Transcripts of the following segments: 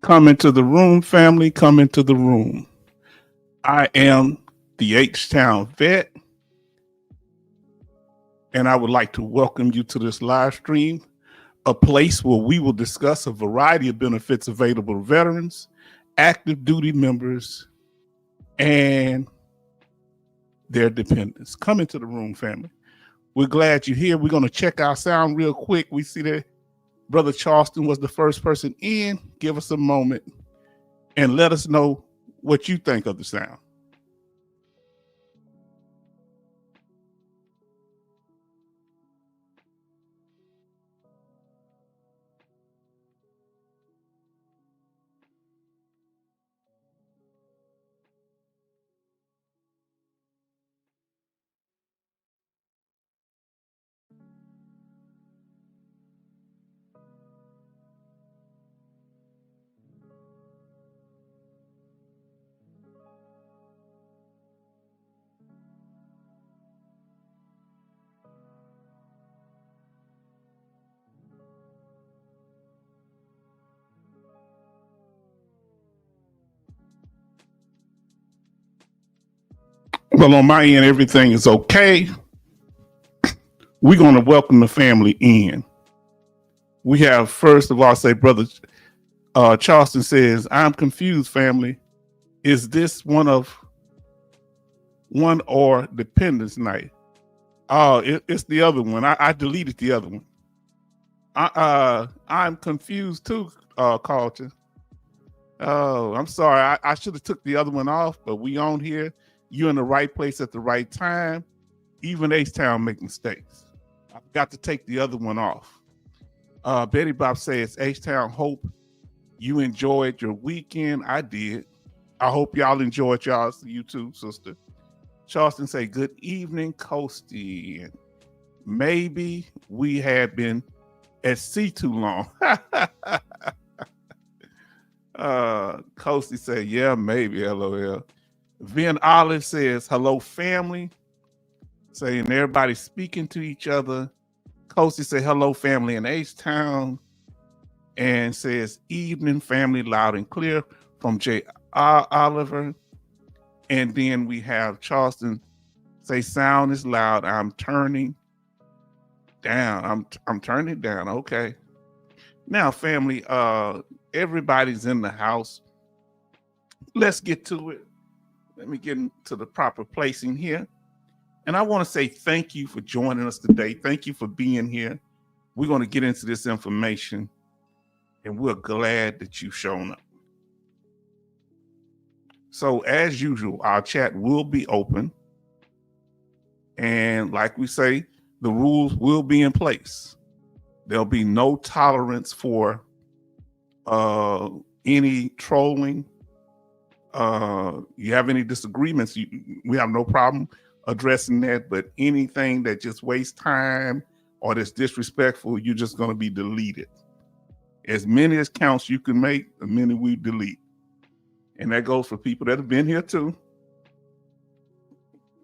Come into the room, family. Come into the room. I am the H-Town vet, and I would like to welcome you to this live stream, a place where we will discuss a variety of benefits available to veterans, active duty members, and their dependents. Come into the room, family. We're glad you're here. We're going to check our sound real quick. We see that Brother Charleston was the first person in. Give us a moment and let us know what you think of the sound. Well, on my end, everything is okay. We're going to welcome the family in. We have, first of all, say, Brother Charleston says, I'm confused, family. Is this one or Dependence Night? Oh, it's the other one. I deleted the other one. I'm confused too, Carlton. Oh, I'm sorry. I should have took the other one off, but we on here. You're in the right place at the right time. Even H-Town make mistakes. I got to take the other one off. Betty Bob says, H-Town, hope you enjoyed your weekend. I did. I hope y'all enjoyed y'all's. You too, sister. Charleston say, good evening, Coasty. Maybe we had been at sea too long. Coasty say, yeah, maybe, LOL. Vin Olive says, hello, family. Saying everybody speaking to each other. Coasty say, hello, family in H-Town. And says, evening, family, loud and clear from J. Oliver. And then we have Charleston say, sound is loud. I'm turning down. I'm turning down. Okay. Now, family, everybody's in the house. Let's get to it. Let me get into the proper placing here. And I want to say thank you for joining us today. Thank you for being here. We're going to get into this information, and we're glad that you've shown up. So, as usual, our chat will be open. And like we say, the rules will be in place. There'll be no tolerance for any trolling. You have any disagreements, we have no problem addressing that, but anything that just wastes time or that's disrespectful, you're just going to be deleted. As many as counts you can make, the many we delete. And that goes for people that have been here too.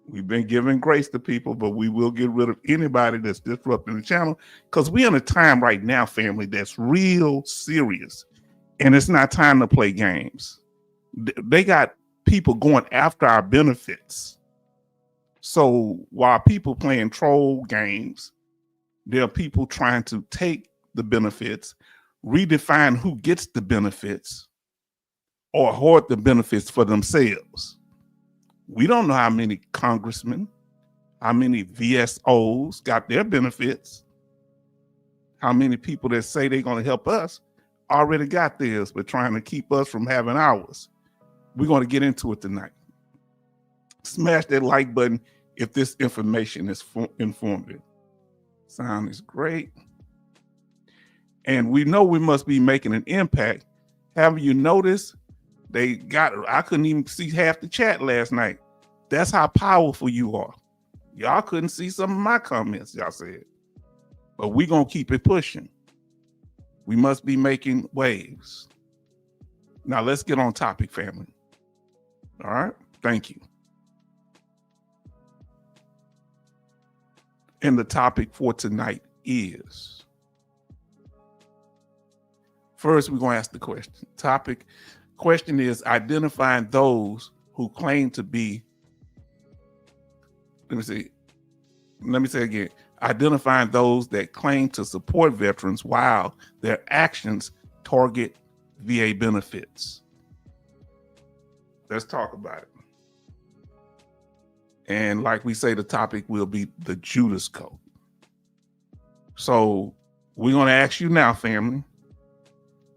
We've been giving grace to people, but we will get rid of anybody that's disrupting the channel, because we're in a time right now, family, that's real serious. And it's not time to play games. They got people going after our benefits. So while people playing troll games, there are people trying to take the benefits, redefine who gets the benefits, or hoard the benefits for themselves. We don't know how many congressmen, how many VSOs got their benefits, how many people that say they're going to help us already got theirs, but trying to keep us from having ours. We're going to get into it tonight. Smash that like button if this information is informative. Sound is great. And we know we must be making an impact. Have you noticed I couldn't even see half the chat last night. That's how powerful you are. Y'all couldn't see some of my comments y'all said. But we're going to keep it pushing. We must be making waves. Now let's get on topic, family. All right. Thank you. And the topic for tonight is First, we're going to ask the question. Question is identifying those who claim to be, let me say again, identifying those that claim to support veterans while their actions target VA benefits. Let's talk about it. And like we say, the topic will be the Judas Code. So we're going to ask you now, family,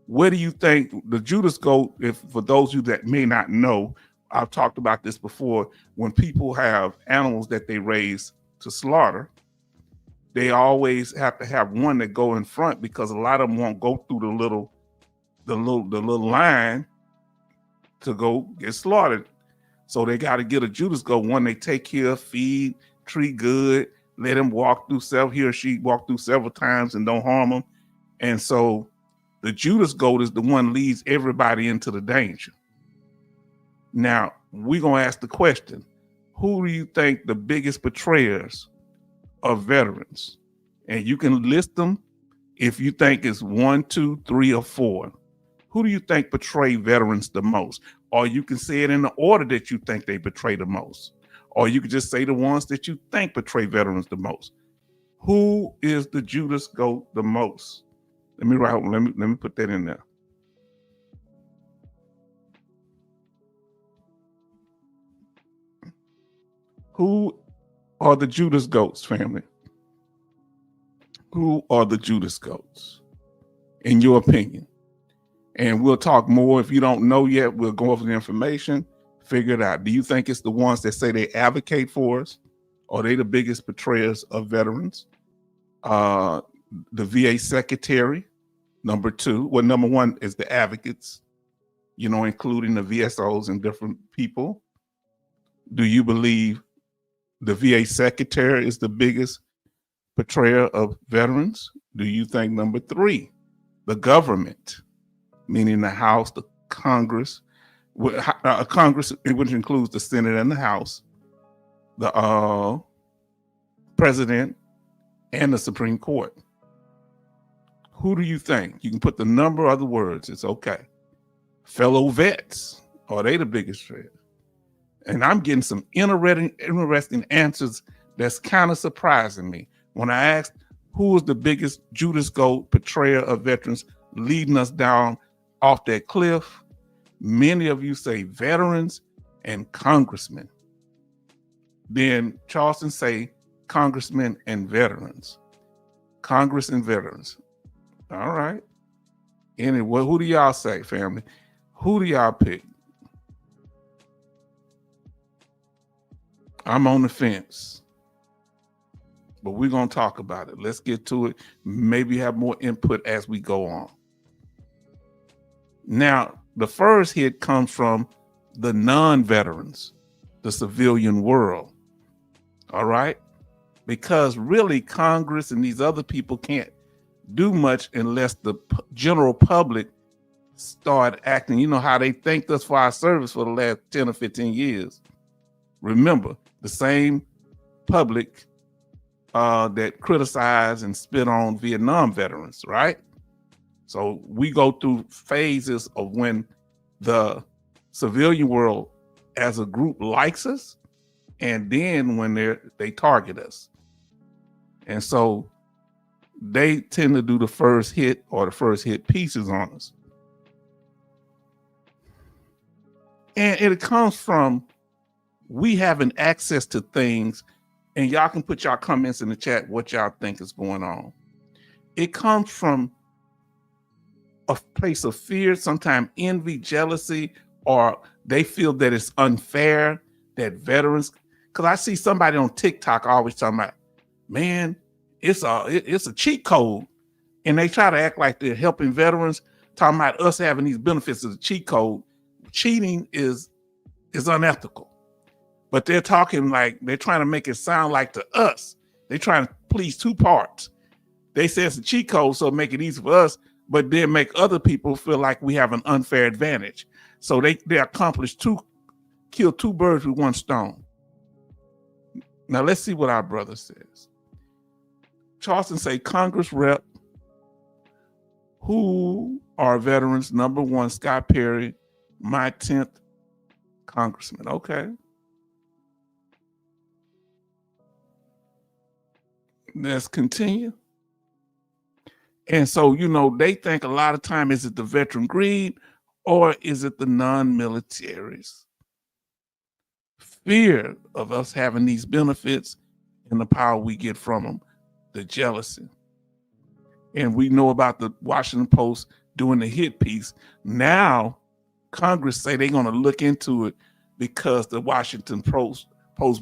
what do you think the Judas Code, if for those of you that may not know, I've talked about this before, when people have animals that they raise to slaughter, they always have to have one that go in front because a lot of them won't go through the little line to go get slaughtered. So they got to get a Judas Goat, one they take care of, feed, treat good, let him walk through he or she walk through several times and don't harm them. And so the Judas Goat is the one leads everybody into the danger. Now, we're going to ask the question, who do you think the biggest betrayers of veterans? And you can list them if you think it's 1, 2, 3, or 4. Who do you think betray veterans the most? Or you can say it in the order that you think they betray the most. Or you could just say the ones that you think betray veterans the most. Who is the Judas Goat the most? Let me put that in there. Who are the Judas Goats, family? Who are the Judas Goats, in your opinion? And we'll talk more. If you don't know yet, we'll go over the information, figure it out. Do you think it's the ones that say they advocate for us? Are they the biggest betrayers of veterans? The VA secretary, number 2. Well, number 1 is the advocates, including the VSOs and different people. Do you believe the VA secretary is the biggest betrayer of veterans? Do you think number 3, the government, meaning the House, the Congress, Congress, which includes the Senate and the House, the President, and the Supreme Court? Who do you think? You can put the number of the words. It's okay. Fellow vets, are they the biggest threat? And I'm getting some interesting answers that's kind of surprising me. When I asked who is the biggest Judas Goat betrayer of veterans leading us down off that cliff, many of you say veterans and congressmen. Then Charleston say congressmen and veterans. Congress and veterans. All right. Anyway, who do y'all say, family? Who do y'all pick? I'm on the fence, but we're going to talk about it. Let's get to it. Maybe have more input as we go on. Now, the first hit comes from the non-veterans, the civilian world. All right? Because really Congress and these other people can't do much unless the general public start acting. You know how they thanked us for our service for the last 10 or 15 years. Remember, the same public that criticized and spit on Vietnam veterans, right? So we go through phases of when the civilian world as a group likes us, and then when they target us. And so they tend to do the first hit or the first hit pieces on us. And it comes from we having access to things, and y'all can put y'all comments in the chat what y'all think is going on. It comes from a place of fear, sometimes envy, jealousy, or they feel that it's unfair that veterans, because I see somebody on TikTok always talking about, man, it's a cheat code. And they try to act like they're helping veterans, talking about us having these benefits as a cheat code. Cheating is unethical. But they're talking like they're trying to make it sound like to us, they're trying to please 2 parts. They say it's a cheat code, so make it easy for us, but then make other people feel like we have an unfair advantage. So they kill 2 birds with 1 stone. Now let's see what our brother says. Charleston say Congress rep who are veterans. Number one, Scott Perry, my 10th congressman. Okay. Let's continue. And so, they think a lot of time, is it the veteran greed or is it the non-militaries? Fear of us having these benefits and the power we get from them, the jealousy. And we know about the Washington Post doing the hit piece. Now, Congress say they're going to look into it because the Washington Post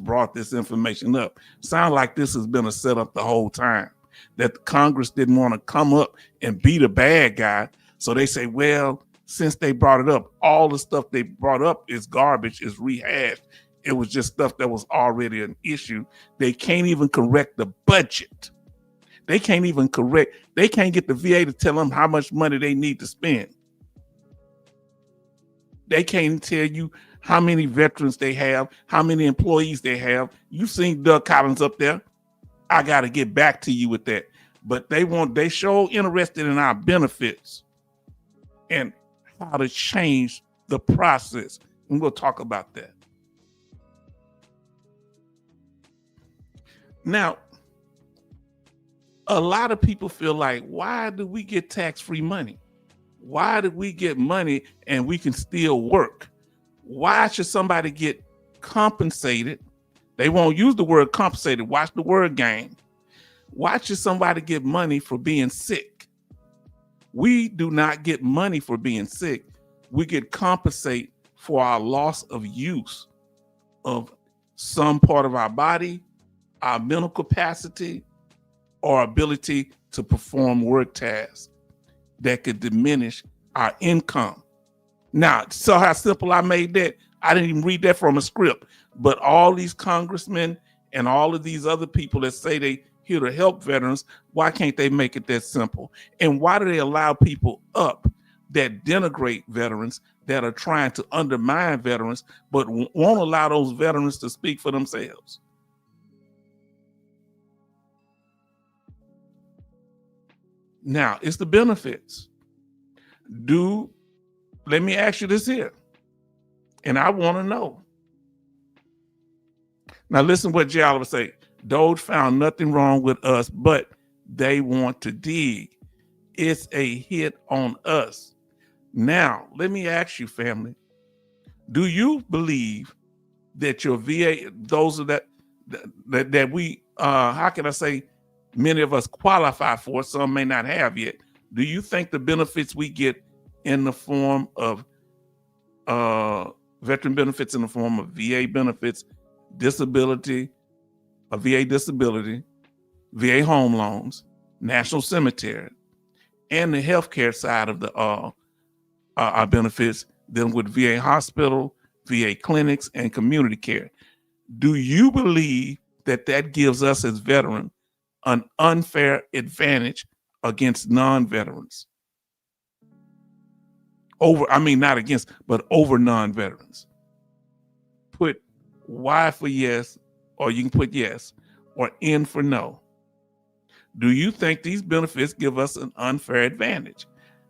brought this information up. Sound like this has been a setup the whole time, that Congress didn't want to come up and be the bad guy. So they say, well, since they brought it up, all the stuff they brought up is garbage, is rehashed. It was just stuff that was already an issue. They can't even correct the budget. They can't get the VA to tell them how much money they need to spend. They can't tell you how many veterans they have, how many employees they have. You've seen Doug Collins up there. I got to get back to you with that. But they show interested in our benefits and how to change the process. And we'll talk about that. Now, a lot of people feel like, why do we get tax-free money? Why do we get money and we can still work? Why should somebody get compensated? They won't use the word compensated. Watch the word game. Why should somebody get money for being sick? We do not get money for being sick. We get compensated for our loss of use of some part of our body, our mental capacity, or ability to perform work tasks that could diminish our income. Now, so how simple I made that? I didn't even read that from a script, but all these congressmen and all of these other people that say they here to help veterans, why can't they make it that simple? And why do they allow people up that denigrate veterans, that are trying to undermine veterans, but won't allow those veterans to speak for themselves? Now, it's the benefits. Let me ask you this here, and I want to know. Now, listen what Jay Oliver say. Doge found nothing wrong with us, but they want to dig. It's a hit on us. Now, let me ask you, family, do you believe that your VA, those are that we, how can I say, many of us qualify for, some may not have yet. Do you think the benefits we get in the form of veteran benefits, in the form of VA benefits, disability, a VA disability, VA home loans, National Cemetery, and the healthcare side of the our benefits, then with VA hospital, VA clinics, and community care, do you believe that gives us as veterans an unfair advantage against non-veterans? Not against, but over non-veterans. Put Y for yes, or you can put yes, or N for no. Do you think these benefits give us an unfair advantage?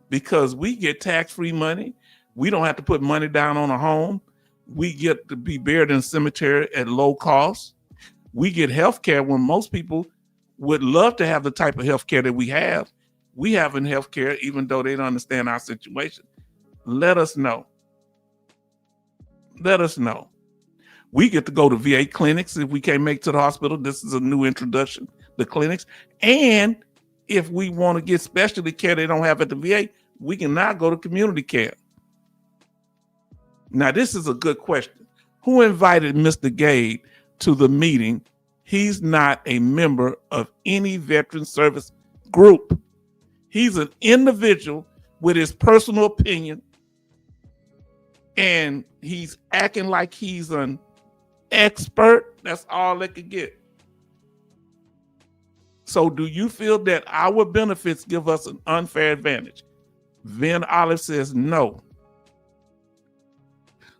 Because we get tax-free money. We don't have to put money down on a home. We get to be buried in a cemetery at low cost. We get health care when most people would love to have the type of health care that we have. We have in health care, even though they don't understand our situation. Let us know. Let us know. We get to go to VA clinics if we can't make it to the hospital. This is a new introduction, the clinics. And if we want to get specialty care they don't have at the VA, we can now go to community care. Now, this is a good question. Who invited Mr. Gade to the meeting? He's not a member of any veteran service group. He's an individual with his personal opinion, and he's acting like he's an expert. That's all they could get. So do you feel that our benefits give us an unfair advantage? Vin Olive says no.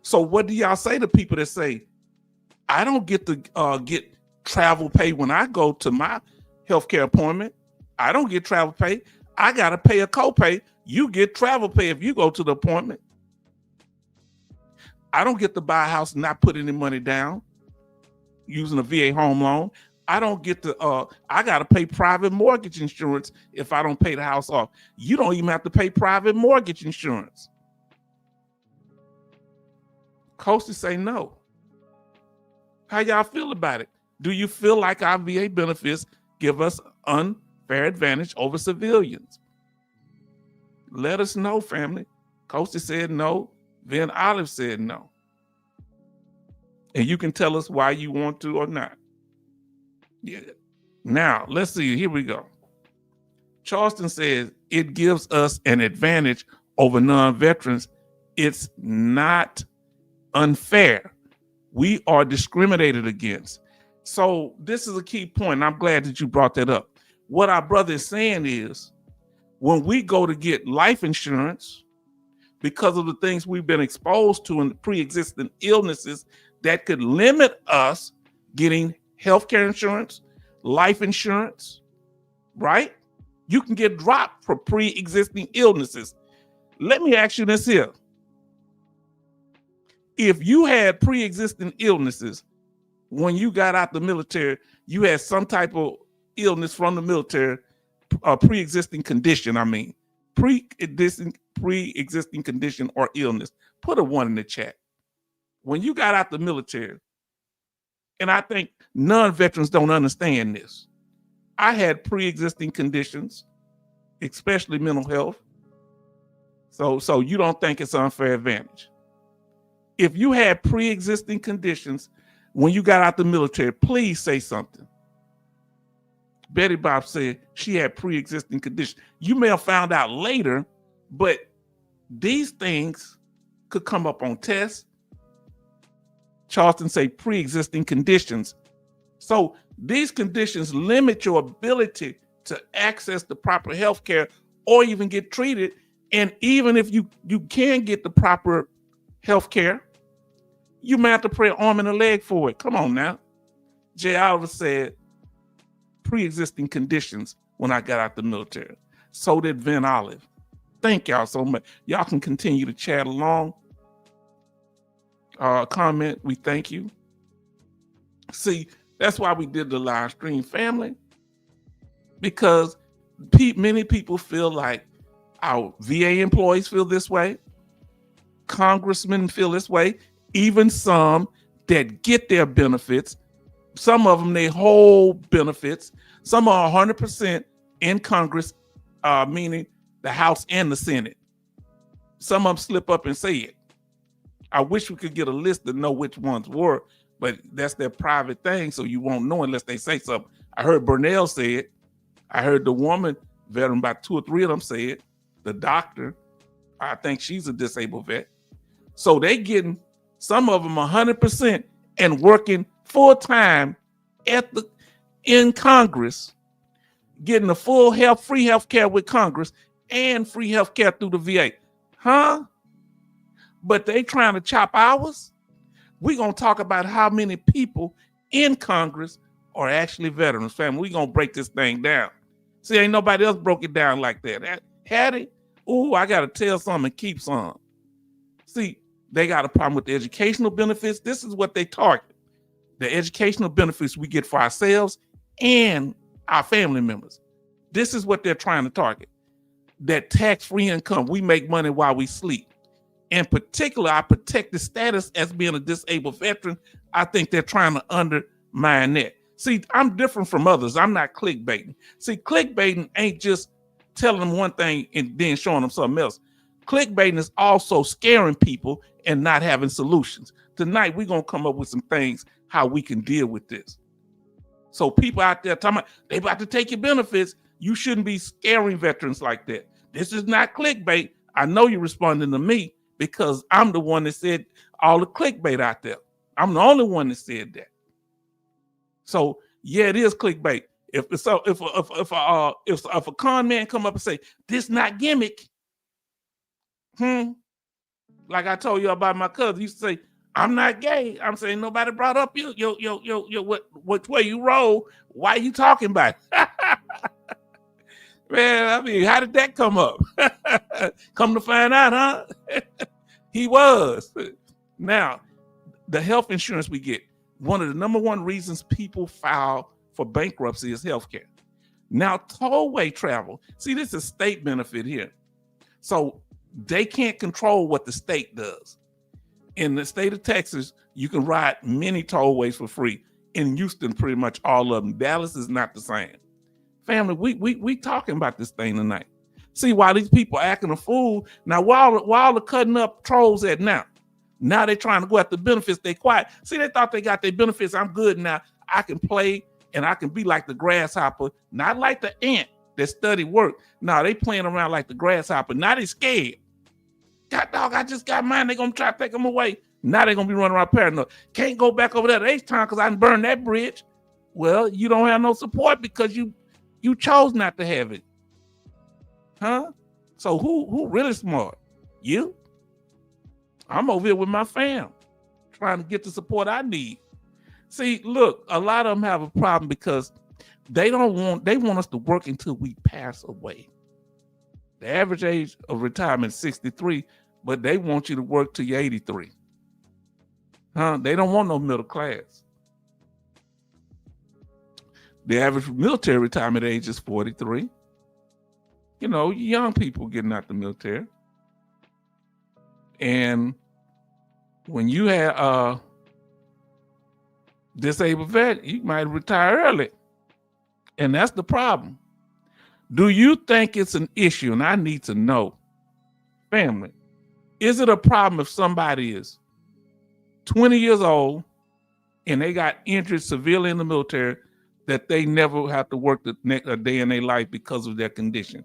So what do y'all say to people that say, I don't get to get travel pay when I go to my healthcare appointment? I don't get travel pay. I got to pay a copay. You get travel pay if you go to the appointment. I don't get to buy a house and not put any money down using a VA home loan. I don't get to, I got to pay private mortgage insurance if I don't pay the house off. You don't even have to pay private mortgage insurance. Coastie say no. How y'all feel about it? Do you feel like our VA benefits give us unfair advantage over civilians? Let us know, family. Coastie said no. Then Olive said no. And you can tell us why you want to or not. Yeah. Now, let's see. Here we go. Charleston says it gives us an advantage over non-veterans. It's not unfair. We are discriminated against. So this is a key point. And I'm glad that you brought that up. What our brother is saying is when we go to get life insurance, because of the things we've been exposed to and pre-existing illnesses that could limit us getting healthcare insurance, life insurance, right? You can get dropped for pre-existing illnesses. Let me ask you this here. If you had pre-existing illnesses when you got out the military, you had some type of illness from the military, pre-existing condition, pre-existing condition or illness, put a 1 in the chat. When you got out the military, and I think non-veterans don't understand this, I had pre-existing conditions, especially mental health. So you don't think it's unfair advantage. If you had pre-existing conditions when you got out the military, please say something. Betty Bob said she had pre-existing conditions. You may have found out later, but these things could come up on tests. Charleston say pre-existing conditions. So these conditions limit your ability to access the proper health care or even get treated. And even if you can get the proper health care, you may have to pray an arm and a leg for it. Come on now. Jay Oliver said pre-existing conditions when I got out the military. So did Vin Olive. Thank y'all so much. Y'all can continue to chat along. Comment, we thank you. See, that's why we did the live stream, family, because many people feel like our VA employees feel this way, congressmen feel this way, even some that get their benefits, some of them, they hold benefits, some are 100% in Congress, meaning the House and the Senate. Some of them slip up and say it. I wish we could get a list to know which ones were, but that's their private thing, so you won't know unless they say something. I heard Burnell say it. I heard the woman veteran, about 2 or 3 of them say it. The doctor, I think she's a disabled vet. So they getting, some of them 100% and working full-time in Congress, getting the full free health care with Congress and free health care through the VA. Huh? But they trying to chop hours? We're going to talk about how many people in Congress are actually veterans, family. We're going to break this thing down. See, ain't nobody else broke it down like that. Had it? Ooh, I got to tell some and keep some. See, they got a problem with the educational benefits. This is what they target. The educational benefits we get for ourselves and our family members. This is what they're trying to target. That tax-free income. We make money while we sleep. In particular, our protected status as being a disabled veteran, I think they're trying to undermine that. See, I'm different from others. I'm not clickbaiting. See, clickbaiting ain't just telling them one thing and then showing them something else. Clickbaiting is also scaring people and not having solutions. Tonight, we're going to come up with some things how we can deal with this. So people out there talking about they about to take your benefits, you shouldn't be scaring veterans like that. This is not clickbait. I know you're responding to me, because I'm the one that said all the clickbait out there. I'm the only one that said that. So yeah, it is clickbait. If a con man come up and say this not gimmick, like I told you about my cousin, he used to say I'm not gay. I'm saying nobody brought up what way you roll. Why you talking about it? Man, I mean, how did that come up? Come to find out, huh? He was. Now, the health insurance we get, one of the number one reasons people file for bankruptcy is healthcare. Now, tollway travel, see, this is state benefit here. So they can't control what the state does. In the state of Texas, you can ride many tollways for free. In Houston, pretty much all of them. Dallas is not the same. Family, we talking about this thing tonight. See why these people acting a fool. Now, while the cutting up trolls at now? Now they're trying to go after benefits. They quiet. See, they thought they got their benefits. I'm good now. I can play and I can be like the grasshopper, not like the ant that study work. Now they playing around like the grasshopper. Now they scared. God dog, I just got mine. They're going to try to take them away. Now they're going to be running around paranoid. Can't go back over there to H-Town because I done burned that bridge. Well, you don't have no support because you chose not to have it. Huh? So who really smart? You? I'm over here with my fam, trying to get the support I need. See, look, a lot of them have a problem because they want us to work until we pass away. The average age of retirement is 63, but they want you to work till you're 83. Huh? They don't want no middle class. The average military retirement age is 43. You know, young people getting out the military. And when you have a disabled vet, you might retire early. And that's the problem. Do you think it's an issue? And I need to know, family, is it a problem if somebody is 20 years old and they got injured severely in the military that they never have to work a day in their life because of their condition?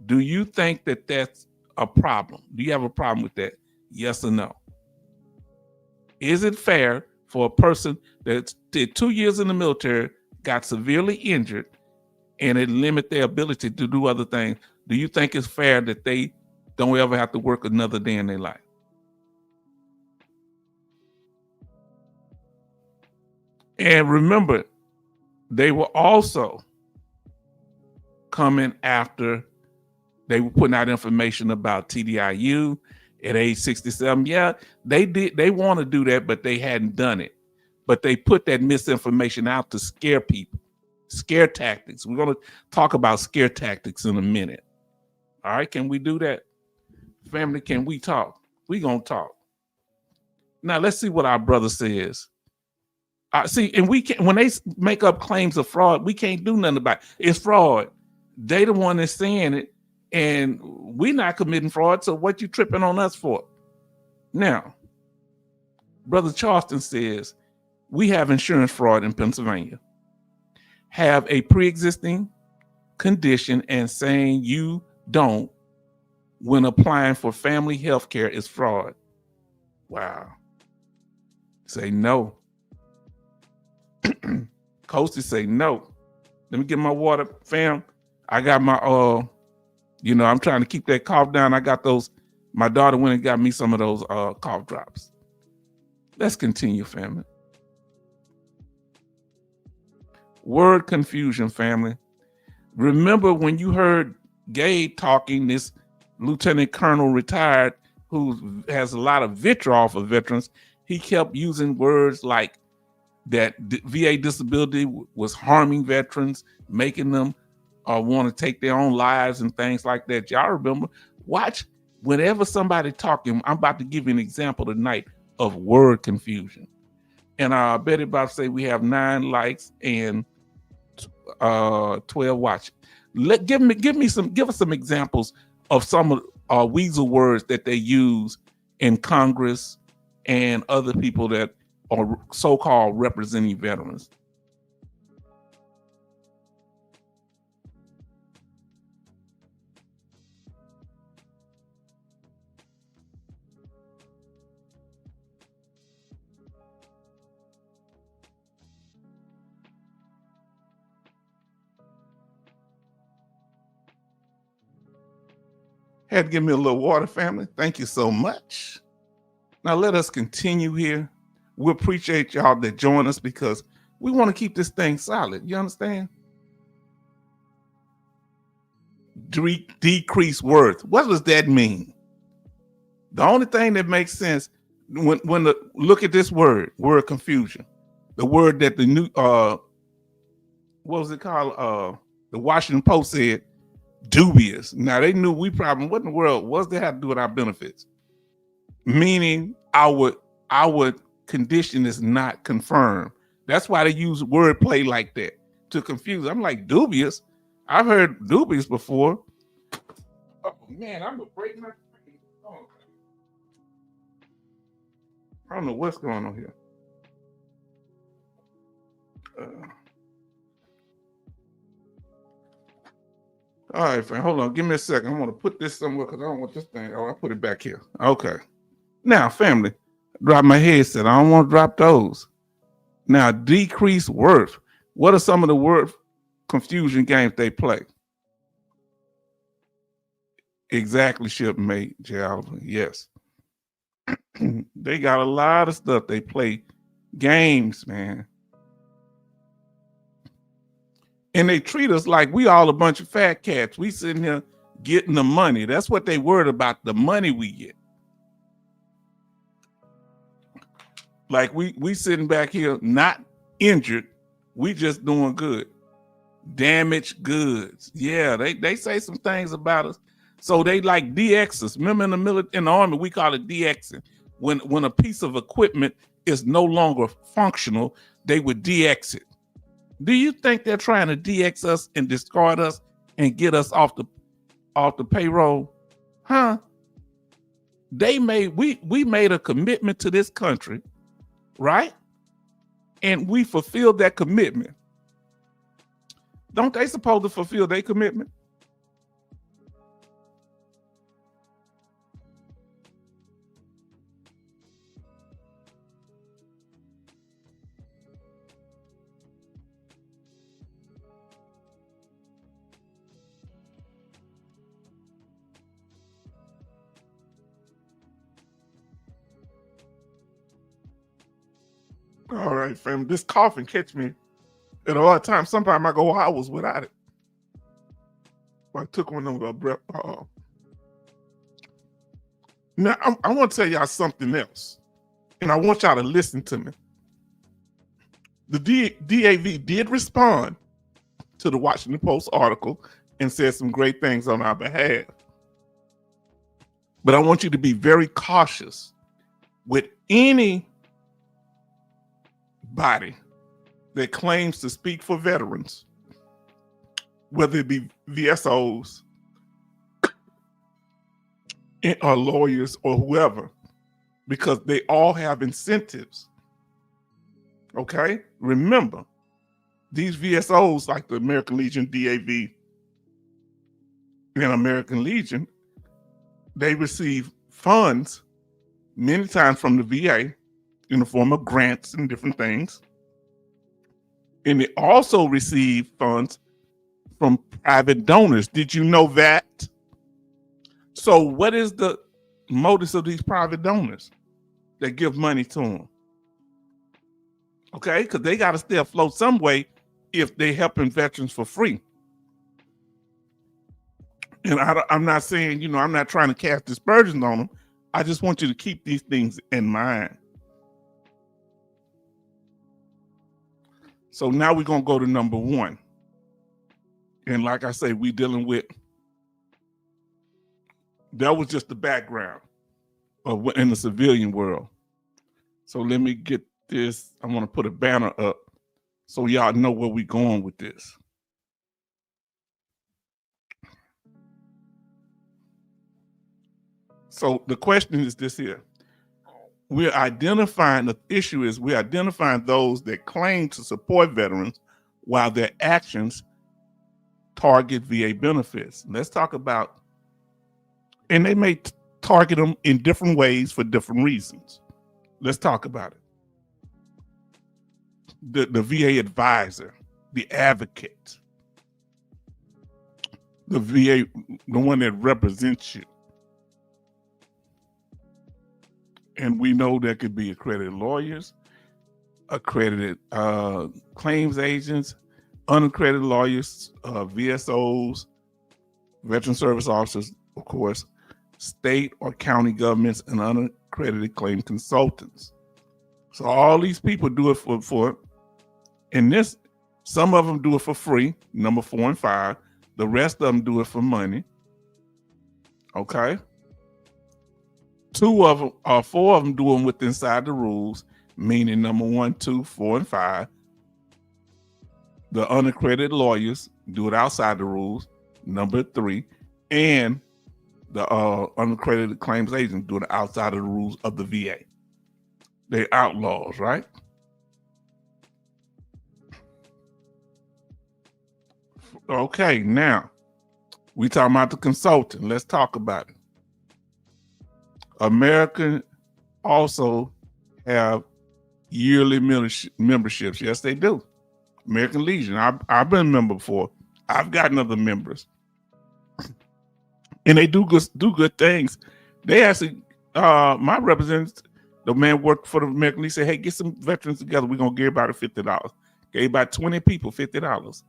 Do you think that that's a problem? Do you have a problem with that? Yes or no? Is it fair for a person that did 2 years in the military, got severely injured, and it limit their ability to do other things? Do you think it's fair that they don't ever have to work another day in their life? And remember, they were also coming after, they were putting out information about TDIU at age 67. Yeah, they did. They want to do that, but they hadn't done it. But they put that misinformation out to scare people. Scare tactics. We're going to talk about scare tactics in a minute. All right, can we do that? Family, can we talk? We're going to talk. Now, let's see what our brother says. See, and we can, when they make up claims of fraud, we can't do nothing about it. It's fraud. They the one that's saying it, and we're not committing fraud, so what you tripping on us for? Now, Brother Charleston says, we have insurance fraud in Pennsylvania. Have a pre-existing condition and saying you don't when applying for family health care is fraud. Wow. Say no. Coasty say no. Let me get my water, fam. I got my I'm trying to keep that cough down. I got those. My daughter went and got me some of those cough drops. Let's continue, family. Word confusion, family. Remember when you heard Gabe talking, this Lieutenant Colonel retired who has a lot of vitriol for veterans, he kept using words like that VA disability was harming veterans, making them want to take their own lives and things like that. Y'all remember? Watch, whenever somebody talking, I'm about to give you an example tonight of word confusion. And I bet about to say we have 9 likes and 12 watching. Give us some examples of some of weasel words that they use in Congress and other people that are so-called representing veterans. Had to give me a little water, family. Thank you so much. Now let us continue here. We appreciate y'all that join us because we want to keep this thing solid. You understand? decrease worth. What does that mean? The only thing that makes sense when look at this word confusion, the word that the new what was it called? The Washington Post said dubious. Now they knew we probably what in the world what's that have to do with our benefits? Meaning our condition is not confirmed. That's why they use wordplay like that to confuse. I'm like dubious. I've heard dubious before. Oh man, I'm gonna break my. Oh. I don't know what's going on here. All right, friend, hold on. Give me a second. I want to put this somewhere because I don't want this thing. Oh, I put it back here. Okay. Now, family, drop my headset. I don't want to drop those. Now, decrease worth. What are some of the word confusion games they play? Exactly, shipmate, Jalvin. Yes. They got a lot of stuff. They play games, man. And they treat us like we all a bunch of fat cats. We sitting here getting the money. That's what they worried about, the money we get. Like we sitting back here not injured. We just doing good. Damaged goods. Yeah, they say some things about us. So they like DX us. Remember in the military, in the army, we call it DXing. When a piece of equipment is no longer functional, they would DX it. Do you think they're trying to DX us and discard us and get us off the payroll? Huh? We made a commitment to this country, right? And we fulfilled that commitment. Don't they supposed to fulfill their commitment? All right, fam. This coughing catch me at a hard time. Sometimes I go hours without it. I took one of the breath. Now, I want to tell y'all something else. And I want y'all to listen to me. The DAV did respond to the Washington Post article and said some great things on our behalf. But I want you to be very cautious with any body that claims to speak for veterans, whether it be VSOs or lawyers or whoever, because they all have incentives. Okay? Remember, these VSOs like the American Legion, DAV, and American Legion, they receive funds many times from the VA in the form of grants and different things. And they also receive funds from private donors. Did you know that? So what is the motives of these private donors that give money to them? Okay, because they got to stay afloat some way if they're helping veterans for free. And I'm not saying, I'm not trying to cast dispersions on them. I just want you to keep these things in mind. So now we're going to go to number one. And like I say, we're dealing with, that was just the background of what in the civilian world. So let me get this. I want to put a banner up so y'all know where we're going with this. So the question is this here. We're identifying, the issue is we're identifying those that claim to support veterans while their actions target VA benefits. Let's talk about, and they may target them in different ways for different reasons. Let's talk about it. The VA advisor, the advocate, the VA, the one that represents you. And we know there could be accredited lawyers, accredited claims agents, unaccredited lawyers, VSOs, veteran service officers, of course, state or county governments, and unaccredited claim consultants. So all these people do it for and this, some of them do it for free, number 4 and 5. The rest of them do it for money. Okay. 2 of them or 4 of them do them with inside the rules, meaning number 1, 2, 4, and 5. The unaccredited lawyers do it outside the rules, number 3, and the unaccredited claims agents do it outside of the rules of the VA. They're outlaws, right? Okay, now we talking about the consultant. Let's talk about it. American also have yearly memberships. Yes, they do. American Legion. I've been a member before. I've gotten other members, and they do good things. They actually, my representative, the man worked for the American Legion, said, "Hey, get some veterans together. We're gonna give about $50. Gave about 20 people $50.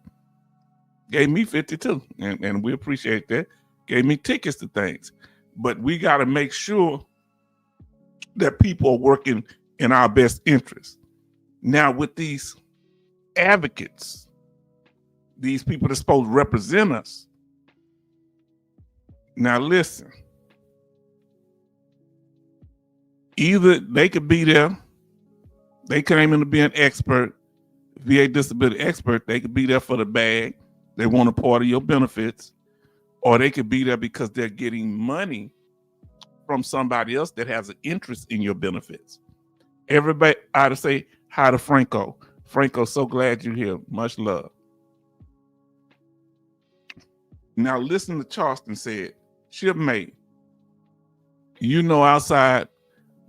Gave me 52, and we appreciate that. Gave me tickets to things, but we got to make sure that people are working in our best interest. Now, with these advocates, these people that are supposed to represent us. Now, listen. Either they could be there, they claiming to be an expert, VA disability expert. They could be there for the bag. They want a part of your benefits, or they could be there because they're getting money from somebody else that has an interest in your benefits. Everybody ought to say hi to Franco. Franco, so glad you're here. Much love. Now listen to Charleston said, shipmate, you know outside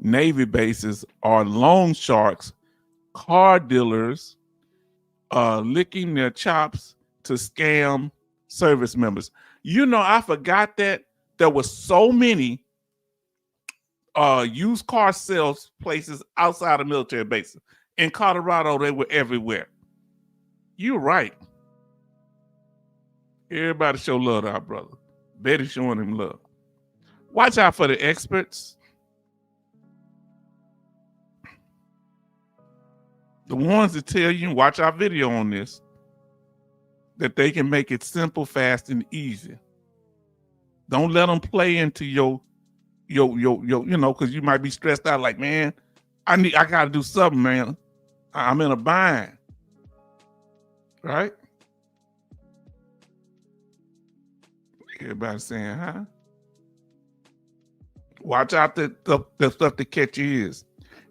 Navy bases are loan sharks, car dealers, licking their chops to scam service members. You know, I forgot that there were so many used car sales places outside of military bases. In Colorado, they were everywhere. You're right. Everybody show love to our brother. Betty showing him love. Watch out for the experts. The ones that tell you, watch our video on this, that they can make it simple, fast, and easy. Don't let them play into your you know, because you might be stressed out like, man, I got to do something, man. I'm in a bind, right? Everybody saying, huh? Watch out the stuff that catch your ears.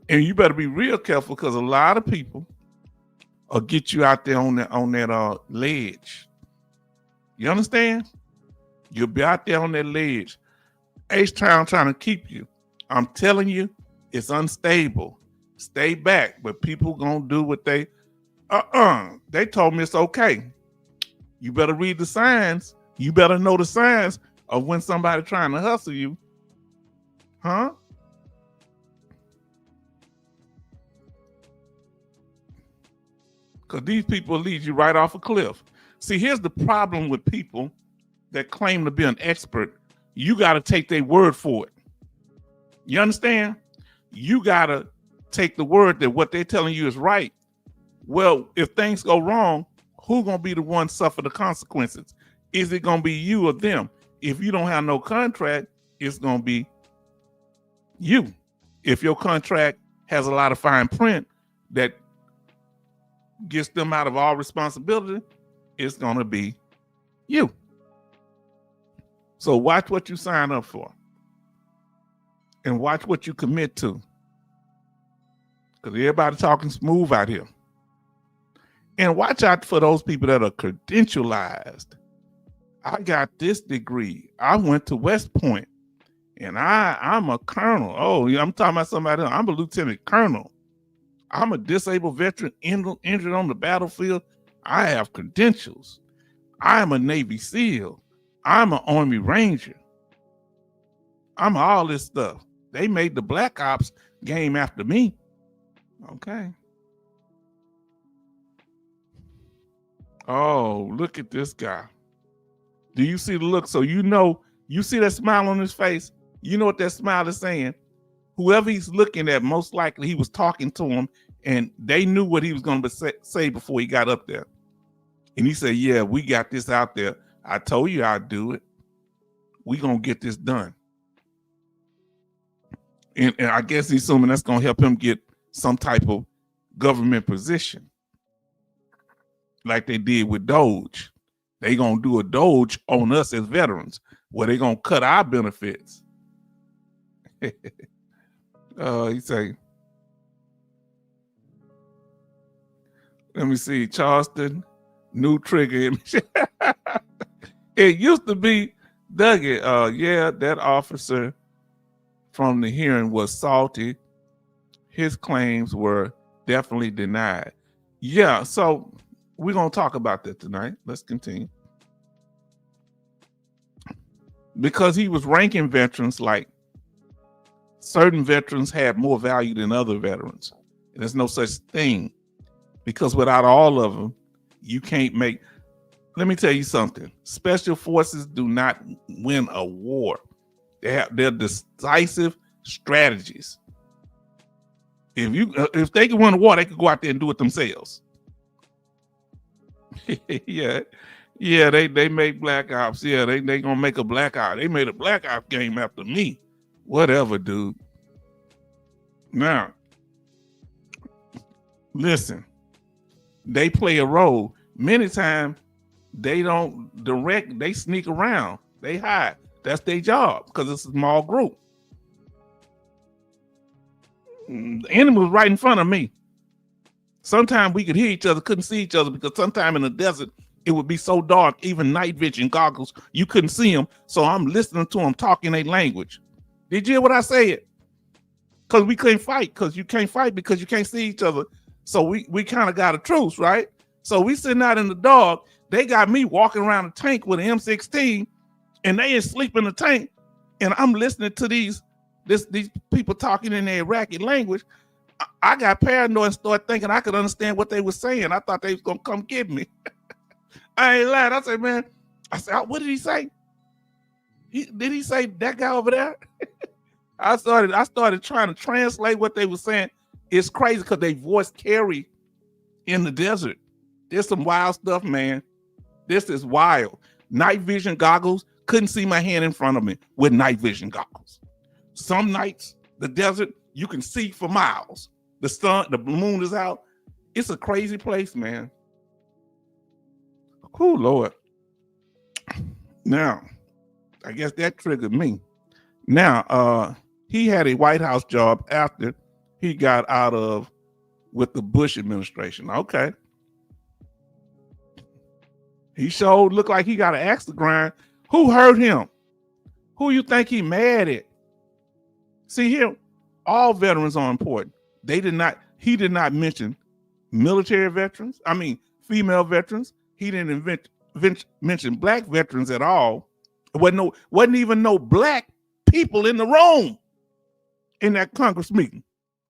And you better be real careful because a lot of people will get you out there on that ledge. You understand? You'll be out there on that ledge. H-Town trying to keep you. I'm telling you, it's unstable. Stay back, but people gonna do what they told me it's okay. You better read the signs. You better know the signs of when somebody trying to hustle you. Huh? Because these people will lead you right off a cliff. See, here's the problem with people that claim to be an expert. You got to take their word for it. You understand? You got to take the word that what they're telling you is right. Well, if things go wrong, who's going to be the one suffer the consequences? Is it going to be you or them? If you don't have no contract, it's going to be you. If your contract has a lot of fine print that gets them out of all responsibility, it's going to be you. So watch what you sign up for and watch what you commit to. Because everybody talking smooth out here. And watch out for those people that are credentialized. I got this degree. I went to West Point and I'm a colonel. Oh, I'm talking about somebody else. I'm a lieutenant colonel. I'm a disabled veteran injured on the battlefield. I have credentials. I am a Navy SEAL. I'm an Army Ranger. I'm all this stuff. They made the Black Ops game after me. Okay. Oh, look at this guy. Do you see the look? So you see that smile on his face. You know what that smile is saying. Whoever he's looking at, most likely he was talking to him, and they knew what he was going to say before he got up there. And he said, "Yeah, we got this out there. I told you I'd do it. We gonna get this done." And I guess he's assuming that's gonna help him get some type of government position, like they did with Doge. They gonna do a Doge on us as veterans, where they gonna cut our benefits. He say, let me see, Charleston, new trigger. It used to be Dougie. Yeah, that officer from the hearing was salty. His claims were definitely denied. Yeah, so we're gonna talk about that tonight. Let's continue. Because he was ranking veterans like certain veterans had more value than other veterans. And there's no such thing, because without all of them, you can't make. Let me tell you something. Special forces do not win a war. They're decisive strategies. If they could win a war, they could go out there and do it themselves. Yeah. They make Black Ops. Yeah, they gonna make a Black Ops. They made a Black Ops game after me. Whatever, dude. Now, listen, they play a role. Many times they don't direct, they sneak around, they hide. That's their job because it's a small group. The enemy was right in front of me. Sometimes we could hear each other, couldn't see each other, because sometimes in the desert, it would be so dark, even night vision goggles, you couldn't see them. So I'm listening to them talking their language. Did you hear what I said? Because we couldn't fight, because you can't fight because you can't see each other. So we kind of got a truce, right? So we sitting out in the dark. They got me walking around the tank with an M16, and they is sleep in the tank. And I'm listening to these people talking in their Iraqi language. I got paranoid and started thinking I could understand what they were saying. I thought they was gonna come get me. I ain't lying. I said, man, what did he say? Did he say that guy over there? I started trying to translate what they were saying. It's crazy because they voice carry in the desert. There's some wild stuff, man. This is wild. Night vision goggles, couldn't see my hand in front of me with night vision goggles. Some nights, the desert, you can see for miles. The sun, the moon is out. It's a crazy place, man. Oh, Lord. Now, I guess that triggered me. Now, he had a White House job after he got out of with the Bush administration. Okay. He sure looked like he got an axe to grind. Who hurt him? Who you think he mad at? See here, all veterans are important. He did not mention military veterans. I mean, female veterans. He didn't mention black veterans at all. Wasn't even no black people in the room in that Congress meeting.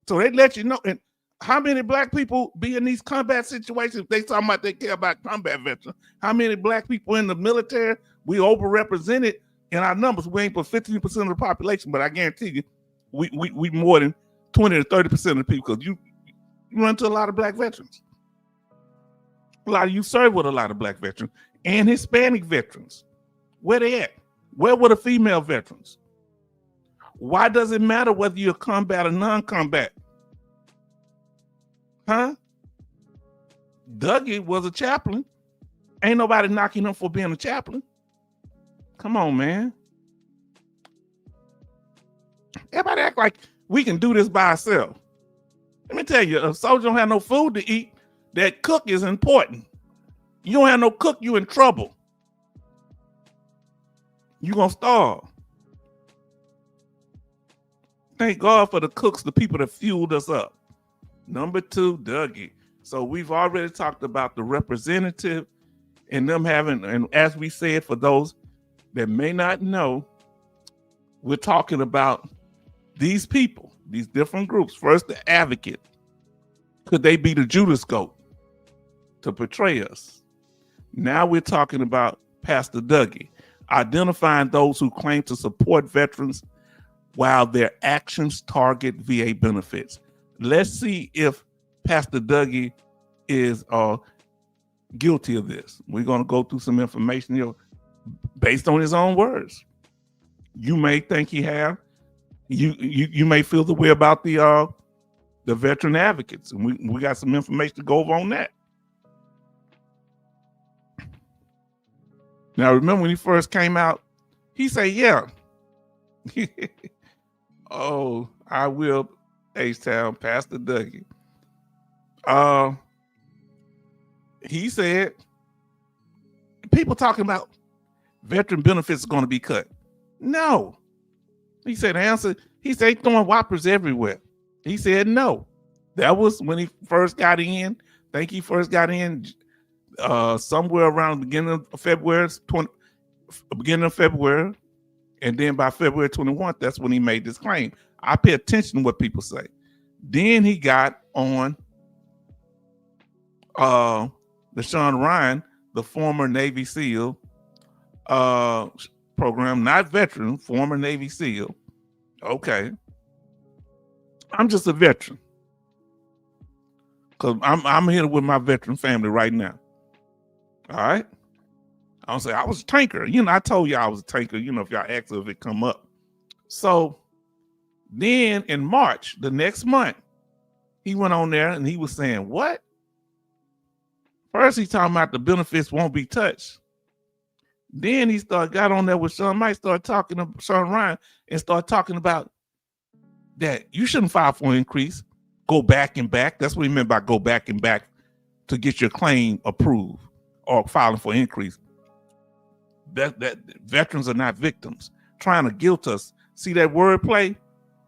So they let you know. And how many black people be in these combat situations? They talking about they care about combat veterans. How many black people in the military? We overrepresented in our numbers. We ain't but 15% of the population, but I guarantee you, we more than 20 to 30% of the people, because you run into a lot of black veterans. A lot of you serve with a lot of black veterans and Hispanic veterans. Where they at? Where were the female veterans? Why does it matter whether you're combat or non-combat? Huh? Dougie was a chaplain. Ain't nobody knocking him for being a chaplain. Come on, man. Everybody act like we can do this by ourselves. Let me tell you, a soldier don't have no food to eat. That cook is important. You don't have no cook, you in trouble. You gonna starve. Thank God for the cooks, the people that fueled us up. Number 2, Dougie. So we've already talked about the representative and them having, and as we said, for those that may not know, we're talking about these people, these different groups. First, the advocate. Could they be the Judas goat to portray us? Now we're talking about Pastor Dougie, identifying those who claim to support veterans while their actions target VA benefits. Let's see if Pastor Dougie is guilty of this. We're going to go through some information here based on his own words. You may think he have. You may feel the way about the veteran advocates, and we got some information to go over on that. Now, remember when he first came out, he said, yeah. Oh, I will, H-Town, Pastor Dougie. He said, people talking about veteran benefits are going to be cut. No. He said, answer, he said, throwing whoppers everywhere. He said, no. That was when he first got in. I think he first got in somewhere around the beginning of February, and then by February 21st, that's when he made this claim. I pay attention to what people say. Then he got on LaShawn Ryan, the former Navy SEAL program, not veteran, former Navy SEAL. Okay. I'm just a veteran. Because I'm here with my veteran family right now. All right. I don't say I was a tanker. I told you I was a tanker, if y'all ask if it come up. So then in March, the next month, he went on there and he was saying, what? First, he talking about the benefits won't be touched. Then he got on there with Sean Mike, started talking to Sean Ryan and started talking about that you shouldn't file for an increase. Go back and back. That's what he meant by go back and back to get your claim approved or filing for increase. That veterans are not victims. Trying to guilt us. See that wordplay?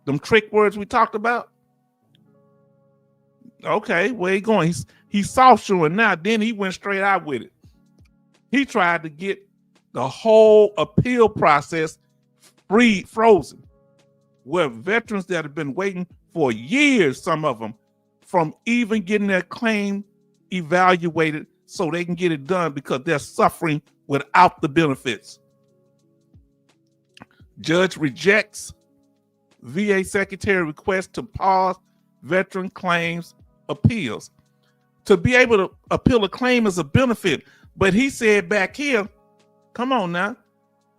Them trick words we talked about? Okay, where he going? He's soft shoeing now. Then he went straight out with it. He tried to get the whole appeal process frozen, where veterans that have been waiting for years, some of them, from even getting their claim evaluated so they can get it done because they're suffering without the benefits. Judge rejects VA Secretary request to pause veteran claims appeals. To be able to appeal a claim is a benefit, but he said back here, come on now,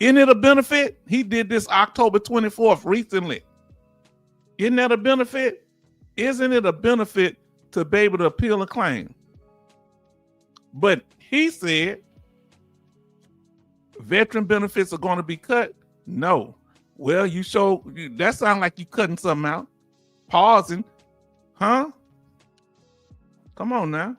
isn't it a benefit? He did this October 24th recently. Isn't that a benefit? Isn't it a benefit to be able to appeal a claim? But he said veteran benefits are going to be cut. No. Well, that sounds like you cutting something out. Pausing. Huh? Come on now.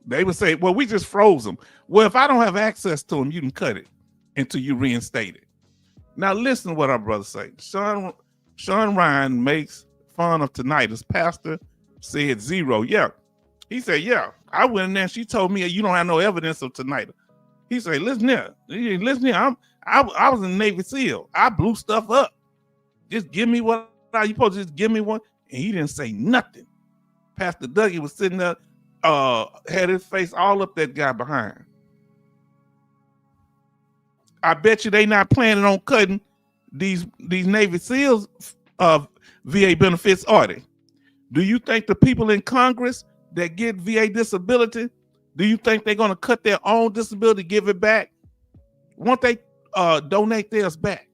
They would say, well, we just froze them. Well, if I don't have access to them, you can cut it until you reinstate it. Now, listen to what our brother say. Sean Ryan makes fun of tinnitus. Pastor said 0. Yeah. He said, yeah. I went in there and she told me you don't have no evidence of tinnitus. He said, listen here. I was in the Navy SEAL. I blew stuff up. Just give me what you supposed to just give me one. And he didn't say nothing. Pastor Dougie was sitting there, had his face all up that guy behind. I bet you they not planning on cutting these Navy SEALs VA benefits, are they? Do you think the people in Congress that get VA disability, do you think they're going to cut their own disability, give it back? Won't they donate theirs back?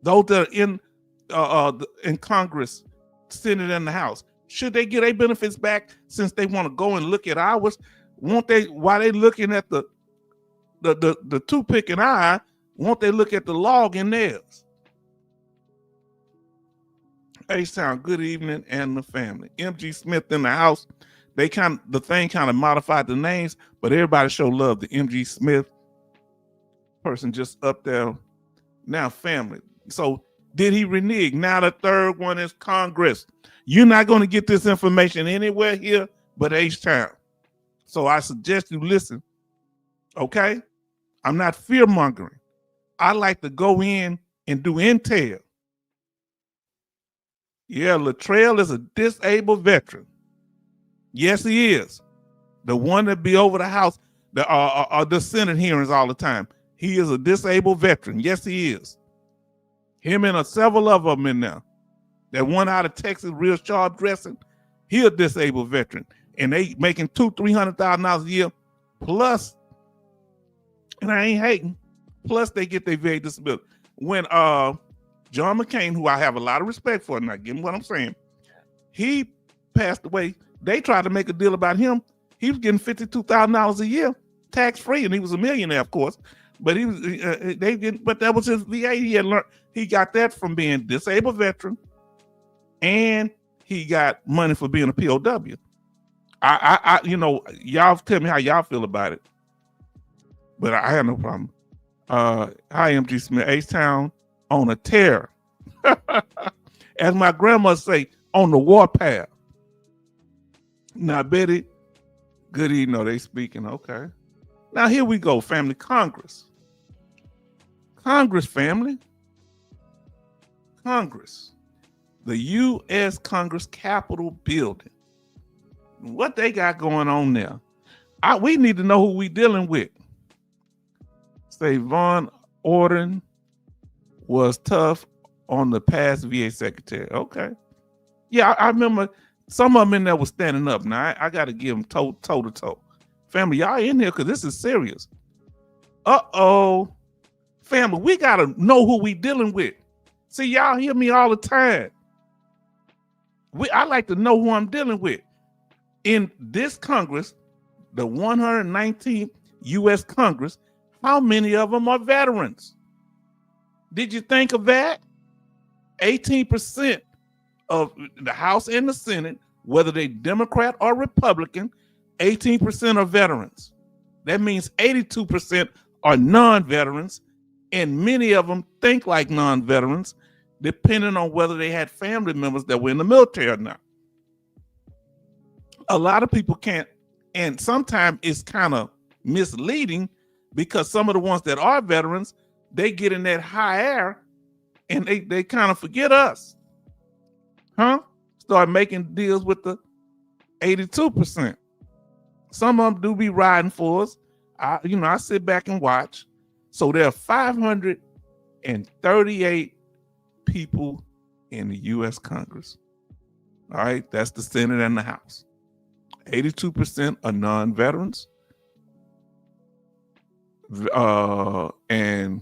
Those that are in Congress, Senate, and the House, should they get their benefits back since they want to go and look at ours? Won't they, while they looking at the toothpick in eye, won't they look at the log in theirs? H-Town, good evening, and the family. MG Smith in the house. The thing kind of modified the names, but everybody show love to MG Smith. Person just up there. Now, family. So did he renege? Now the third one is Congress. You're not going to get this information anywhere here but H-Town. So I suggest you listen. Okay? I'm not fear-mongering. I like to go in and do intel. Yeah, Latrell is a disabled veteran. Yes, he is. The one that be over the House, the Senate hearings all the time. He is a disabled veteran. Yes, he is. Him and several of them in there. That one out of Texas, real sharp dressing, he a disabled veteran. And they making $200,000-$300,000 a year plus, and I ain't hating, plus they get their VA disability. When John McCain, who I have a lot of respect for, now give me what I'm saying, he passed away. They tried to make a deal about him. He was getting $52,000 a year, tax free, and he was a millionaire, of course. But he was they didn't. But that was his VA. He had learned. He got that from being a disabled veteran, and he got money for being a POW. I y'all tell me how y'all feel about it. But I have no problem. Hi, MG Smith, H-Town on a tear. As my grandma say, on the warpath. Now, Betty, good evening. No, they speaking. Okay. Now, here we go, family. Congress. Congress, family. Congress. The U.S. Congress Capitol building. What they got going on there? We need to know who we dealing with. Say Von Orden was tough on the past VA secretary. Okay. Yeah, I remember some of them in there was standing up. Now, I got to give them toe to toe. Family, y'all in here because this is serious. Uh-oh. Family, we got to know who we dealing with. See, y'all hear me all the time. I like to know who I'm dealing with. In this Congress, the 119th U.S. Congress, how many of them are veterans? Did you think of that? 18% of the House and the Senate, whether they Democrat or Republican, 18% are veterans. That means 82% are non-veterans, and many of them think like non-veterans, depending on whether they had family members that were in the military or not. A lot of people can't, and sometimes it's kind of misleading because some of the ones that are veterans, they get in that high air and they kind of forget us. Start making deals with the 82%. Some of them do be riding for us. I sit back and watch. So there are 538 people in the U.S. Congress. All right, that's the Senate and the House. 82% are non-veterans, and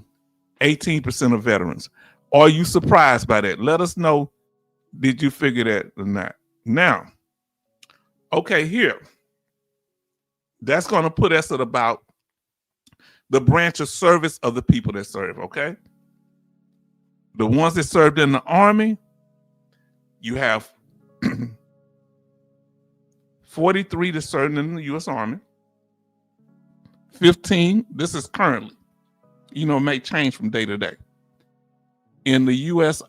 18% are veterans. Are you surprised by that? Let us know. Did you figure that or not? Now, okay, here. That's going to put us at about the branch of service of the people that serve, okay? The ones that served in the Army, you have 43 that served in the U.S. Army. 15, this is currently, may change from day to day. In the U.S.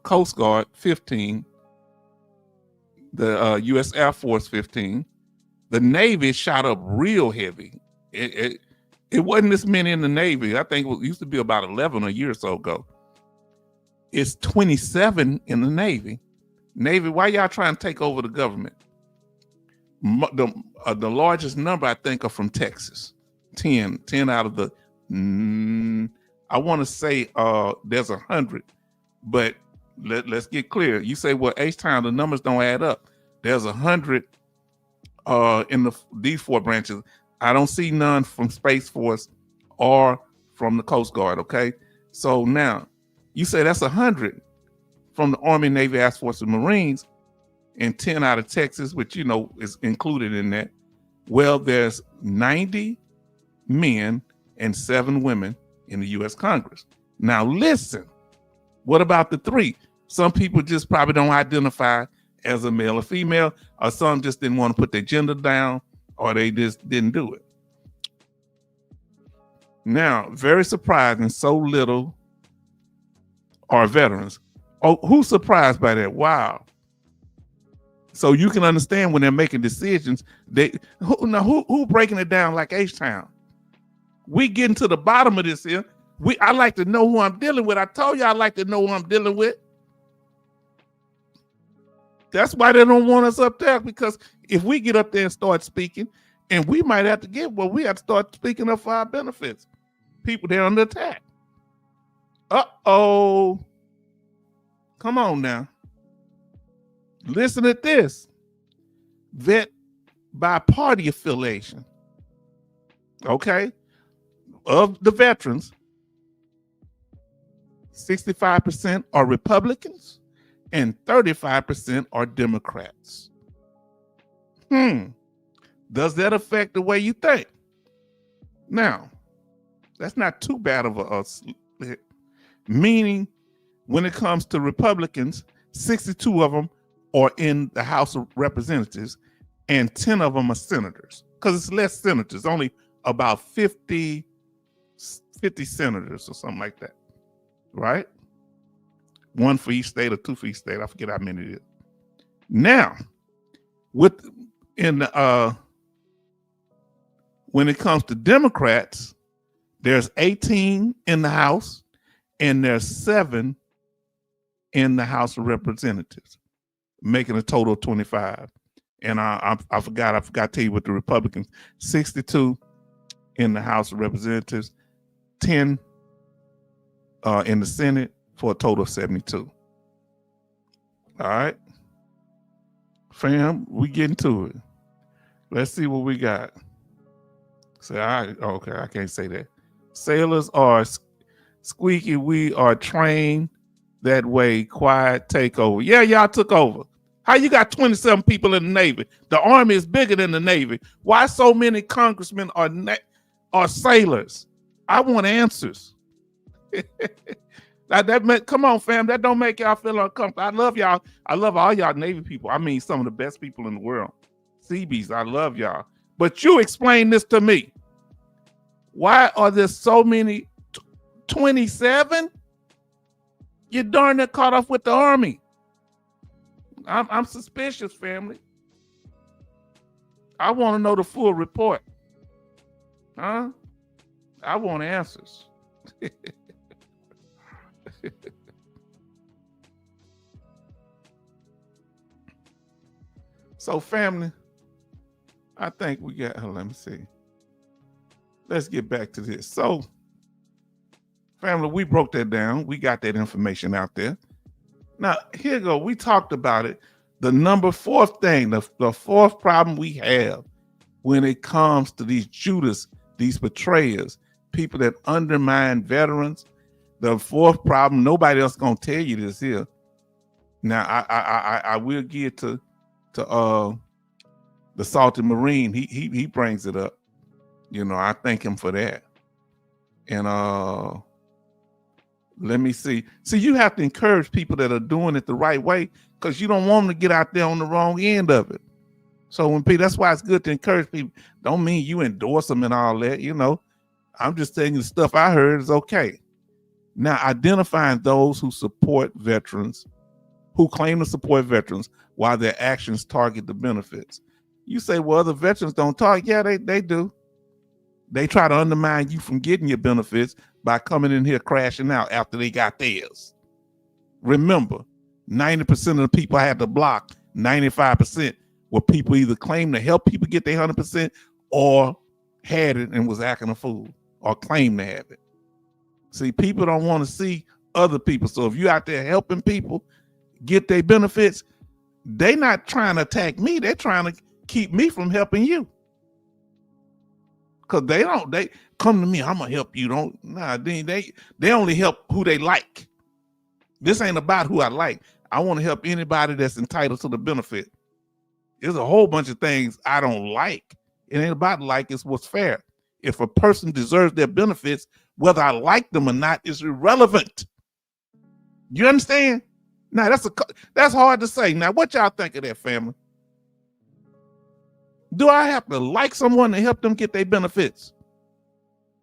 Coast Guard, 15. The U.S. Air Force, 15. The Navy shot up real heavy. It wasn't this many in the Navy. I think it used to be about 11 a year or so ago. It's 27 in the Navy. Navy, why y'all trying to take over the government? The largest number, I think, are from Texas. 10 out of the, I want to say there's 100, but let's get clear. You say, well, H-Town, the numbers don't add up. There's 100 in these four branches. I don't see none from Space Force or from the Coast Guard, okay? So now, you say that's 100 from the Army, Navy, Air Force, and Marines, and 10 out of Texas, which, is included in that. Well, there's 90 men and 7 women in the U.S. Congress. Now, listen, what about the 3? Some people just probably don't identify as a male or female, or some just didn't want to put their gender down, or they just didn't do it. Now, very surprising, so little are veterans. Oh, who's surprised by that? Wow. So you can understand when they're making decisions, who breaking it down like H-Town? We getting to the bottom of this here. I like to know who I'm dealing with. I told you I like to know who I'm dealing with. That's why they don't want us up there, because if we get up there and start speaking, and we might have to we have to start speaking up for our benefits. People, they're under attack. Uh-oh. Come on now. Listen to this. Vet by party affiliation. Okay. Of the veterans, 65% are Republicans and 35% are Democrats. Does that affect the way you think? Now, that's not too bad of a meaning when it comes to Republicans, 62 of them are in the House of Representatives and 10 of them are senators, because it's less senators, only about 50 senators or something like that, right? One for each state or two for each state. I forget how many it is. Now, when it comes to Democrats, there's 18 in the House and there's 7 in the House of Representatives, making a total of 25. And I forgot to tell you what the Republicans, 62 in the House of Representatives, 10 in the Senate, for a total of 72. All right. Fam, we getting to it. Let's see what we got. Say, okay, I can't say that. Sailors are squeaky. We are trained that way. Quiet takeover. Yeah, y'all took over. How you got 27 people in the Navy? The Army is bigger than the Navy. Why so many congressmen are sailors? I want answers. Come on, fam. That don't make y'all feel uncomfortable. I love y'all. I love all y'all Navy people. I mean, some of the best people in the world. Seabees, I love y'all. But you explain this to me. Why are there so many? 27? You're darn near caught up with the Army. I'm suspicious, family. I want to know the full report. Huh? I want answers. So, family, I think we got, let me see. Let's get back to this. So, family, we broke that down. We got that information out there. Now, here you go. We talked about it. The fourth thing, the fourth problem we have when it comes to these Judas, these betrayers, people that undermine veterans. The fourth problem, nobody else gonna tell you this here. Now, I will get to the Salty Marine. He brings it up. You know, I thank him for that. And let me see. See, you have to encourage people that are doing it the right way, because you don't want them to get out there on the wrong end of it. So when people, that's why it's good to encourage people. Don't mean you endorse them and all that. You know, I'm just saying the stuff I heard is okay. Now, identifying those who support veterans, who claim to support veterans, while their actions target the benefits. You say, well, other veterans don't target. Yeah, they do. They try to undermine you from getting your benefits by coming in here crashing out after they got theirs. Remember, 90% of the people I had to block, 95% were people either claim to help people get their 100% or had it and was acting a fool or claimed to have it. See, people don't want to see other people. So if you're out there helping people get their benefits, they're not trying to attack me. They're trying to keep me from helping you. Because they come to me, I'm going to help you. They only help who they like. This ain't about who I like. I want to help anybody that's entitled to the benefit. There's a whole bunch of things I don't like. It ain't about like, it's what's fair. If a person deserves their benefits, whether I like them or not is irrelevant. You understand? Now, that's hard to say. Now, what y'all think of that, family? Do I have to like someone to help them get their benefits?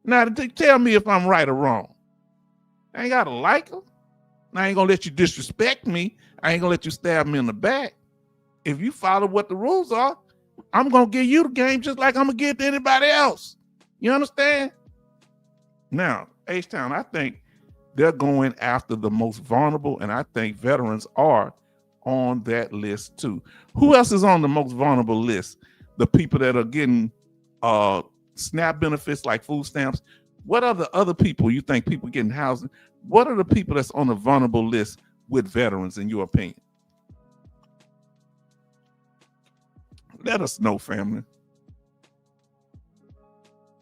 Now, tell me if I'm right or wrong. I ain't got to like them. I ain't going to let you disrespect me. I ain't going to let you stab me in the back. If you follow what the rules are, I'm going to give you the game just like I'm going to give it to anybody else. You understand? Now, H-Town, I think they're going after the most vulnerable, and I think veterans are on that list too. Who else is on the most vulnerable list? The people that are getting SNAP benefits like food stamps. What are the other people you think people getting housing? What are the people that's on the vulnerable list with veterans, in your opinion? Let us know, family.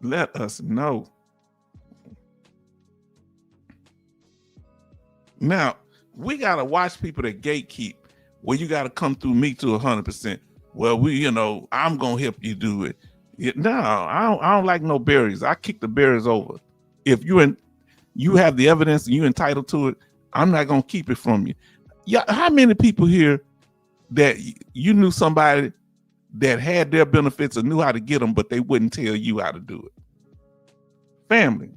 Let us know. Now, we got to watch people that gatekeep. Well, you got to come through me to 100%. Well, I'm going to help you do it. No, I don't like no barriers. I kick the barriers over. If you have the evidence and you're entitled to it, I'm not going to keep it from you. Yeah, how many people here that you knew somebody that had their benefits or knew how to get them, but they wouldn't tell you how to do it? Family,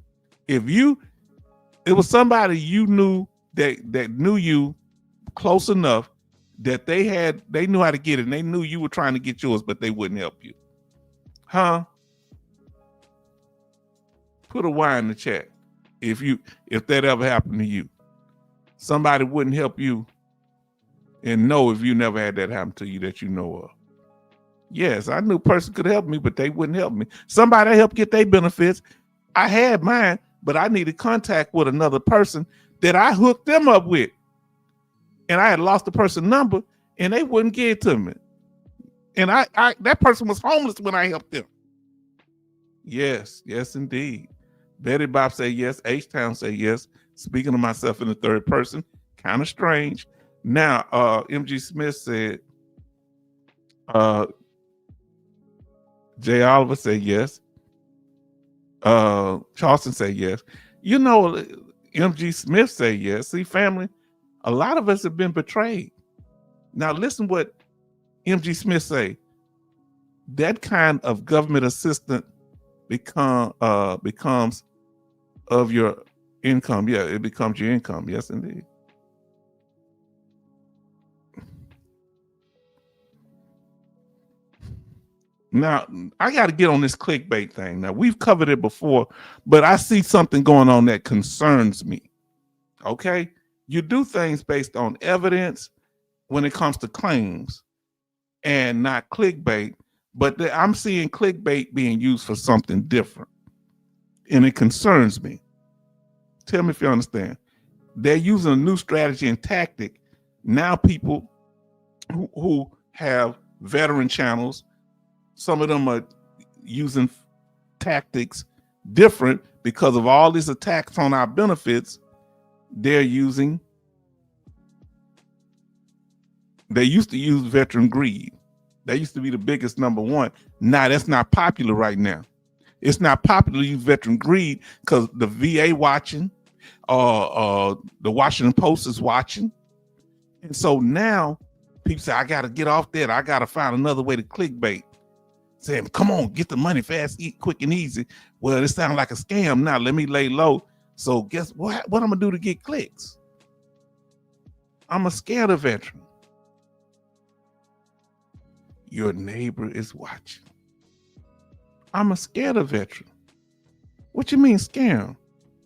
if it was somebody you knew that knew you close enough that they knew how to get it, and they knew you were trying to get yours, but they wouldn't help you. Huh? Put a Y in the chat if that ever happened to you. Somebody wouldn't help you, and know if you never had that happen to you that you know of. Yes, I knew a person could help me, but they wouldn't help me. Somebody helped get their benefits. I had mine, but I needed contact with another person that I hooked them up with. And I had lost the person's number, and they wouldn't give it to me. And I that person was homeless when I helped them. Yes, indeed. Betty Bob said yes. H-Town said yes. Speaking of myself in the third person, kind of strange. Now, MG Smith said, Jay Oliver said yes. Charleston said yes. MG Smith said yes. See, family, a lot of us have been betrayed. Now, listen what MG Smith say. That kind of government assistance becomes of your income. Yeah, it becomes your income. Yes, indeed. Now, I got to get on this clickbait thing. Now, we've covered it before, but I see something going on that concerns me. Okay? You do things based on evidence when it comes to claims and not clickbait, but I'm seeing clickbait being used for something different, and it concerns me. Tell me if you understand. They're using a new strategy and tactic. Now people who have veteran channels, some of them are using tactics different because of all these attacks on our benefits. They used to use veteran greed. That used to be the biggest number one. Now that's not popular right now. It's not popular to use veteran greed because the VA watching, the Washington Post is watching. And so now people say, I got to get off that. I got to find another way to clickbait. Saying, come on, get the money fast, eat quick and easy. Well, it sounds like a scam now. Let me lay low. So guess what I'm going to do to get clicks? I'm a scared of veteran. Your neighbor is watching. I'm a scared of veteran. What you mean scam?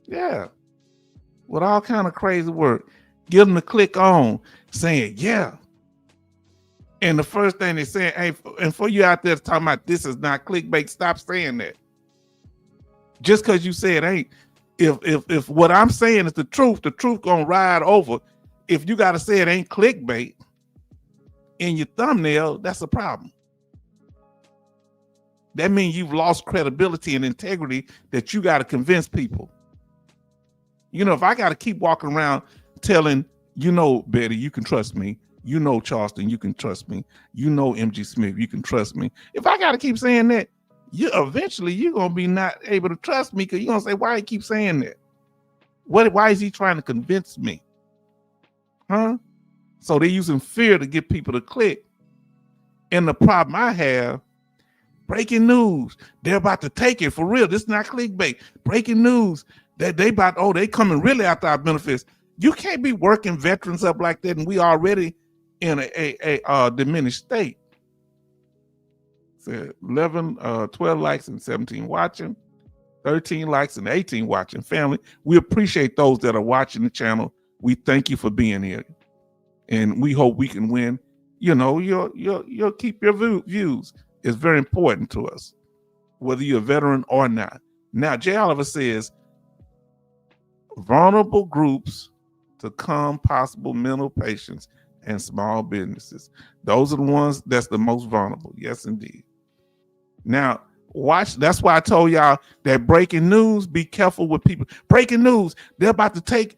Yeah. With all kind of crazy work. Give them to click on saying, yeah. And the first thing they say, hey, and for you out there talking about this is not clickbait, stop saying that. Just because you say it ain't. If what I'm saying is the truth gonna ride over. If you gotta say it ain't clickbait in your thumbnail, that's a problem. That means you've lost credibility and integrity that you got to convince people. If I got to keep walking around telling, Betty, you can trust me. Charleston, you can trust me. MG Smith, you can trust me. If I got to keep saying that, eventually you're going to be not able to trust me because you're going to say, why he keep saying that? Why is he trying to convince me? Huh? So they're using fear to get people to click. And the problem I have, breaking news, they're about to take it for real. This is not clickbait. Breaking news that they coming really after our benefits. You can't be working veterans up like that, and we already in a diminished state. So 12 likes and 17 watching, 13 likes and 18 watching. Family, we appreciate those that are watching the channel. We thank you for being here. and we hope we can win. You'll keep your views. It's very important to us, whether you're a veteran or not. Now, Jay Oliver says vulnerable groups to come possible mental patients and small businesses. Those are the ones that's the most vulnerable. Yes, indeed. Now, watch. That's why I told y'all that breaking news, be careful with people. Breaking news, they're about to take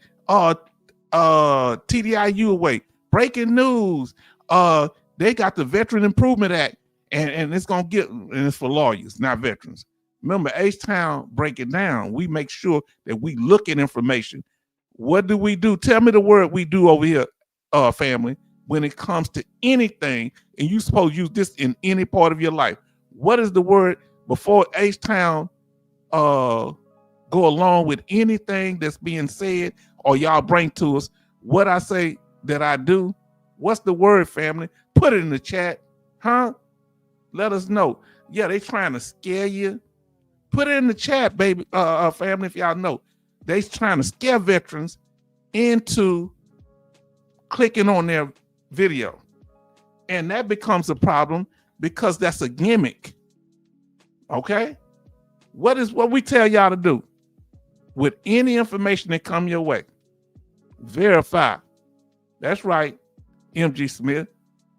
TDIU away. Breaking news, they got the Veteran Improvement Act, and it's gonna get, and it's for lawyers, not veterans. Remember, H-Town break it down. We make sure that we look at information. What do we do? Tell me the word we do over here, family, when it comes to anything, and you supposed to use this in any part of your life. What is the word before H-Town go along with anything that's being said or y'all bring to us? What I say that I do? What's the word, family? Put it in the chat, huh? Let us know. Yeah, they trying to scare you. Put it in the chat, baby, family, if y'all know. They trying to scare veterans into clicking on their video. And that becomes a problem because that's a gimmick. Okay? What we tell y'all to do with any information that come your way? Verify. That's right, MG Smith.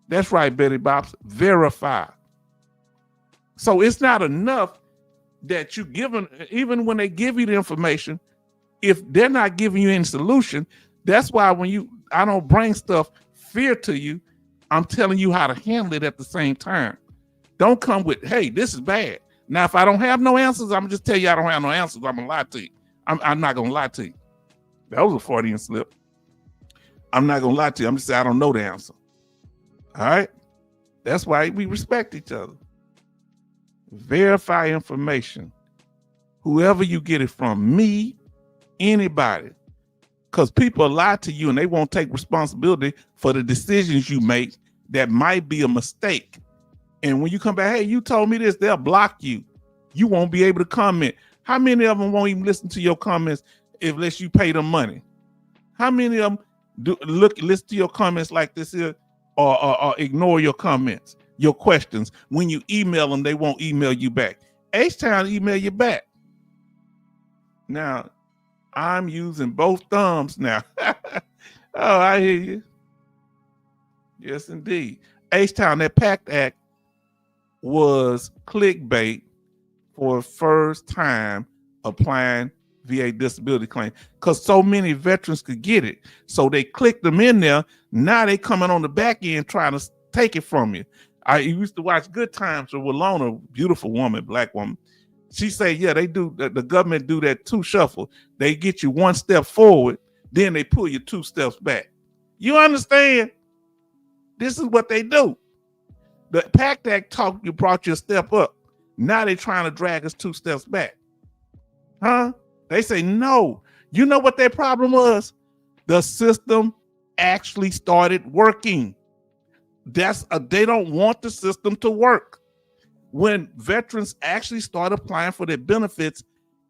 That's right, Betty Bops. Verify. So it's not enough that you given, even when they give you the information, if they're not giving you any solution. That's why when I don't bring stuff fear to you, I'm telling you how to handle it at the same time. Don't come with, hey, this is bad. Now, if I don't have no answers, I'm just tell you I don't have no answers. I'm gonna lie to you. I'm not gonna lie to you. That was a Freudian slip. I'm not gonna lie to you. I'm just saying I don't know the answer. All right. That's why we respect each other. Verify information. Whoever you get it from, me, anybody. Because people lie to you and they won't take responsibility for the decisions you make that might be a mistake. And when you come back, hey, you told me this, they'll block you. You won't be able to comment. How many of them won't even listen to your comments unless you pay them money? How many of them listen to your comments like this here or ignore your comments, your questions? When you email them, they won't email you back. H-Town email you back. Now, I'm using both thumbs now. Oh, I hear you. Yes, indeed. H-Town, that PACT Act was clickbait for the first time applying VA disability claim because so many veterans could get it. So they clicked them in there. Now they coming on the back end trying to take it from you. I used to watch Good Times with Walona, beautiful woman, black woman. She said, yeah, they do, the government do that two shuffle. They get you one step forward, then they pull you 2 steps back. You understand? This is what they do. The PACT Act brought you a step up. Now they're trying to drag us 2 steps back. Huh? They say no. You know what their problem was? The system actually started working. They don't want the system to work. When veterans actually started applying for their benefits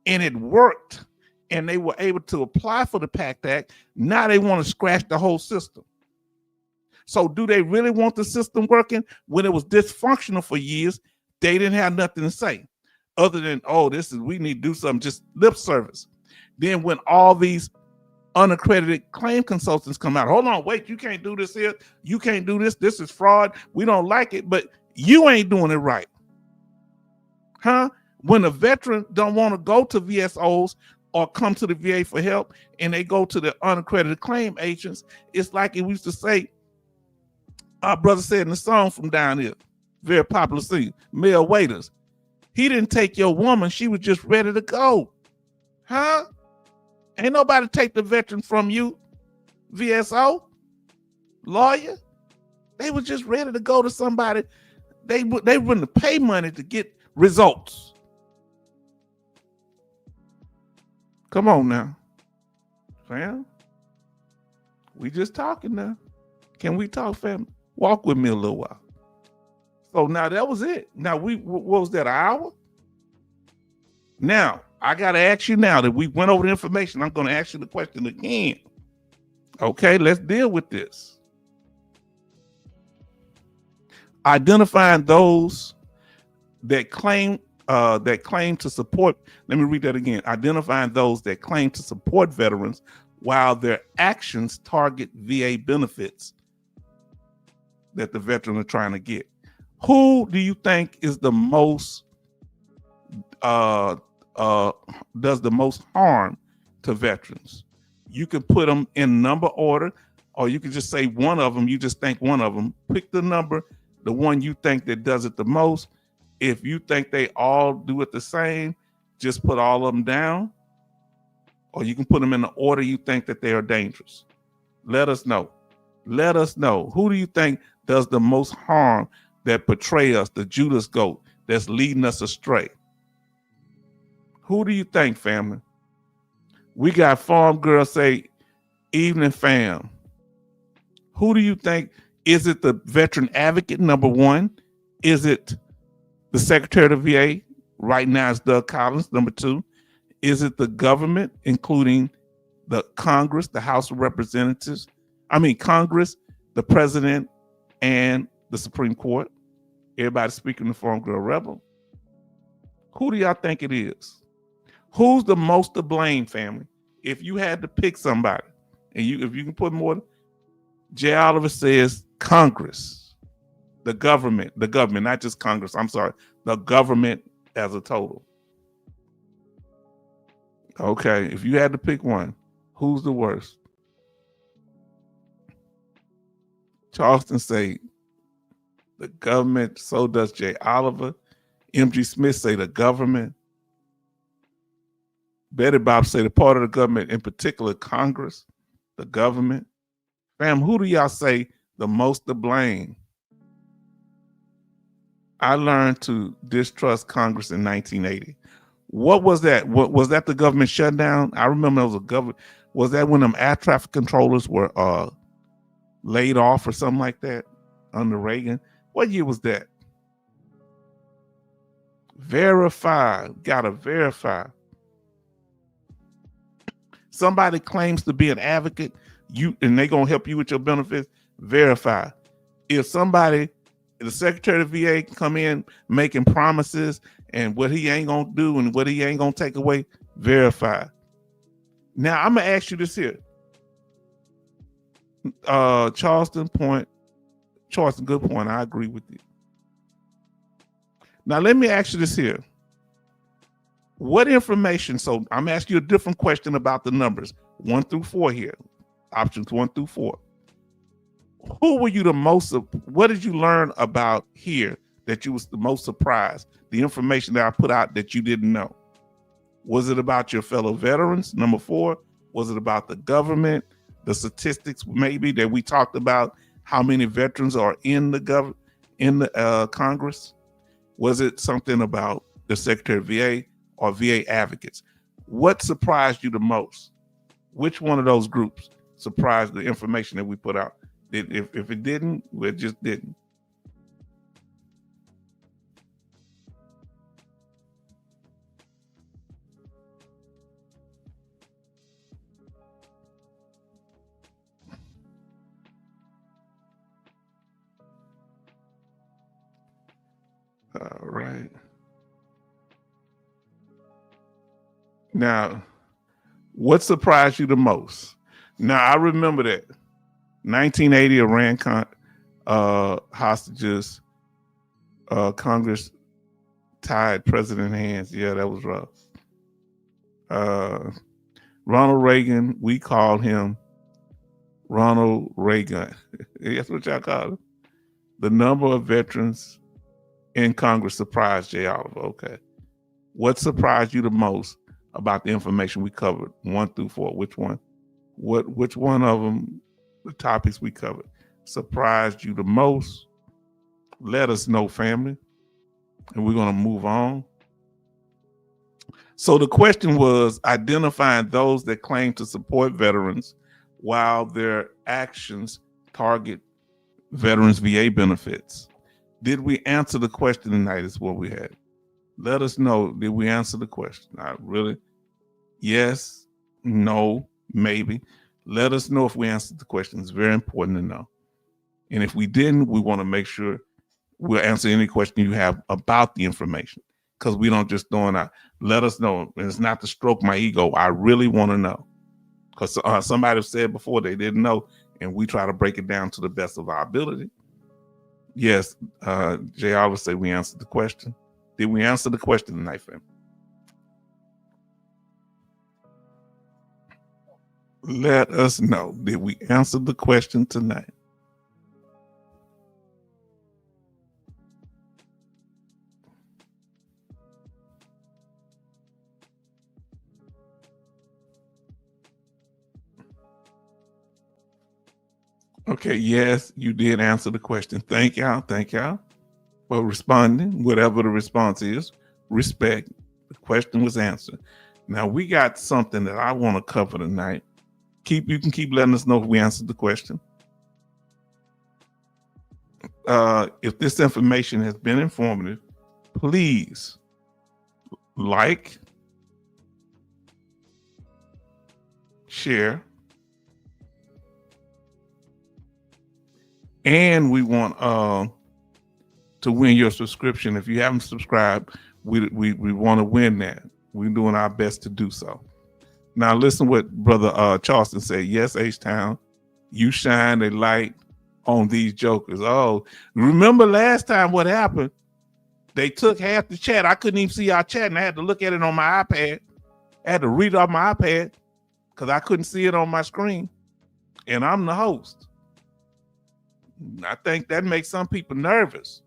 and it worked and they were able to apply for the PACT Act, now they want to scratch the whole system. So do they really want the system working? When it was dysfunctional for years, they didn't have nothing to say other than, oh, we need to do something, just lip service. Then when all these unaccredited claim consultants come out, hold on, wait, you can't do this here. You can't do this. This is fraud. We don't like it, but you ain't doing it right. Huh? When a veteran don't want to go to VSOs or come to the VA for help and they go to the unaccredited claim agents, it's like we used to say, our brother said in the song from down here, very popular singer, Mel Waiters. He didn't take your woman. She was just ready to go. Huh? Ain't nobody take the veteran from you, VSO, lawyer. They were just ready to go to somebody. They wouldn't pay money to get results. Come on now, fam. We just talking now. Can we talk, fam? Walk with me a little while. So now that was it. Now what was that, an hour? Now, I got to ask you now that we went over the information, I'm going to ask you the question again. Okay, let's deal with this. Identifying those that claim to support. Let me read that again. Identifying those that claim to support veterans while their actions target VA benefits that the veteran are trying to get. Who do you think is the most does the most harm to veterans? You can put them in number order, or you can just say one of them. You just think one of them. Pick the number, the one you think that does it the most. If you think they all do it the same, just put all of them down, or you can put them in the order you think that they are dangerous. Let us know. Let us know. Who do you think does the most harm, that betray us, the Judas goat that's leading us astray? Who do you think, family? We got Farm Girl say, evening fam. Who do you think? Is it the veteran advocate, number one? Is it the Secretary of the VA? Right now it's Doug Collins, number two. Is it the government, including the Congress, the House of Representatives? Congress, the President, and the Supreme Court? Everybody speaking the Farm Girl Rebel. Who do y'all think it is? Who's the most to blame, family? If you had to pick somebody, and if you can put more, Jay Oliver says Congress, the government, not just Congress. I'm sorry, the government as a total. Okay, if you had to pick one, who's the worst? Charleston say the government, so does Jay Oliver. MG Smith say the government. Betty Bob say the part of the government, in particular Congress, the government. Fam, who do y'all say the most to blame? I learned to distrust Congress in 1980. What was that? What was that? The government shutdown? I remember it was a government. Was that when them air traffic controllers were laid off or something like that under Reagan? What year was that? Verify. Gotta verify. Somebody claims to be an advocate, and they're gonna help you with your benefits. Verify. If somebody, the Secretary of the VA, come in making promises and what he ain't gonna do and what he ain't gonna take away, verify. Now I'm gonna ask you this here. Charleston, good point. I agree with you. Now let me ask you this here. What information? So I'm asking you a different question about the numbers 1 through 4 here. Options 1 through 4. Who were you the most? What did you learn about here that you was the most surprised? The information that I put out that you didn't know. Was it about your fellow veterans? Number 4. Was it about the government? The statistics maybe that we talked about? How many veterans are in the Congress? Was it something about the Secretary of VA or VA advocates? What surprised you the most? Which one of those groups surprised the information that we put out? If it didn't, well, it just didn't. All right. Now, what surprised you the most? Now, I remember that 1980 Iran hostages, Congress tied president hands. Yeah, that was rough. Ronald Reagan, we called him Ronald Reagan. That's what y'all call him. The number of veterans in Congress surprised Jay Oliver. Okay. What surprised you the most about the information we covered 1 through 4? Which one? Which one of them, the topics we covered, surprised you the most? Let us know, family. And we're going to move on. So the question was identifying those that claim to support veterans while their actions target veterans' VA benefits. Did we answer the question tonight is what we had. Let us know, did we answer the question? Yes, no, maybe. Let us know if we answered the question. It's very important to know. And if we didn't, we want to make sure We'll answer any question you have about the information, because we don't just throw it out. Let us know. And it's not to stroke my ego. I really want to know, because somebody said before they didn't know, and we try to break it down to the best of our ability. Yes, Jay always say we answered the question. Did we answer the question tonight, fam? Let us know. Did we answer the question tonight? Okay, yes, you did answer the question. Thank y'all. Thank y'all for responding. Whatever the response is, respect. The question was answered. Now we got something that I want to cover tonight. You can keep letting us know if we answered the question. If this information has been informative, please like, share, and we want to win your subscription. If you haven't subscribed, we want to win that. We're doing our best to do so. Now listen what Brother Charleston said. Yes, H-Town, you shine a light on these jokers. Oh, remember last time what happened? They took half the chat. I couldn't even see our chat, and I had to look at it on my iPad. I had to read off my iPad because I couldn't see it on my screen. And I'm the host. I think that makes some people nervous.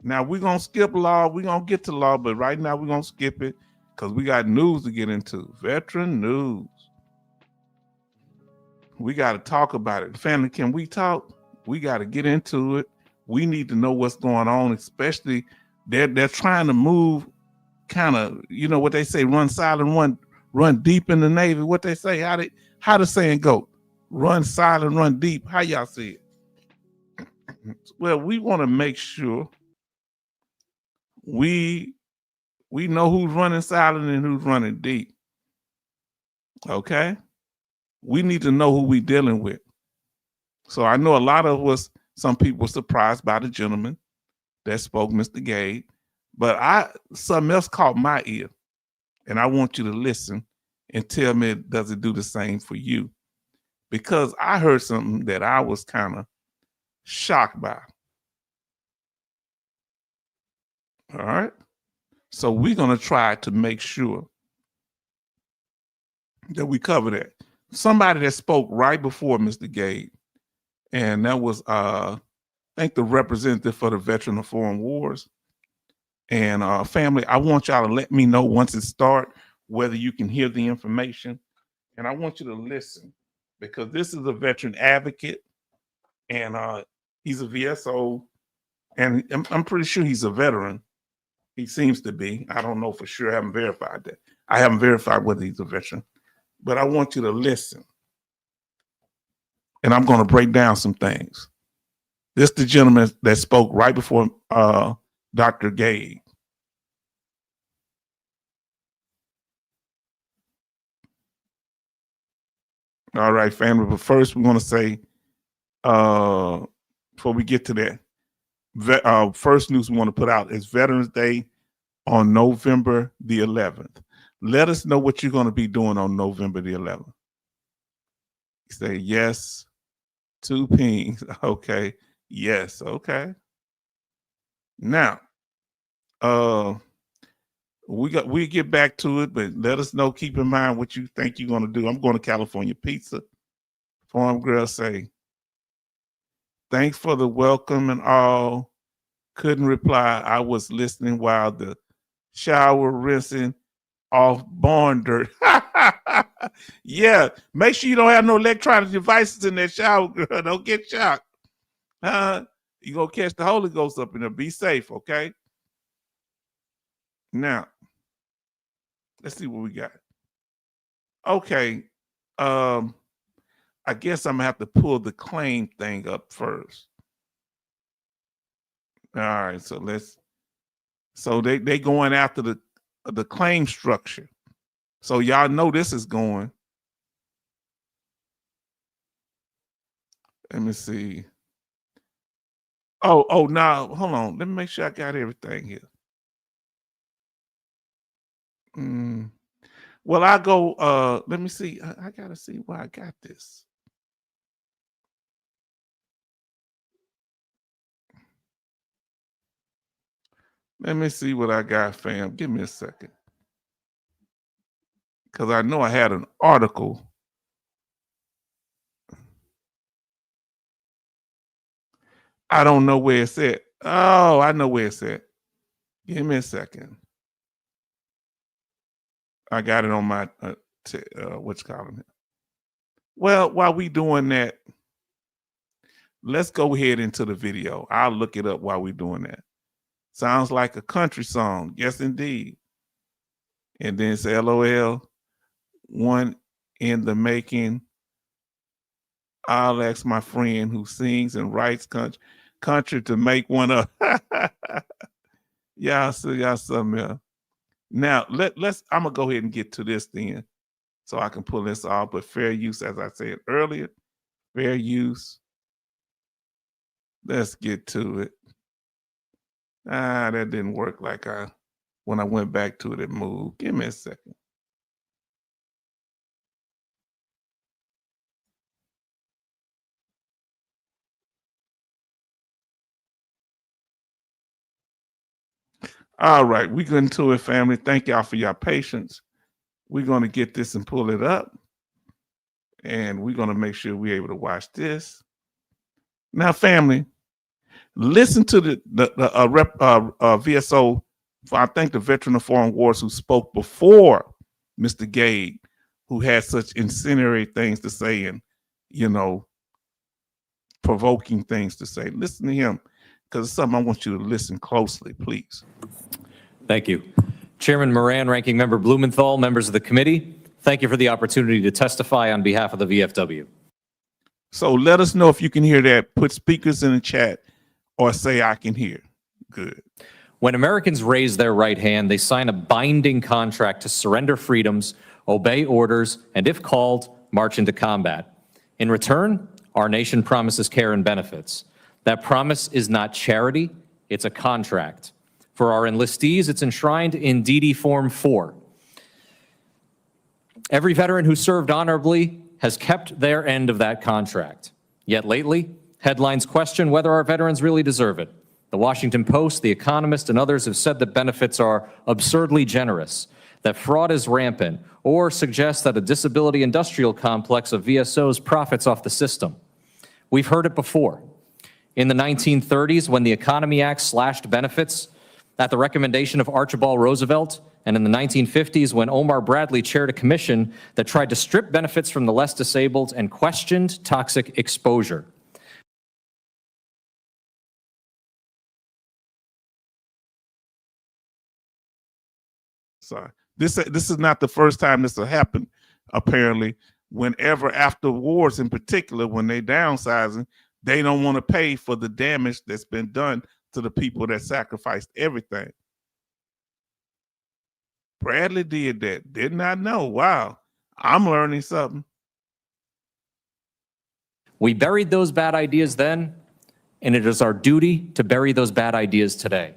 Now we're going to skip law. We're going to get to law, but right now we're going to skip it because we got news to get into. Veteran news. We got to talk about it. Family, can we talk? We got to get into it. We need to know what's going on, especially they're trying to move kind of, you know what they say, run silent, run deep in the Navy. What they say, how the saying go? Run silent, run deep. How y'all see it? Well, we want to make sure we know who's running silent and who's running deep. Okay? We need to know who we're dealing with. So I know a lot of us, some people were surprised by the gentleman that spoke, Mr. Gade, but something else caught my ear, and I want you to listen and tell me, does it do the same for you? Because I heard something that I was kind of shocked by. All right. So we're going to try to make sure that we cover that. Somebody that spoke right before Mr. Gade, and that was, I think, the representative for the Veteran of Foreign Wars. And family, I want y'all to let me know once it starts whether you can hear the information. And I want you to listen, because this is a veteran advocate, and he's a VSO, and I'm pretty sure he's a veteran. He seems to be. I don't know for sure. I haven't verified that. I haven't verified whether he's a veteran, but I want you to listen. And I'm going to break down some things. This is the gentleman that spoke right before Dr. Gade. All right, family. But first, we want to say, before we get to that, first news we want to put out is Veterans Day on November the 11th. Let us know what you're going to be doing on November the 11th. Say yes, 2 pings. Okay. Yes. Okay. Now, we get back to it, but let us know. Keep in mind what you think you're going to do. I'm going to California Pizza. Farm Girl say, thanks for the welcome and all. Couldn't reply. I was listening while the shower rinsing off barn dirt. Yeah, make sure you don't have no electronic devices in that shower, girl. Don't get shocked. You're going to catch the Holy Ghost up in there. Be safe, okay? Now, let's see what we got. Okay. I guess I'm going to have to pull the claim thing up first. All right, so they going after the claim structure. So y'all know this is going. Let me see. Oh, now hold on. Let me make sure I got everything here. Well, I go. Let me see. I gotta see where I got this. Let me see what I got, fam. Give me a second, because I know I had an article. I don't know where it's at. Oh, I know where it's at. Give me a second. I got it on my what's calling it. Well, while we doing that, let's go ahead into the video. I'll look it up while we're doing that. Sounds like a country song. Yes, indeed. And then it's LOL, one in the making. I'll ask my friend who sings and writes country to make one up. Y'all see y'all something else. Now let's I'm gonna go ahead and get to this then so I can pull this off. But fair use, as I said earlier, fair use. Let's get to it. That didn't work like when I went back to it, it moved. Give me a second. All right, we getting to it, family. Thank y'all for your patience. We're going to get this and pull it up. And we're going to make sure we're able to watch this. Now, family, listen to the VSO, I think the Veteran of Foreign Wars, who spoke before Mr. Gage, who had such incendiary things to say and, provoking things to say. Listen to him, because it's something I want you to listen closely, please. Thank you. Chairman Moran, Ranking Member Blumenthal, members of the committee, thank you for the opportunity to testify on behalf of the VFW. So let us know if you can hear that. Put speakers in the chat or say I can hear. Good. When Americans raise their right hand, they sign a binding contract to surrender freedoms, obey orders, and if called, march into combat. In return, our nation promises care and benefits. That promise is not charity, it's a contract. For our enlistees, it's enshrined in DD Form 4. Every veteran who served honorably has kept their end of that contract. Yet lately, headlines question whether our veterans really deserve it. The Washington Post, The Economist, and others have said that benefits are absurdly generous, that fraud is rampant, or suggest that a disability industrial complex of VSOs profits off the system. We've heard it before. In the 1930s, when the Economy Act slashed benefits at the recommendation of Archibald Roosevelt, and in the 1950s, when Omar Bradley chaired a commission that tried to strip benefits from the less disabled and questioned toxic exposure. Sorry. This is not the first time this will happen, apparently. Whenever after wars in particular, when they downsizing, they don't want to pay for the damage that's been done to the people that sacrificed everything. Bradley did that. Did not know. Wow. I'm learning something. We buried those bad ideas then, and it is our duty to bury those bad ideas today.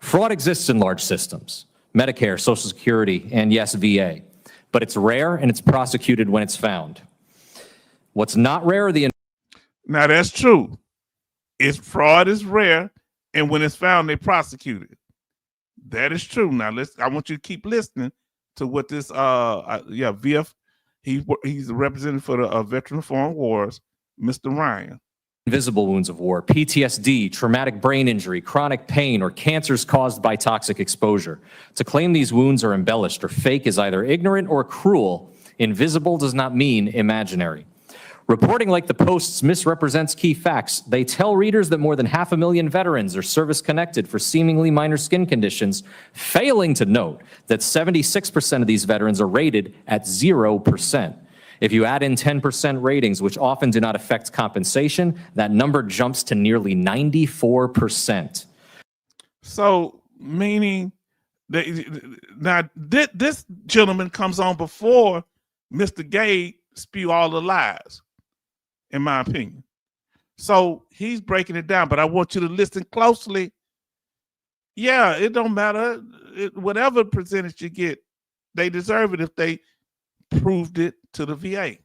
Fraud exists in large systems, Medicare, Social Security, and yes, VA, but it's rare and it's prosecuted when it's found. What's not rare are the... Now that's true. Fraud is rare, and when it's found, they prosecute it. That is true. Now I want you to keep listening to what this VF, he's the representative for the Veteran of Foreign Wars, Mr. Ryan. Invisible wounds of war, PTSD, traumatic brain injury, chronic pain, or cancers caused by toxic exposure. To claim these wounds are embellished or fake is either ignorant or cruel. Invisible does not mean imaginary. Reporting like the Post's misrepresents key facts. They tell readers that more than 500,000 veterans are service-connected for seemingly minor skin conditions, failing to note that 76% of these veterans are rated at 0%. If you add in 10% ratings, which often do not affect compensation, that number jumps to nearly 94%. So, meaning, this gentleman comes on before Mr. Gage spew all the lies, in my opinion. So he's breaking it down, but I want you to listen closely. Yeah, it don't matter. Whatever percentage you get, they deserve it if they proved it to the VA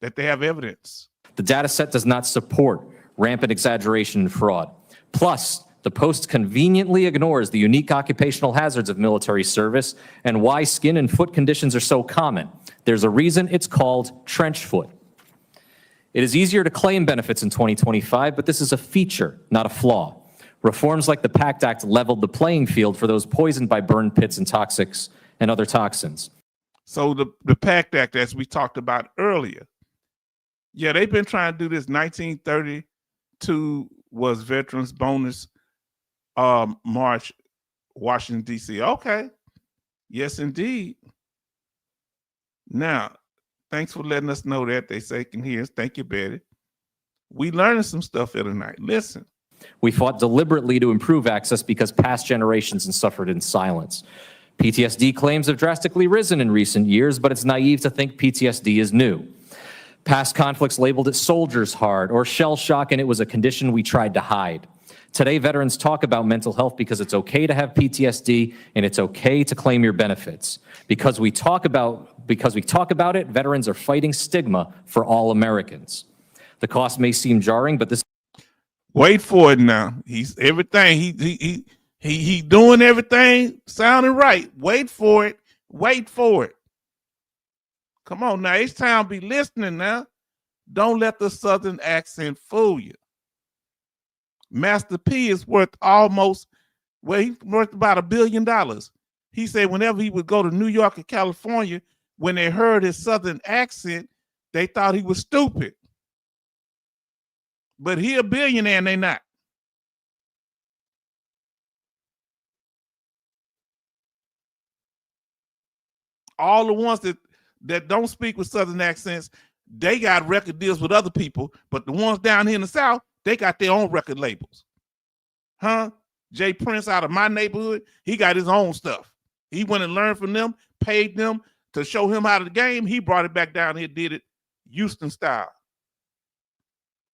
that they have evidence. The data set does not support rampant exaggeration and fraud. Plus, the Post conveniently ignores the unique occupational hazards of military service and why skin and foot conditions are so common. There's a reason it's called trench foot. It is easier to claim benefits in 2025, but this is a feature, not a flaw. Reforms like the PACT Act leveled the playing field for those poisoned by burn pits and toxics and other toxins. So the PACT Act, as we talked about earlier, yeah, they've been trying to do this. 1932 was Veterans Bonus March, Washington, D.C. Okay. Yes, indeed. Now, thanks for letting us know that. They say can hear us. Thank you, Betty. We learning some stuff here tonight. Listen. We fought deliberately to improve access because past generations have suffered in silence. PTSD claims have drastically risen in recent years, but it's naive to think PTSD is new. Past conflicts labeled it soldier's heart or shell shock, and it was a condition we tried to hide. Today, veterans talk about mental health because it's okay to have PTSD and it's okay to claim your benefits. Because we talk about it, veterans are fighting stigma for all Americans. The cost may seem jarring, but this. Wait for it now. He's everything. He doing everything sounding right. Wait for it. Wait for it. Come on now. It's time to be listening now. Don't let the Southern accent fool you. Master P is worth almost, well, he's worth about $1 billion. He said whenever he would go to New York or California, when they heard his Southern accent, they thought he was stupid. But he a billionaire and they not. All the ones that don't speak with Southern accents, they got record deals with other people. But the ones down here in the South, they got their own record labels. Huh? Jay Prince out of my neighborhood, he got his own stuff. He went and learned from them, paid them to show him how to game. He brought it back down here, did it Houston style.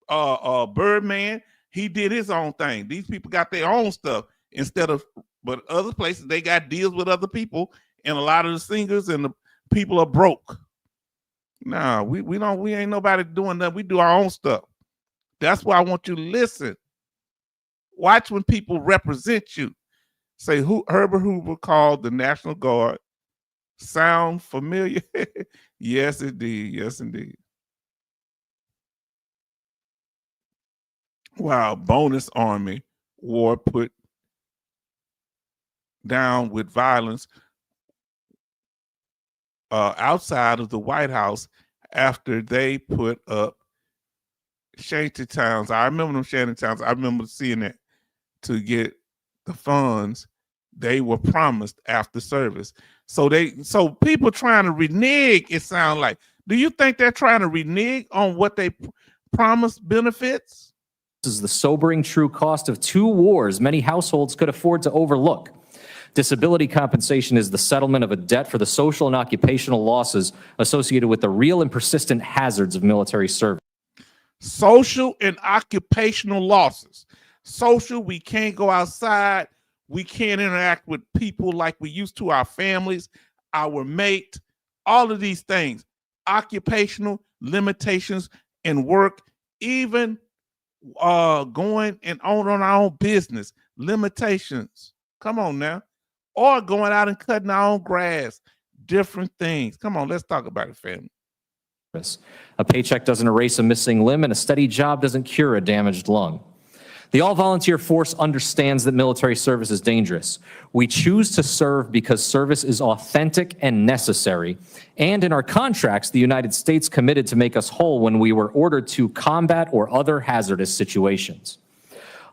Birdman, he did his own thing. These people got their own stuff but other places they got deals with other people, and a lot of the singers and the people are broke. Nah, we ain't nobody doing that. We do our own stuff. That's why I want you to listen. Watch when people represent you. Say Herbert Hoover called the National Guard. Sound familiar? Yes, indeed. Yes, indeed. Wow, bonus army war put down with violence outside of the White House after they put up shanty towns. I remember them shanty towns. I remember seeing that to get the funds they were promised after service. So people trying to renege, it sounds like. Do you think they're trying to renege on what they promised benefits? This is the sobering true cost of 2 wars many households could afford to overlook. Disability compensation is the settlement of a debt for the social and occupational losses associated with the real and persistent hazards of military service. Social and occupational losses. Social, we can't go outside. We can't interact with people like we used to, our families, our mate, all of these things. Occupational limitations in work, even going and on our own business, limitations. Come on now. Or going out and cutting our own grass, different things. Come on, let's talk about it, family. A paycheck doesn't erase a missing limb, and a steady job doesn't cure a damaged lung. The all-volunteer force understands that military service is dangerous. We choose to serve because service is authentic and necessary. And in our contracts, the United States committed to make us whole when we were ordered to combat or other hazardous situations.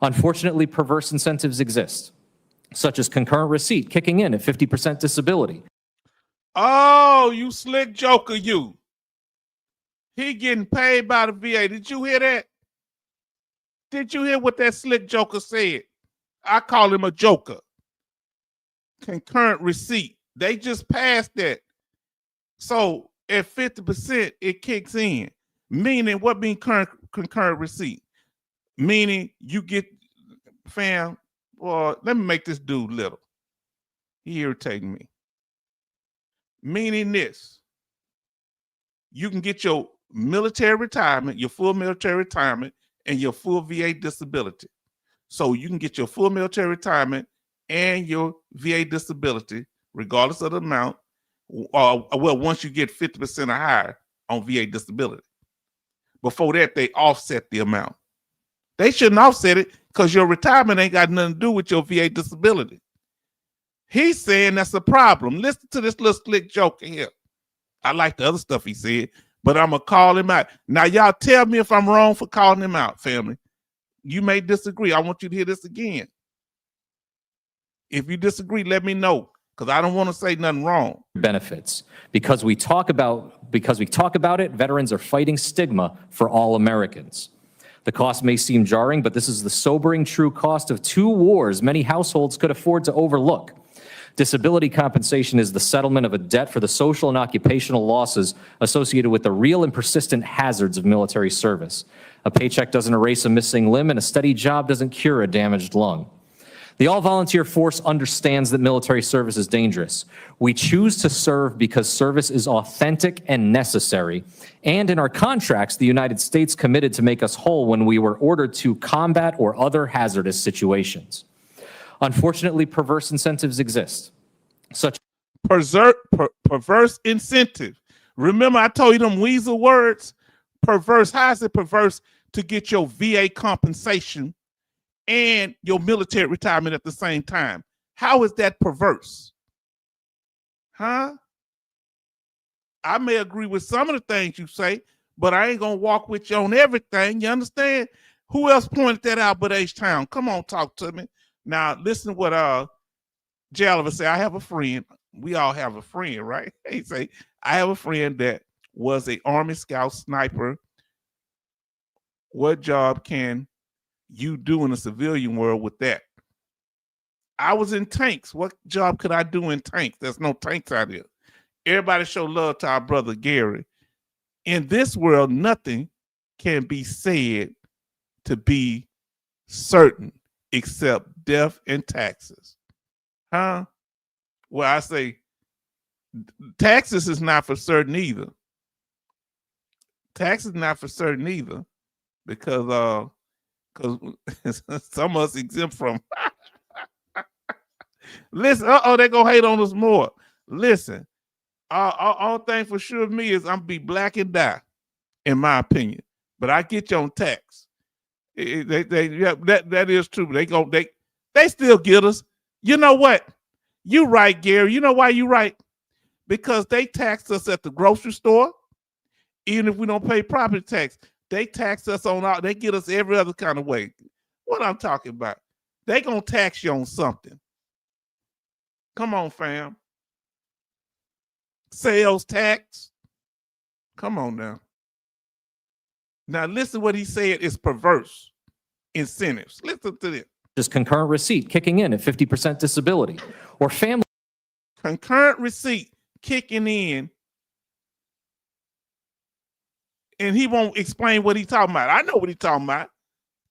Unfortunately, perverse incentives exist, such as concurrent receipt kicking in at 50% disability. Oh, you slick joker, you. He getting paid by the VA. Did you hear that? Did you hear what that slick joker said? I call him a joker. Concurrent receipt. They just passed that. So at 50%, it kicks in. Meaning what mean concurrent receipt? Meaning you get, fam, well, let me make this dude little. He irritating me. Meaning this, you can get your military retirement, your full military retirement, and your full VA disability. So you can get your full military retirement and your VA disability, regardless of the amount, well, once you get 50% or higher on VA disability. Before that, they offset the amount. They shouldn't offset it because your retirement ain't got nothing to do with your VA disability. He's saying that's a problem. Listen to this little slick joker here. I like the other stuff he said, but I'm going to call him out. Now, y'all tell me if I'm wrong for calling him out, family. You may disagree. I want you to hear this again. If you disagree, let me know, because I don't want to say nothing wrong. Benefits. Because we talk about it, veterans are fighting stigma for all Americans. The cost may seem jarring, but this is the sobering true cost of 2 wars many households could afford to overlook. Disability compensation is the settlement of a debt for the social and occupational losses associated with the real and persistent hazards of military service. A paycheck doesn't erase a missing limb, and a steady job doesn't cure a damaged lung. The all-volunteer force understands that military service is dangerous. We choose to serve because service is authentic and necessary. And in our contracts, the United States committed to make us whole when we were ordered to combat or other hazardous situations. Unfortunately, perverse incentives exist. Such perverse incentive. Remember, I told you them weasel words? Perverse. How is it perverse to get your VA compensation and your military retirement at the same time? How is that perverse? Huh? I may agree with some of the things you say, but I ain't gonna walk with you on everything. You understand? Who else pointed that out but H-Town? Come on, talk to me. Now, listen to what Jay Oliver say. I have a friend. We all have a friend, right? He say, I have a friend that was a Army Scout sniper. What job can you do in the civilian world with that? I was in tanks. What job could I do in tanks? There's no tanks out here. Everybody show love to our brother Gary. In this world, nothing can be said to be certain except death and taxes. Huh? Well, I say taxes is not for certain either. Taxes not for certain either, because some of us exempt from. Listen, they're gonna hate on us more. Listen, all thing for sure of me is I'm be black and die, in my opinion. But I get you on tax. That is true. They still get us. You know what? You right, Gary. You know why you right? Because they tax us at the grocery store, even if we don't pay property tax. They tax us on all. They get us every other kind of way. What I'm talking about? They gonna tax you on something. Come on, fam. Sales tax. Come on now. Now listen what he said is perverse incentives. Listen to this. Just concurrent receipt kicking in at 50% disability, or family. Concurrent receipt kicking in, and he won't explain what he's talking about. I know what he's talking about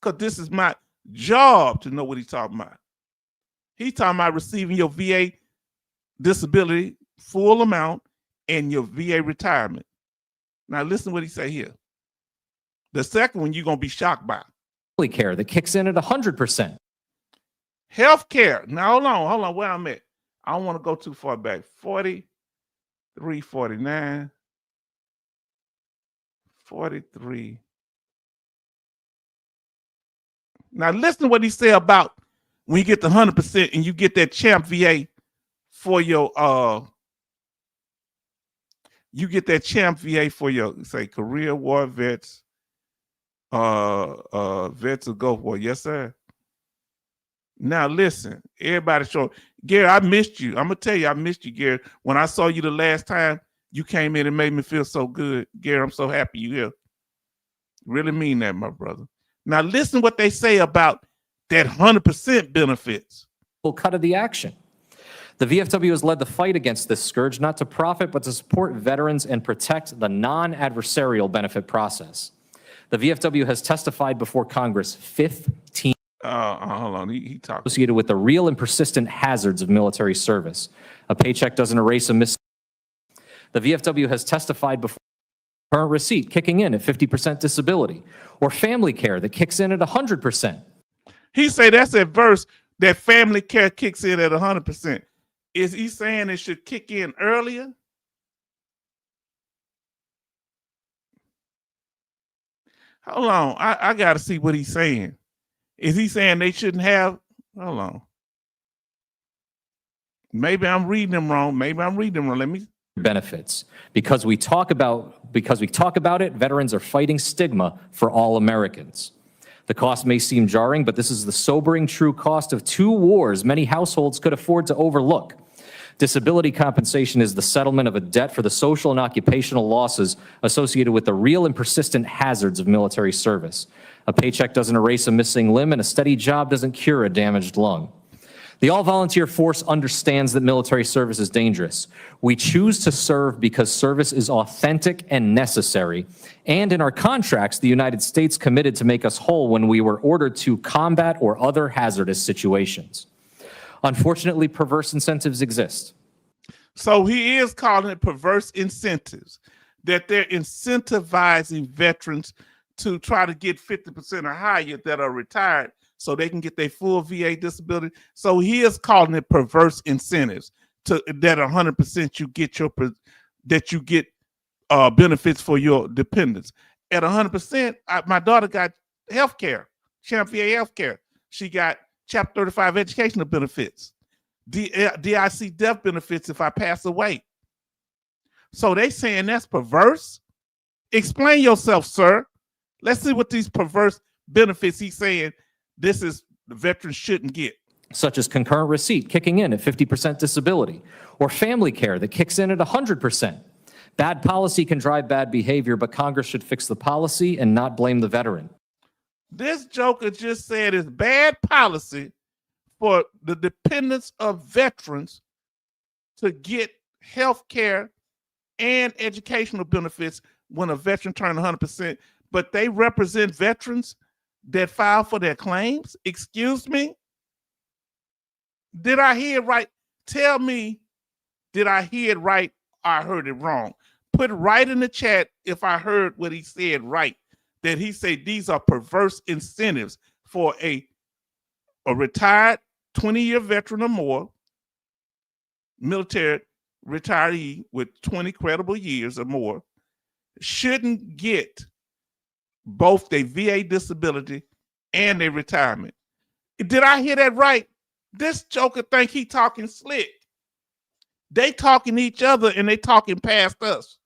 because this is my job to know what he's talking about. He's talking about receiving your VA disability full amount and your VA retirement. Now listen what he say here. The second one you're going to be shocked by. Care that kicks in at 100%. Health care. Now, hold on, where I'm at. I don't want to go too far back. 43, 49, 43. Now, listen to what he said about when you get the 100% and you get that champ VA for your, say, career war vets, vets of Gulf War. Yes, sir. Now listen, everybody show Gary, I missed you. I'm gonna tell you, I missed you, Gary. When I saw you the last time, you came in and made me feel so good. Gary, I'm so happy you're here. Really mean that, my brother. Now listen what they say about that 100% benefits. Full cut of the action. The VFW has led the fight against this scourge, not to profit, but to support veterans and protect the non-adversarial benefit process. The VFW has testified before Congress 15 Hold on. He talked. associated with the real and persistent hazards of military service. A paycheck doesn't erase a miss. The VFW has testified before current receipt kicking in at 50% disability, or family care that kicks in at 100%. He say that's a verse that family care kicks in at 100%. Is he saying it should kick in earlier? Hold on. I got to see what he's saying. Is he saying they shouldn't have? Hold on. Maybe I'm reading them wrong. Let me. Benefits. Because we talk about it, veterans are fighting stigma for all Americans. The cost may seem jarring, but this is the sobering true cost of 2 wars many households could afford to overlook. Disability compensation is the settlement of a debt for the social and occupational losses associated with the real and persistent hazards of military service. A paycheck doesn't erase a missing limb, and a steady job doesn't cure a damaged lung. The all-volunteer force understands that military service is dangerous. We choose to serve because service is authentic and necessary. And in our contracts, the United States committed to make us whole when we were ordered to combat or other hazardous situations. Unfortunately, perverse incentives exist. So he is calling it perverse incentives, that they're incentivizing veterans to try to get 50% or higher that are retired so they can get their full VA disability. So he is calling it perverse incentives to that 100% you get benefits for your dependents. At 100%, my daughter got health care, Champ VA health care. She got Chapter 35 educational benefits, DIC death benefits if I pass away. So they saying that's perverse? Explain yourself, sir. Let's see what these perverse benefits he's saying this is the veterans shouldn't get. Such as concurrent receipt kicking in at 50% disability, or family care that kicks in at 100%. Bad policy can drive bad behavior, but Congress should fix the policy and not blame the veteran. This joker just said it's bad policy for the dependents of veterans to get health care and educational benefits when a veteran turned 100%, but they represent veterans that file for their claims? Excuse me? Did I hear it right? Tell me, did I hear it right or I heard it wrong? Put it right in the chat if I heard what he said right. That he said these are perverse incentives for a retired 20-year veteran or more, military retiree with 20 credible years or more, shouldn't get both their VA disability and their retirement. Did I hear that right? This joker think he talking slick. They talking to each other and they talking past us.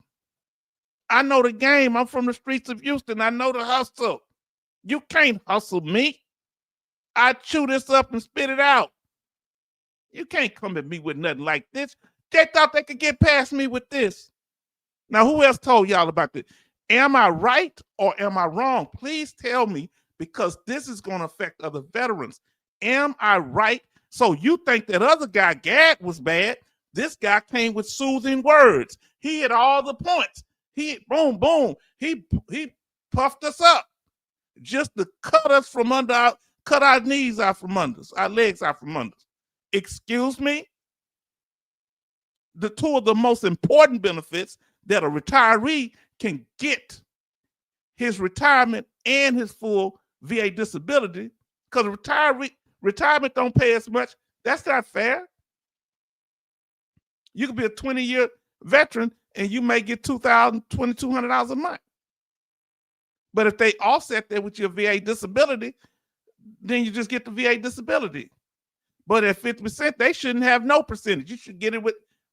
I know the game. I'm from the streets of Houston. I know the hustle. You can't hustle me. I chew this up and spit it out. You can't come at me with nothing like this. They thought they could get past me with this. Now, who else told y'all about this? Am I right or am I wrong? Please tell me, because this is going to affect other veterans. Am I right? So you think that other guy, Gad, was bad. This guy came with soothing words. He hit all the points. He boom, boom. He puffed us up just to cut us from under, cut our knees out from under us, our legs out from under us. Excuse me? The two of the most important benefits that a retiree can get, his retirement and his full VA disability, because retirement don't pay as much. That's not fair. You could be a 20-year veteran and you may get $2,000, $2,200 a month. But if they offset that with your VA disability, then you just get the VA disability. But at 50%, they shouldn't have no percentage. You should get it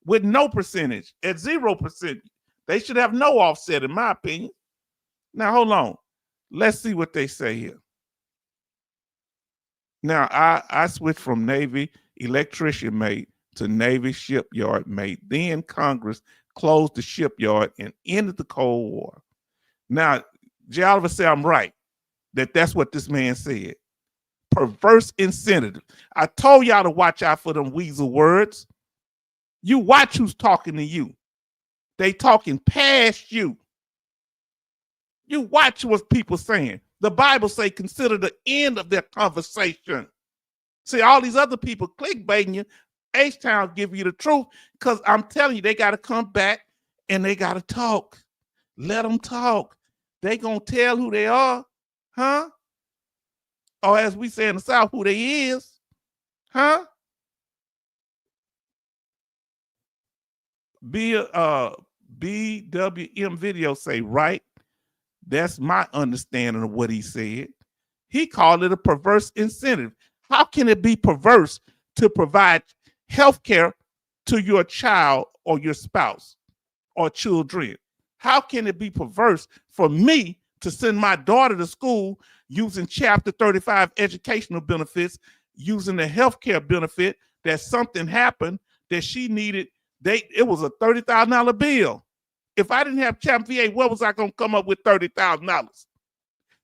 with no percentage, at 0%. They should have no offset, in my opinion. Now, hold on. Let's see what they say here. Now, I switched from Navy electrician mate to Navy shipyard mate. Then Congress closed the shipyard and ended the Cold War. Now, J. Oliver said I'm right, that's what this man said. Perverse incentive. I told y'all to watch out for them weasel words. You watch who's talking to you. They talking past you. You watch what people saying. The Bible say consider the end of their conversation. See, all these other people clickbaiting you. H-Town give you the truth because I'm telling you, they got to come back and they got to talk. Let them talk. They going to tell who they are, huh? Or as we say in the South, who they is, huh? BWM video say, right? That's my understanding of what he said. He called it a perverse incentive. How can it be perverse to provide health care to your child or your spouse or children? How can it be perverse for me to send my daughter to school using Chapter 35 educational benefits, using the health care benefit that something happened that she needed? It was a $30,000 bill. If I didn't have Chapter VA, where was I going to come up with $30,000?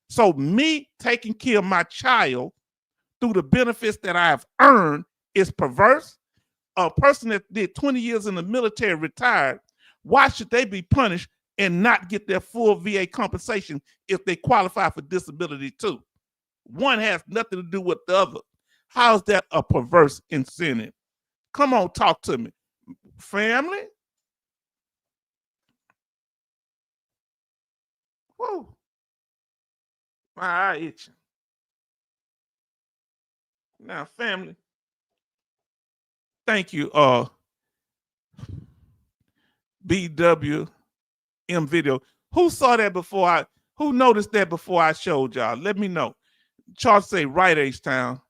So me taking care of my child through the benefits that I have earned is perverse. A person that did 20 years in the military, retired, why should they be punished and not get their full VA compensation if they qualify for disability too? One has nothing to do with the other. How is that a perverse incentive? Come on, talk to me. Family? Whoa. My eye itching. Now, family, thank you, BWM video. Who saw that before who noticed that before I showed y'all? Let me know. Charles say, right, H-Town.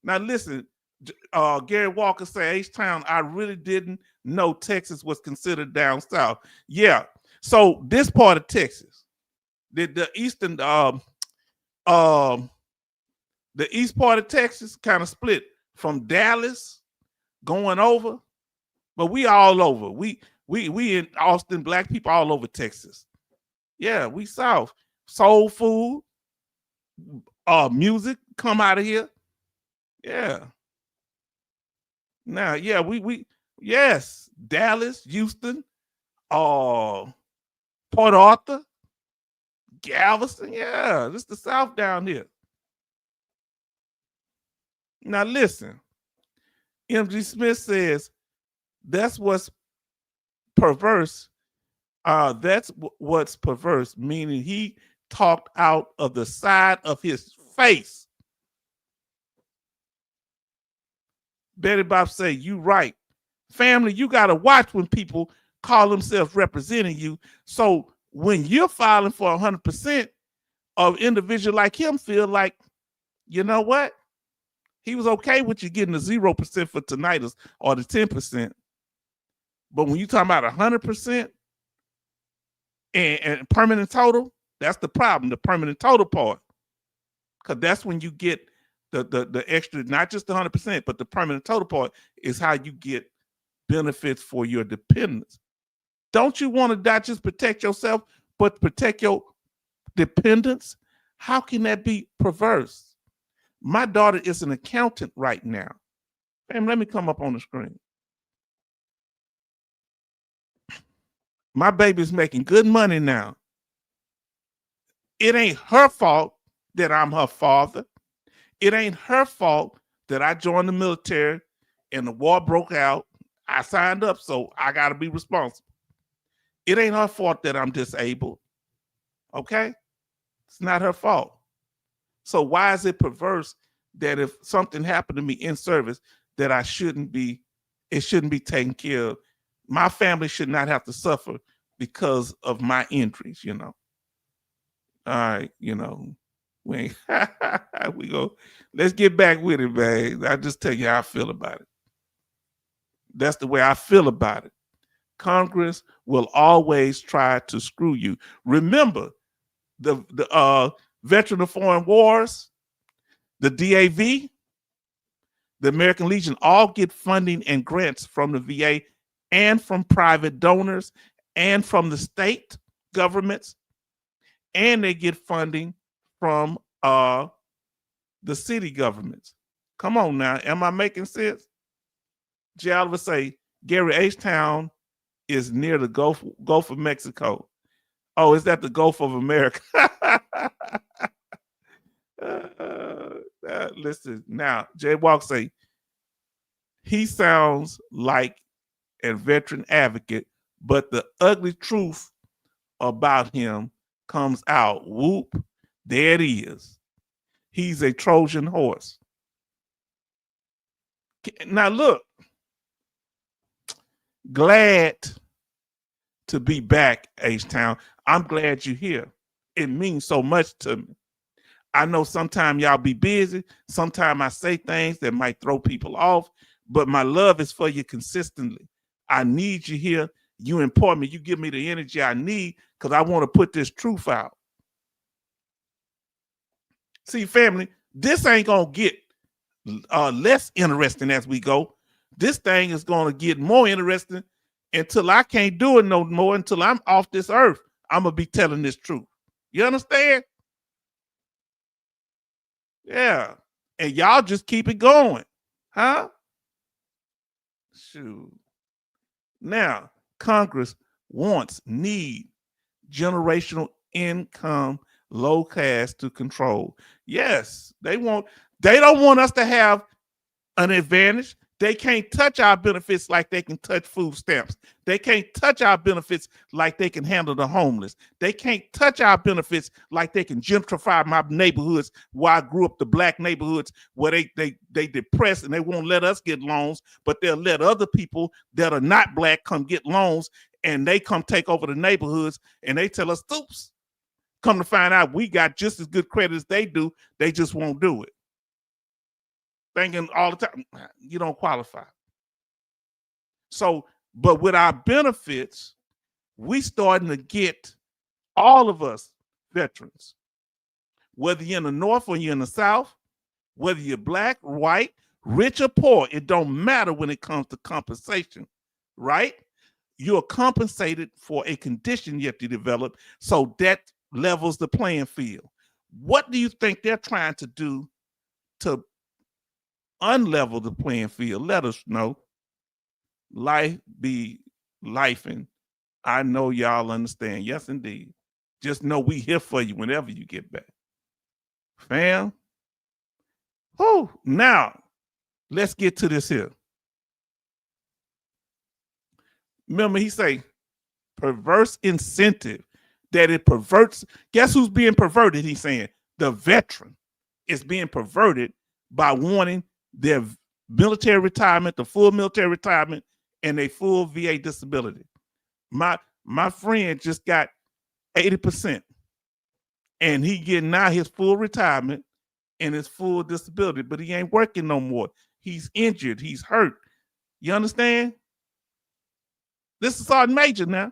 Now, listen, Gary Walker say, H-Town, I really didn't know Texas was considered down south. Yeah. So this part of Texas, the eastern, the east part of Texas kind of split from Dallas going over, but we all over. We in Austin, black people all over Texas. Yeah, we south. Soul food, music come out of here. Yeah. Now, yeah, yes, Dallas, Houston, Port Arthur, Galveston. Yeah, this is the South down here. Now listen, MG Smith says that's what's perverse. That's what's perverse, meaning he talked out of the side of his face. Betty Bob say, you right. Family, you got to watch when people call themselves representing you. So when you're filing for 100%, of individual like him feel like, you know what? He was okay with you getting the 0% for tinnitus or the 10%. But when you talking about 100% and permanent total, that's the problem, the permanent total part. Because that's when you get the extra, not just the 100%, but the permanent total part is how you get benefits for your dependents. Don't you want to not just protect yourself, but protect your dependents? How can that be perverse? My daughter is an accountant right now. Fam, let me come up on the screen. My baby's making good money now. It ain't her fault that I'm her father. It ain't her fault that I joined the military and the war broke out. I signed up, so I got to be responsible. It ain't her fault that I'm disabled. Okay? It's not her fault. So why is it perverse that if something happened to me in service that it shouldn't be taken care of? My family should not have to suffer because of my injuries, you know. All right, you know, we go. Let's get back with it, man. I just tell you how I feel about it. That's the way I feel about it. Congress will always try to screw you. Remember, the Veteran of Foreign Wars, the DAV, the American Legion all get funding and grants from the VA and from private donors and from the state governments, and they get funding from the city governments. Come on now, am I making sense? J. Oliver say Gary, H-Town is near the Gulf of Mexico. Oh, is that the Gulf of America? Listen, now, Jay Walk say, he sounds like a veteran advocate, but the ugly truth about him comes out. Whoop, there it is. He's a Trojan horse. Now look, glad to be back, H-Town. I'm glad you're here. It means so much to me. I know sometimes y'all be busy. Sometimes I say things that might throw people off, but my love is for you consistently. I need you here. You important me. You give me the energy I need because I want to put this truth out. See, family, this ain't going to get less interesting as we go. This thing is going to get more interesting until I can't do it no more, until I'm off this earth. I'm going to be telling this truth. You understand? Yeah. And y'all just keep it going. Huh? Shoot. Now, Congress need generational income low cash to control. Yes, they don't want us to have an advantage. They can't touch our benefits like they can touch food stamps. They can't touch our benefits like they can handle the homeless. They can't touch our benefits like they can gentrify my neighborhoods where I grew up, the black neighborhoods where they depressed and they won't let us get loans, but they'll let other people that are not black come get loans, and they come take over the neighborhoods and they tell us, oops, come to find out we got just as good credit as they do. They just won't do it. Thinking all the time, you don't qualify. So, but with our benefits, we starting to get, all of us veterans, whether you're in the North or you're in the South, whether you're black, white, rich or poor, it don't matter when it comes to compensation, right? You're compensated for a condition you have to develop, so that levels the playing field. What do you think they're trying to do to unlevel the playing field? Let us know. Life be lifing. I know y'all understand. Yes, indeed. Just know we here for you whenever you get back. Fam. Whew. Now, let's get to this here. Remember, he say, perverse incentive, that it perverts. Guess who's being perverted? He's saying the veteran is being perverted by wanting their military retirement, the full military retirement, and a full VA disability. My friend just got 80%, and he getting now his full retirement and his full disability, but he ain't working no more. He's injured. He's hurt. You understand? This is Sergeant Major now.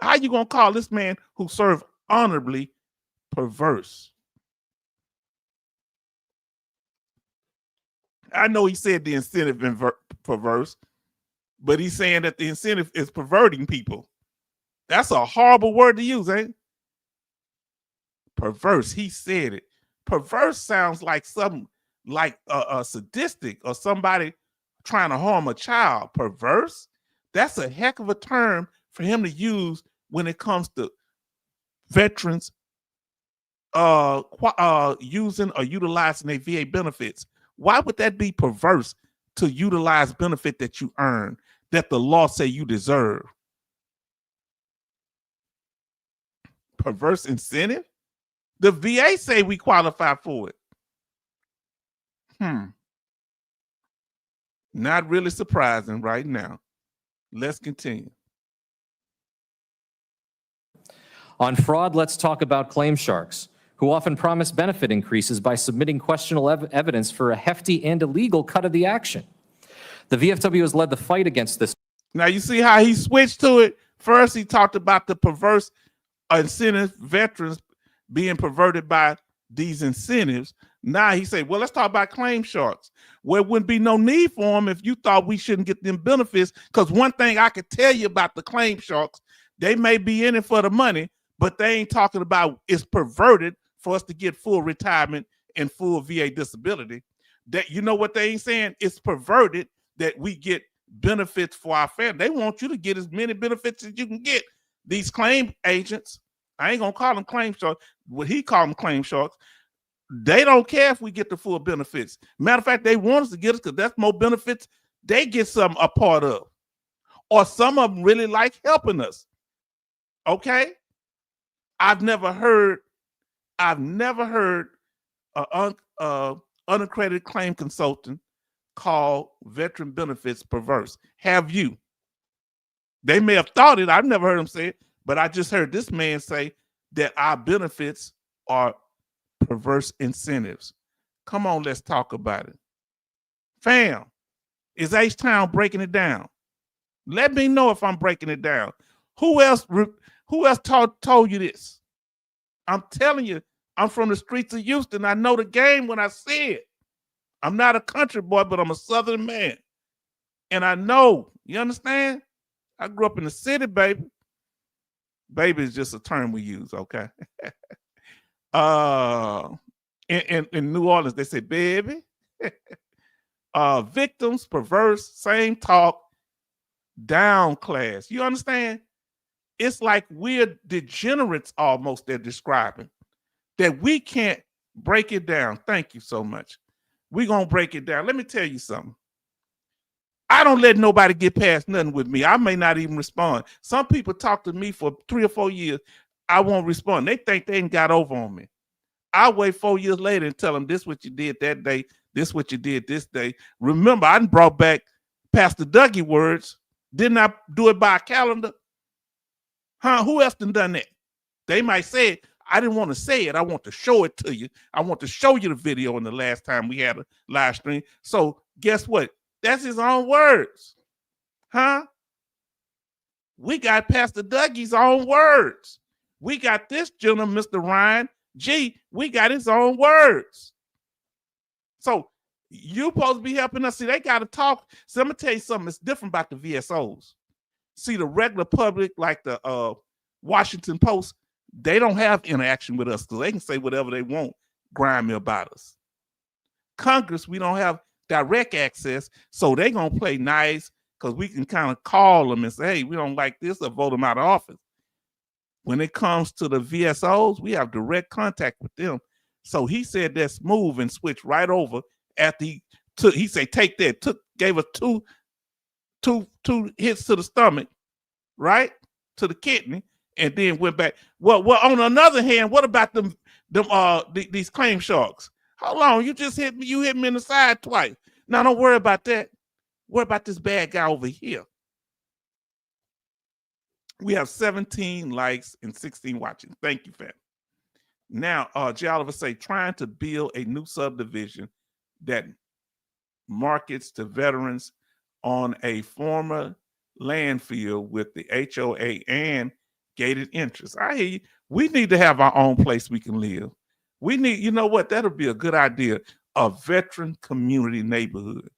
How you gonna call this man who served honorably perverse? I know he said the incentive is perverse, but he's saying that the incentive is perverting people. That's a horrible word to use, ain't it? Perverse. He said it. Perverse sounds like something like a sadistic or somebody trying to harm a child. Perverse. That's a heck of a term for him to use when it comes to veterans using or utilizing their VA benefits. Why would that be perverse to utilize benefit that you earn, that the law say you deserve? Perverse incentive? The VA say we qualify for it. Not really surprising right now. Let's continue. On fraud, let's talk about claim sharks, who often promise benefit increases by submitting questionable evidence for a hefty and illegal cut of the action. The VFW has led the fight against this. Now, you see how he switched to it? First, he talked about the perverse incentive, veterans being perverted by these incentives. Now he said, well, let's talk about claim sharks. Well, it wouldn't be no need for them if you thought we shouldn't get them benefits. Because one thing I could tell you about the claim sharks, they may be in it for the money, but they ain't talking about it's perverted for us to get full retirement and full VA disability. That, you know what they ain't saying? It's perverted that we get benefits for our family. They want you to get as many benefits as you can get. These claim agents, I ain't gonna call them claim sharks. What he called them claim sharks. They don't care if we get the full benefits. Matter of fact, they want us to get us because that's more benefits they get some a part of, or some of them really like helping us. Okay, I've never heard an unaccredited claim consultant call veteran benefits perverse. Have you? They may have thought it. I've never heard them say it, but I just heard this man say that our benefits are perverse incentives. Come on, let's talk about it. Fam, is H-Town breaking it down? Let me know if I'm breaking it down. Who else told you this? I'm telling you, I'm from the streets of Houston. I know the game when I see it. I'm not a country boy, but I'm a Southern man. And I know, you understand? I grew up in the city, baby. Baby is just a term we use, okay? In New Orleans, they say, baby. Victims, perverse, same talk, down class. You understand? It's like we're degenerates almost they're describing, that we can't break it down. Thank you so much. We're going to break it down. Let me tell you something. I don't let nobody get past nothing with me. I may not even respond. Some people talk to me for 3 or 4 years. I won't respond. They think they ain't got over on me. I wait 4 years later and tell them this what you did that day. This what you did this day. Remember, I brought back Pastor Dougie words. Didn't I do it by a calendar? Huh? Who else done that? They might say it. I didn't want to say it. I want to show it to you. I want to show you the video in the last time we had a live stream. So guess what? That's his own words. Huh? We got Pastor Dougie's own words. We got this gentleman, Mr. Ryan G. We got his own words. So you supposed to be helping us. See, they got to talk. So I'm going to tell you something that's different about the VSOs. See, the regular public, like the Washington Post, they don't have interaction with us, so they can say whatever they want, grimy about us. Congress, we don't have direct access, so they're going to play nice because we can kind of call them and say, hey, we don't like this, or vote them out of office. When it comes to the VSOs, we have direct contact with them. So he said let's move and switch right over after he said take that, gave us two hits to the stomach, right? To the kidney, and then went back. Well, on another hand, what about these claim sharks? Hold on, you just hit me. You hit me in the side twice. Now don't worry about that. What about this bad guy over here? We have 17 likes and 16 watching. Thank you, fam. Now, J. Oliver say trying to build a new subdivision that markets to veterans on a former landfill with the HOA and gated entrance. I hear you. We need to have our own place we can live. We need, you know what? That'll be a good idea. A veteran community neighborhood.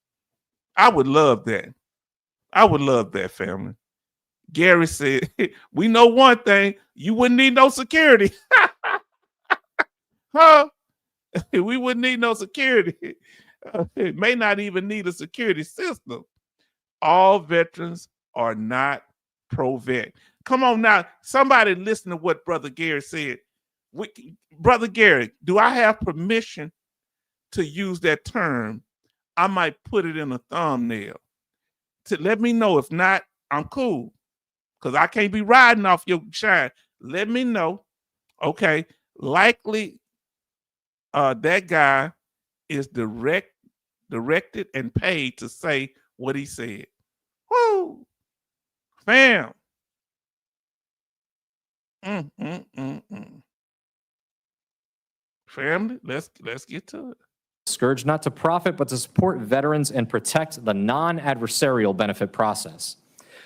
I would love that. I would love that, family. Gary said, we know one thing, you wouldn't need no security. Huh? We wouldn't need no security. It may not even need a security system. All veterans are not pro-vet. Come on now. Somebody listen to what Brother Gary said. Brother Gary, do I have permission to use that term? I might put it in a thumbnail. To let me know. If not, I'm cool. Because I can't be riding off your shine. Let me know. Okay. Likely that guy is directed and paid to say what he said. Woo! Fam. Family, let's get to it. Scourge not to profit, but to support veterans and protect the non-adversarial benefit process.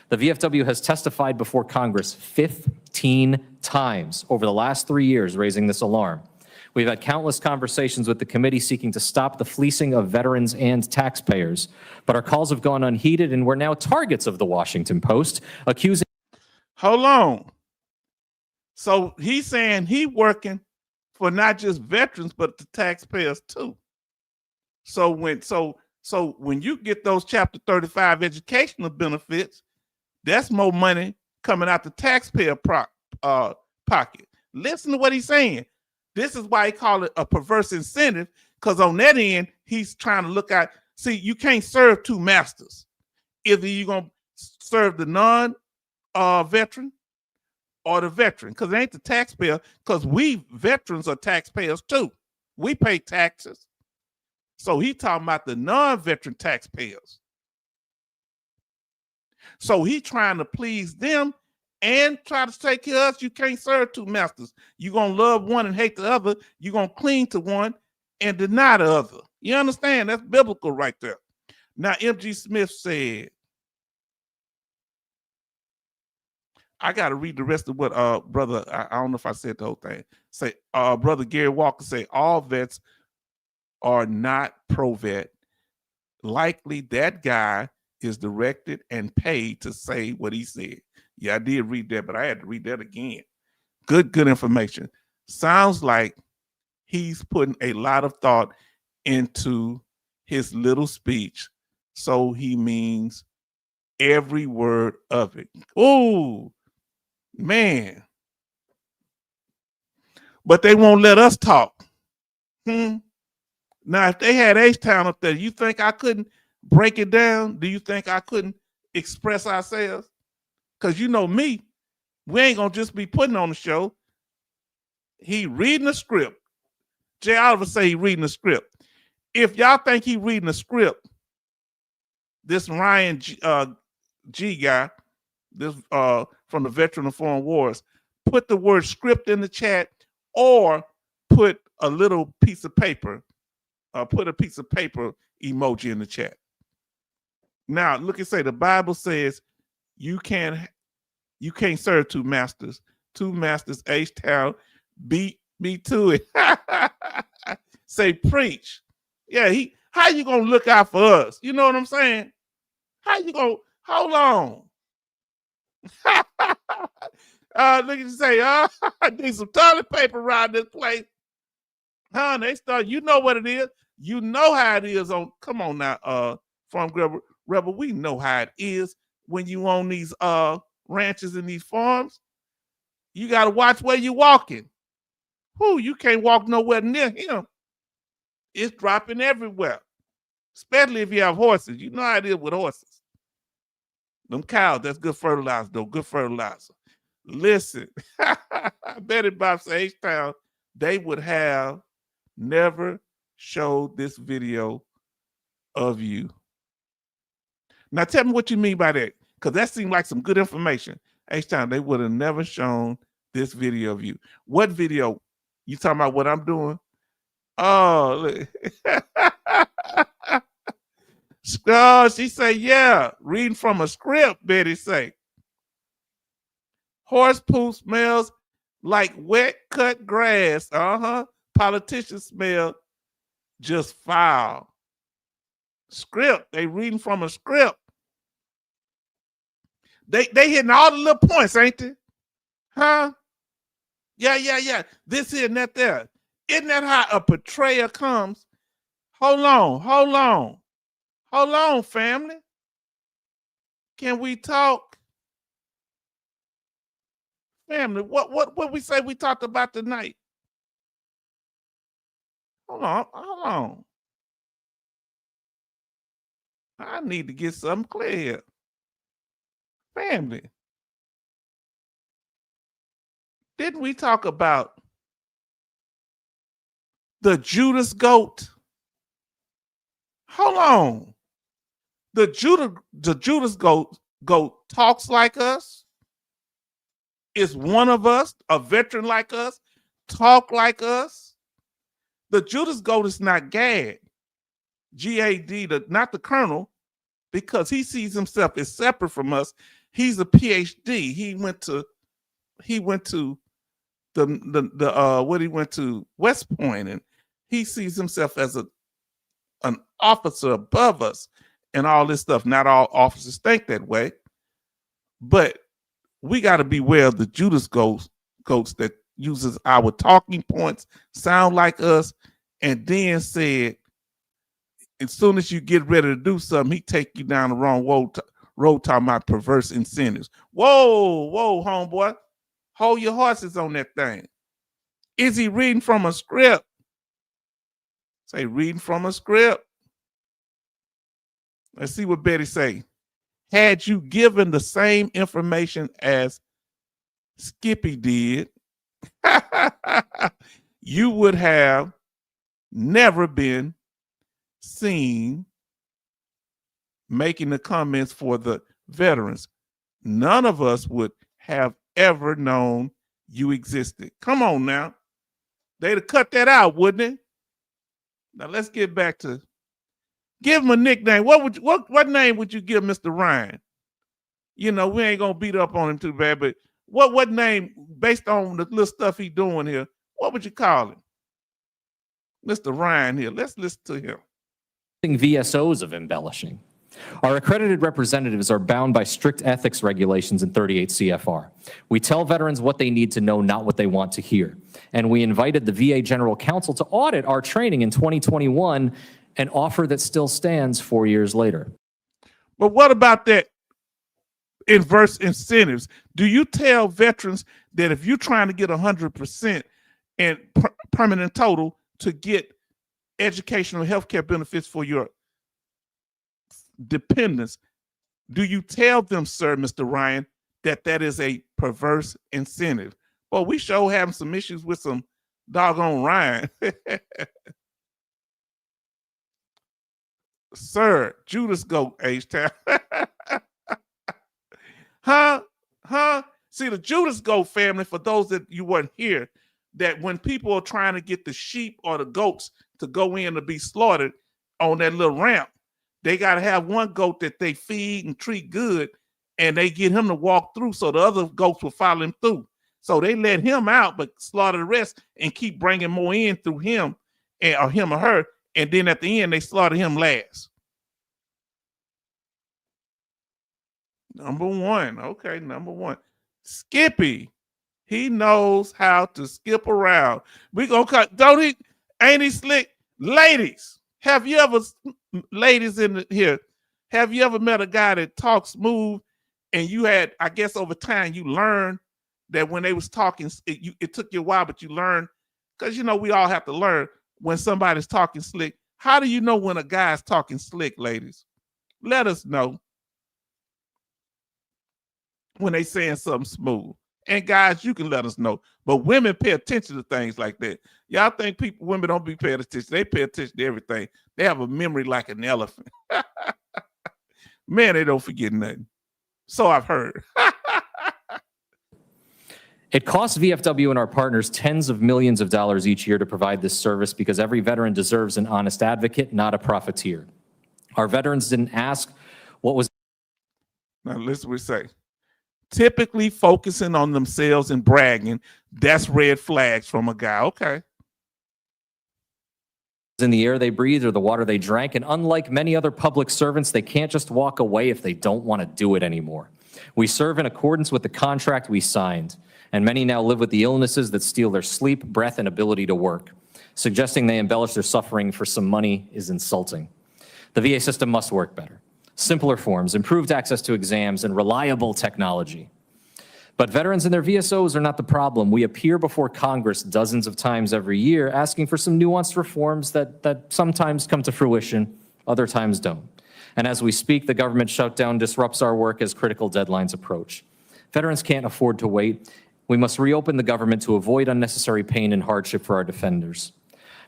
The VFW has testified before Congress 15 times over the last 3 years, raising this alarm. We've had countless conversations with the committee seeking to stop the fleecing of veterans and taxpayers, but our calls have gone unheeded, and we're now targets of the Washington Post, accusing. Hold on. So he's saying he working for not just veterans, but the taxpayers too. So when you get those Chapter 35 educational benefits, that's more money coming out the taxpayer pocket. Listen to what he's saying. This is why he call it a perverse incentive, because on that end, he's trying to look at, see, you can't serve two masters. Either you're going to serve the non-veteran or the veteran, because it ain't the taxpayer, because we veterans are taxpayers too. We pay taxes. So he talking about the non-veteran taxpayers. So he trying to please them and try to take care of us. You can't serve two masters. You're going to love one and hate the other. You're going to cling to one and deny the other. You understand? That's biblical right there. Now, M.G. Smith said, I got to read the rest of what brother, I don't know if I said the whole thing. Say, brother Gary Walker say, all vets are not pro-vet. Likely that guy is directed and paid to say what he said. Yeah, I did read that, but I had to read that again. Good information. Sounds like he's putting a lot of thought into his little speech, so he means every word of it. Oh, man. But they won't let us talk. Now, if they had H-Town up there, you think I couldn't break it down? Do you think I couldn't express ourselves? Because you know me, we ain't going to just be putting on the show. He reading the script. Jay Oliver say he reading the script. If y'all think he reading the script, this Ryan G guy, this from the Veteran of Foreign Wars, put the word script in the chat or put a little piece of paper, put a piece of paper emoji in the chat. Now, look and say the Bible says you can't serve two masters. Two masters, H-Town, beat me to it. Say preach. Yeah, how you gonna look out for us? You know what I'm saying? How you gonna hold on? Look at you say, I need some toilet paper around this place. They start, you know what it is. You know how it is on, come on now, Farm Rebel, we know how it is when you own these ranches and these farms. You got to watch where you're walking. You can't walk nowhere near him. It's dropping everywhere, especially if you have horses. You know how it is with horses. Them cows, that's good fertilizer, though. Good fertilizer. Listen, Betty Bob said H-Town, they would have never showed this video of you. Now tell me what you mean by that, because that seemed like some good information. H-Town, they would have never shown this video of you. What video? You talking about what I'm doing? Oh, look. She say, yeah, reading from a script, Betty say. Horse poop smells like wet cut grass. Politicians smell just foul. Script. They reading from a script. They hitting all the little points, ain't they? Huh? Yeah. This here and that there. Isn't that how a portrayer comes? Hold on, family. Can we talk? Family, what we say we talked about tonight? Hold on. I need to get something clear here. Family. Didn't we talk about the Judas goat? Hold on. The Judas goat talks like us. Is one of us, a veteran like us, talk like us. The Judas goat is not Gad. G-A-D, not the colonel, because he sees himself as separate from us. He's a PhD. He went to West Point, and he sees himself as an officer above us and all this stuff. Not all officers think that way, but we got to beware of the Judas goats that uses our talking points, sound like us, and then said, as soon as you get ready to do something, he take you down the wrote talking about perverse incentives. Whoa, homeboy. Hold your horses on that thing. Is he reading from a script? Say, reading from a script. Let's see what Betty say. Had you given the same information as Skippy did, you would have never been seen making the comments for the veterans. None of us would have ever known you existed. Come on now. They'd have cut that out, wouldn't it? Now let's get back to give him a nickname. What name would you give Mr. Ryan? You know, we ain't gonna beat up on him too bad, but what name, based on the little stuff he doing here, what would you call him? Mr. Ryan here. Let's listen to him. VSOs of embellishing. Our accredited representatives are bound by strict ethics regulations in 38 CFR. We tell veterans what they need to know, not what they want to hear. And we invited the VA General Counsel to audit our training in 2021, an offer that still stands 4 years later. But what about that inverse incentives? Do you tell veterans that if you're trying to get 100% and permanent total to get educational health care benefits for your dependents, do you tell them, sir, Mr. Ryan, that is a perverse incentive? Well, we sure having some issues with some doggone Ryan. Sir, Judas Goat, H-Town. Huh? See, the Judas Goat family, for those that you weren't here, that when people are trying to get the sheep or the goats to go in to be slaughtered on that little ramp, they got to have one goat that they feed and treat good, and they get him to walk through so the other goats will follow him through. So they let him out, but slaughter the rest and keep bringing more in through him, or him or her, and then at the end, they slaughter him last. Number one. Okay, number one. Skippy. He knows how to skip around. We gonna cut, don't he? Ain't he slick? Ladies, have you ever, ladies in here, have you ever met a guy that talks smooth and you had, I guess over time, you learned that when they was talking, it took you a while, but you learned, because, you know, we all have to learn when somebody's talking slick. How do you know when a guy's talking slick, ladies? Let us know when they saying something smooth. And guys, you can let us know. But women pay attention to things like that. Y'all think women don't be paying attention. They pay attention to everything. They have a memory like an elephant. Man, they don't forget nothing. So I've heard. It costs VFW and our partners tens of millions of dollars each year to provide this service because every veteran deserves an honest advocate, not a profiteer. Our veterans didn't ask what was... Now listen what we say. Typically focusing on themselves and bragging, that's red flags from a guy. Okay. In the air they breathed or the water they drank, and unlike many other public servants, they can't just walk away if they don't want to do it anymore. We serve in accordance with the contract we signed, and many now live with the illnesses that steal their sleep, breath, and ability to work. Suggesting they embellish their suffering for some money is insulting. The VA system must work better. Simpler forms, improved access to exams, and reliable technology. But veterans and their VSOs are not the problem. We appear before Congress dozens of times every year asking for some nuanced reforms that sometimes come to fruition, other times don't. And as we speak, the government shutdown disrupts our work as critical deadlines approach. Veterans can't afford to wait. We must reopen the government to avoid unnecessary pain and hardship for our defenders.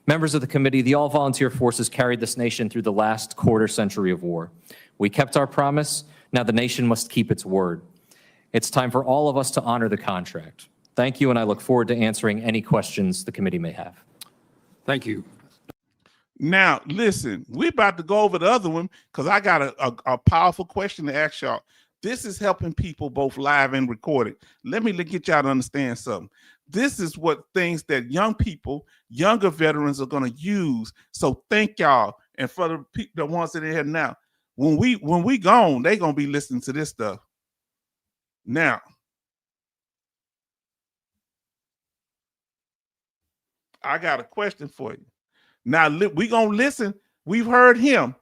Members of the committee, the all-volunteer forces carried this nation through the last quarter century of war. We kept our promise. Now the nation must keep its word. It's time for all of us to honor the contract. Thank you, and I look forward to answering any questions the committee may have. Thank you. Now, listen, we're about to go over the other one because I got a powerful question to ask y'all. This is helping people both live and recorded. Let me get y'all to understand something. This is what things that young people, younger veterans are going to use. So thank y'all. And for the people, the ones that are here now, when we gone, they're going to be listening to this stuff. Now, I got a question for you. Now, we're going to listen. We've heard him.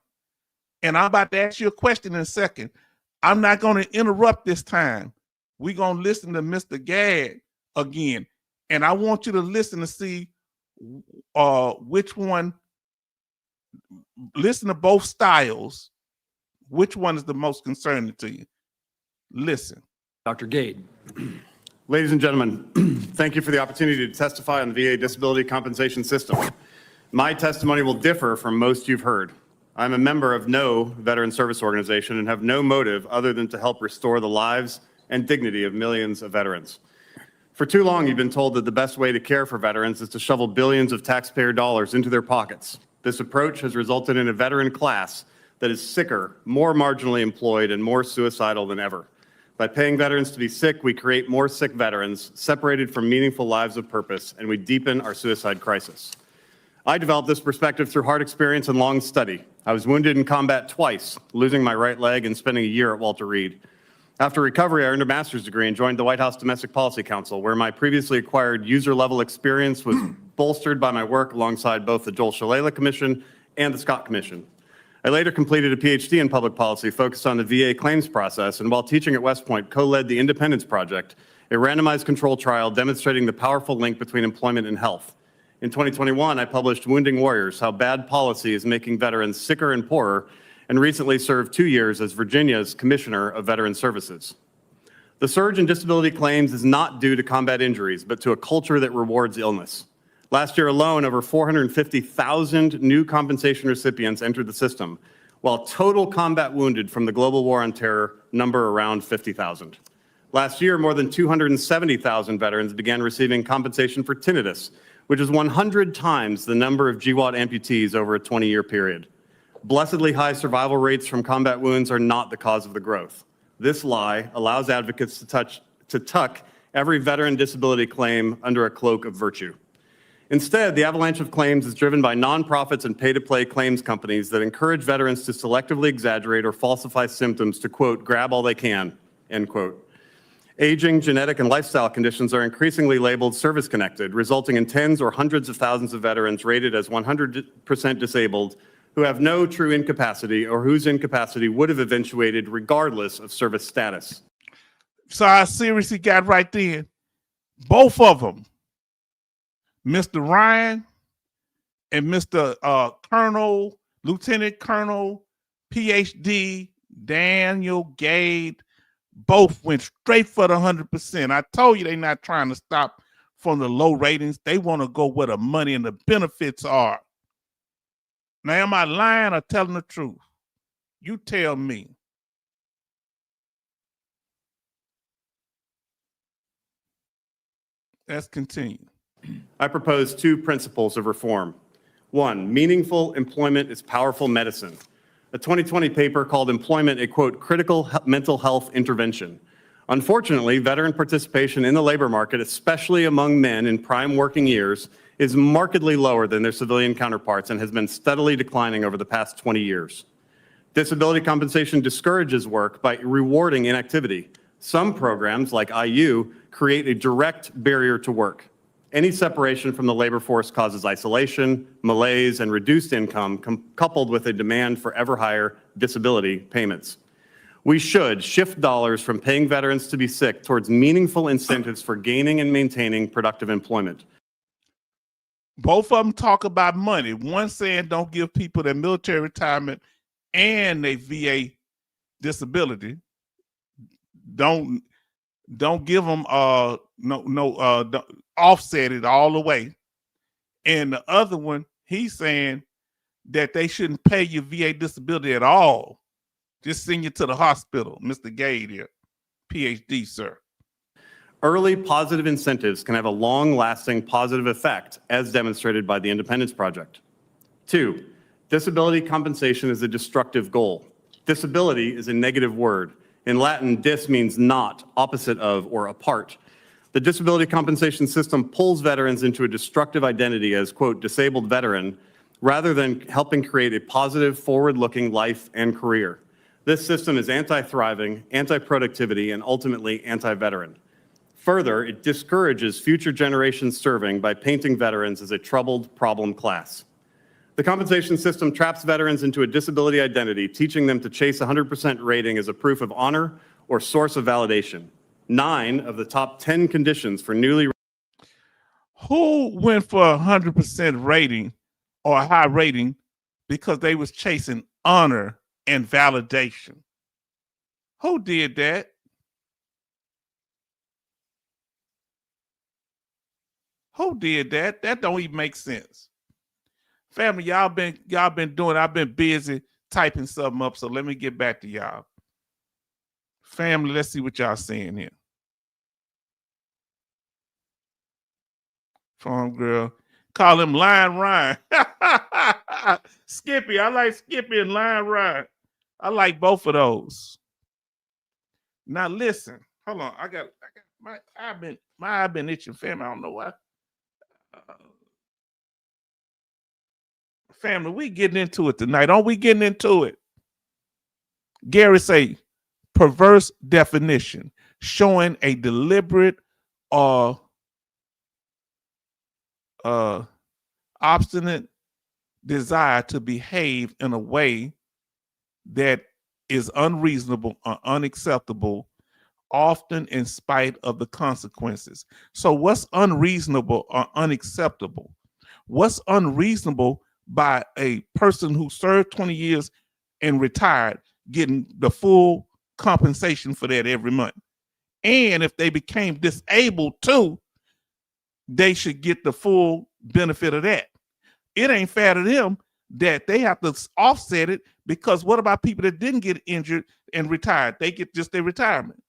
And I'm about to ask you a question in a second. I'm not going to interrupt this time. We're going to listen to Mr. Gadd again. And I want you to listen to see which one, listen to both styles. Which one is the most concerning to you? Listen. Dr. Gade. Ladies and gentlemen, thank you for the opportunity to testify on the VA disability compensation system. My testimony will differ from most you've heard. I'm a member of no veteran service organization and have no motive other than to help restore the lives and dignity of millions of veterans. For too long, you've been told that the best way to care for veterans is to shovel billions of taxpayer dollars into their pockets. This approach has resulted in a veteran class that is sicker, more marginally employed, and more suicidal than ever. By paying veterans to be sick, we create more sick veterans, separated from meaningful lives of purpose, and we deepen our suicide crisis. I developed this perspective through hard experience and long study. I was wounded in combat twice, losing my right leg and spending a year at Walter Reed. After recovery, I earned a master's degree and joined the White House Domestic Policy Council, where my previously acquired user-level experience was bolstered by my work alongside both the Joel Shalala Commission and the Scott Commission. I later completed a PhD in public policy focused on the VA claims process, and while teaching at West Point, co-led the Independence Project, a randomized control trial demonstrating the powerful link between employment and health. In 2021, I published Wounding Warriors, How Bad Policy is Making Veterans Sicker and Poorer, and recently served 2 years as Virginia's Commissioner of Veteran Services. The surge in disability claims is not due to combat injuries, but to a culture that rewards illness. Last year alone, over 450,000 new compensation recipients entered the system, while total combat wounded from the global war on terror number around 50,000. Last year, more than 270,000 veterans began receiving compensation for tinnitus, which is 100 times the number of GWAT amputees over a 20-year period. Blessedly high survival rates from combat wounds are not the cause of the growth. This lie allows advocates to tuck every veteran disability claim under a cloak of virtue. Instead, the avalanche of claims is driven by nonprofits and pay-to-play claims companies that encourage veterans to selectively exaggerate or falsify symptoms to, quote, grab all they can, end quote. Aging, genetic, and lifestyle conditions are increasingly labeled service-connected, resulting in tens or hundreds of thousands of veterans rated as 100% disabled who have no true incapacity or whose incapacity would have eventuated regardless of service status. So I seriously got right there. Both of them, Mr. Ryan and Mr. Colonel, Lieutenant Colonel, PhD, Daniel Gade, both went straight for the 100%. I told you they're not trying to stop from the low ratings. They want to go where the money and the benefits are. Now, am I lying or telling the truth? You tell me. Let's continue. I propose 2 principles of reform. 1, meaningful employment is powerful medicine. A 2020 paper called Employment a, quote, critical mental health intervention. Unfortunately, veteran participation in the labor market, especially among men in prime working years, is markedly lower than their civilian counterparts and has been steadily declining over the past 20 years. Disability compensation discourages work by rewarding inactivity. Some programs, like IU, create a direct barrier to work. Any separation from the labor force causes isolation, malaise, and reduced income, coupled with a demand for ever higher disability payments. We should shift dollars from paying veterans to be sick towards meaningful incentives for gaining and maintaining productive employment. Both of them talk about money. One saying don't give people their military retirement and their VA disability. Don't give them don't offset it all the way. And the other one, he's saying that they shouldn't pay your VA disability at all. Just send you to the hospital, Mr. Gade here, PhD, sir. Early positive incentives can have a long-lasting positive effect, as demonstrated by the Independence Project. 2, disability compensation is a destructive goal. Disability is a negative word. In Latin, dis means not, opposite of, or apart. The disability compensation system pulls veterans into a destructive identity as, quote, disabled veteran, rather than helping create a positive, forward-looking life and career. This system is anti-thriving, anti-productivity, and ultimately anti-veteran. Further, it discourages future generations serving by painting veterans as a troubled problem class. The compensation system traps veterans into a disability identity, teaching them to chase 100% rating as a proof of honor or source of validation. 9 of the top 10 conditions for newly... Who went for 100% rating or a high rating because they was chasing honor and validation? Who did that? Who did that? That don't even make sense. Family, y'all been doing, I've been busy typing something up, so let me get back to y'all. Family, let's see what y'all saying here. Farm girl. Call him Lion Ryan. Skippy. I like Skippy and Lion Ryan. I like both of those. Now listen. Hold on. I got my eye been itching, family. I don't know why. Family, we getting into it tonight. Aren't we getting into it? Gary say perverse definition, showing a deliberate or obstinate desire to behave in a way that is unreasonable or unacceptable, often in spite of the consequences. So what's unreasonable or unacceptable? What's unreasonable by a person who served 20 years and retired getting the full compensation for that every month? And if they became disabled too, they should get the full benefit of that. It ain't fair to them that they have to offset it, because what about people that didn't get injured and retired? They get just their retirement.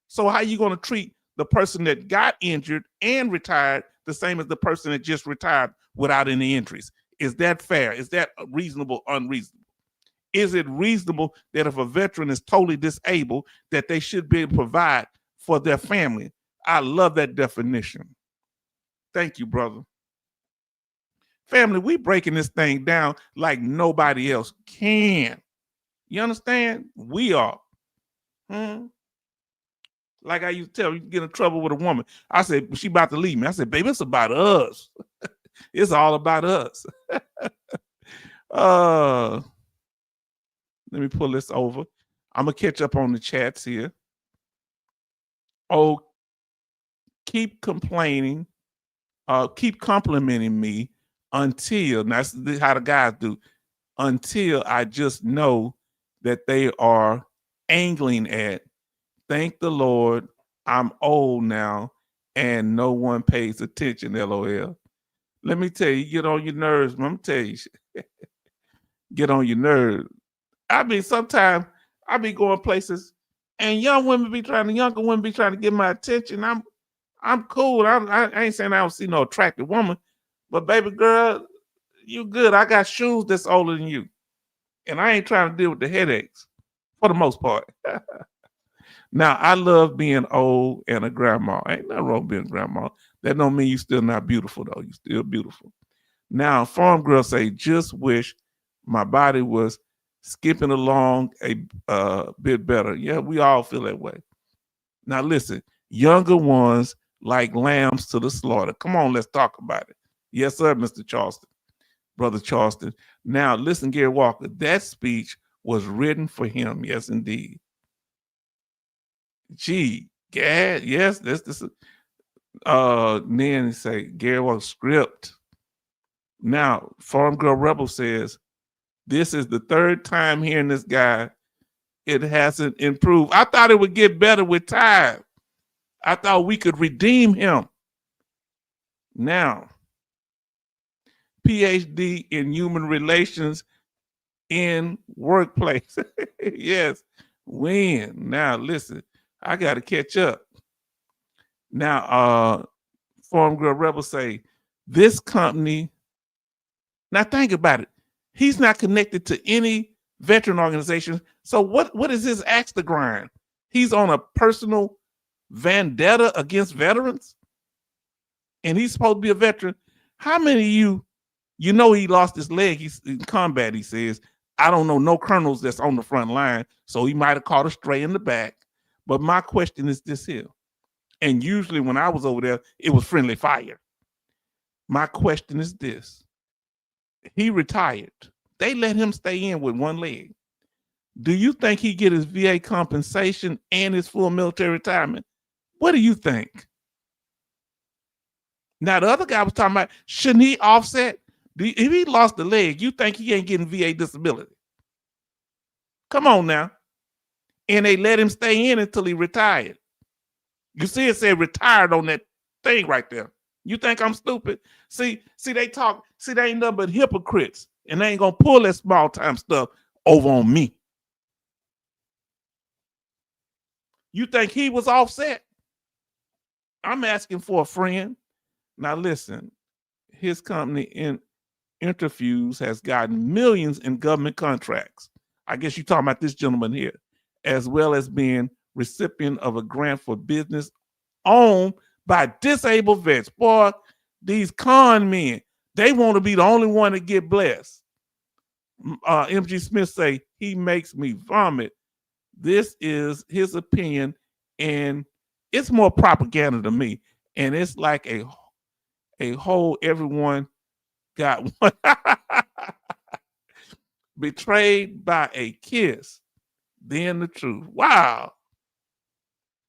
So how are you going to treat the person that got injured and retired the same as the person that just retired without any injuries? Is that fair? Is that reasonable, unreasonable? Is it reasonable that if a veteran is totally disabled, that they should be able to provide for their family? I love that definition. Thank you, brother. Family, we breaking this thing down like nobody else can. You understand? We are. Like I used to tell you, get in trouble with a woman. I said, she about to leave me. I said, baby, it's about us. It's all about us. Let me pull this over. I'm going to catch up on the chats here. Oh, keep complaining. Keep complimenting me until, that's how the guys do, until I just know that they are angling at, thank the Lord, I'm old now and no one pays attention, LOL. Let me tell you, get on your nerves. I'm going to tell you, get on your nerves. I mean, sometimes I be going places and younger women be trying to get my attention. I'm cool. I ain't saying I don't see no attractive woman, but baby girl, you good. I got shoes that's older than you. And I ain't trying to deal with the headaches for the most part. Now, I love being old and a grandma. Ain't nothing wrong with being a grandma. That don't mean you still not beautiful, though. You still beautiful. Now, farm girl say, just wish my body was skipping along a bit better. Yeah, we all feel that way. Now, listen, younger ones like lambs to the slaughter. Come on, let's talk about it. Yes, sir, Mr. Charleston, Brother Charleston. Now, listen, Gary Walker, that speech was written for him. Yes, indeed. Gee, Gad, yes, this then say Gary Walker script. Now, Farm Girl Rebel says, this is the third time hearing this guy. It hasn't improved. I thought it would get better with time. I thought we could redeem him. Now, PhD in human relations in workplace. Yes, when. Now, listen, I got to catch up. Now, Farm Girl Rebel say, this company, now think about it. He's not connected to any veteran organization. So what is his axe to grind? He's on a personal vendetta against veterans? And he's supposed to be a veteran. How many of you know he lost his leg he's in combat, he says. I don't know no colonels that's on the front line, so he might have caught a stray in the back. But my question is this here. And usually when I was over there, it was friendly fire. My question is this. He retired. They let him stay in with one leg. Do you think he get his VA compensation and his full military retirement? What do you think? Now, the other guy was talking about, shouldn't he offset? If he lost the leg, you think he ain't getting VA disability? Come on now. And they let him stay in until he retired. You see it said retired on that thing right there. You think I'm stupid? See, they talk, they ain't nothing but hypocrites. And they ain't gonna pull that small time stuff over on me. You think he was offset? I'm asking for a friend. Now listen, his company in Interfuse has gotten millions in government contracts. I guess you're talking about this gentleman here, as well as being recipient of a grant for business owned by disabled vets. Boy, these con men, they want to be the only one to get blessed. MG Smith say, he makes me vomit. This is his opinion, and it's more propaganda to me. And it's like a whole everyone got one. Betrayed by a kiss, then the truth. Wow.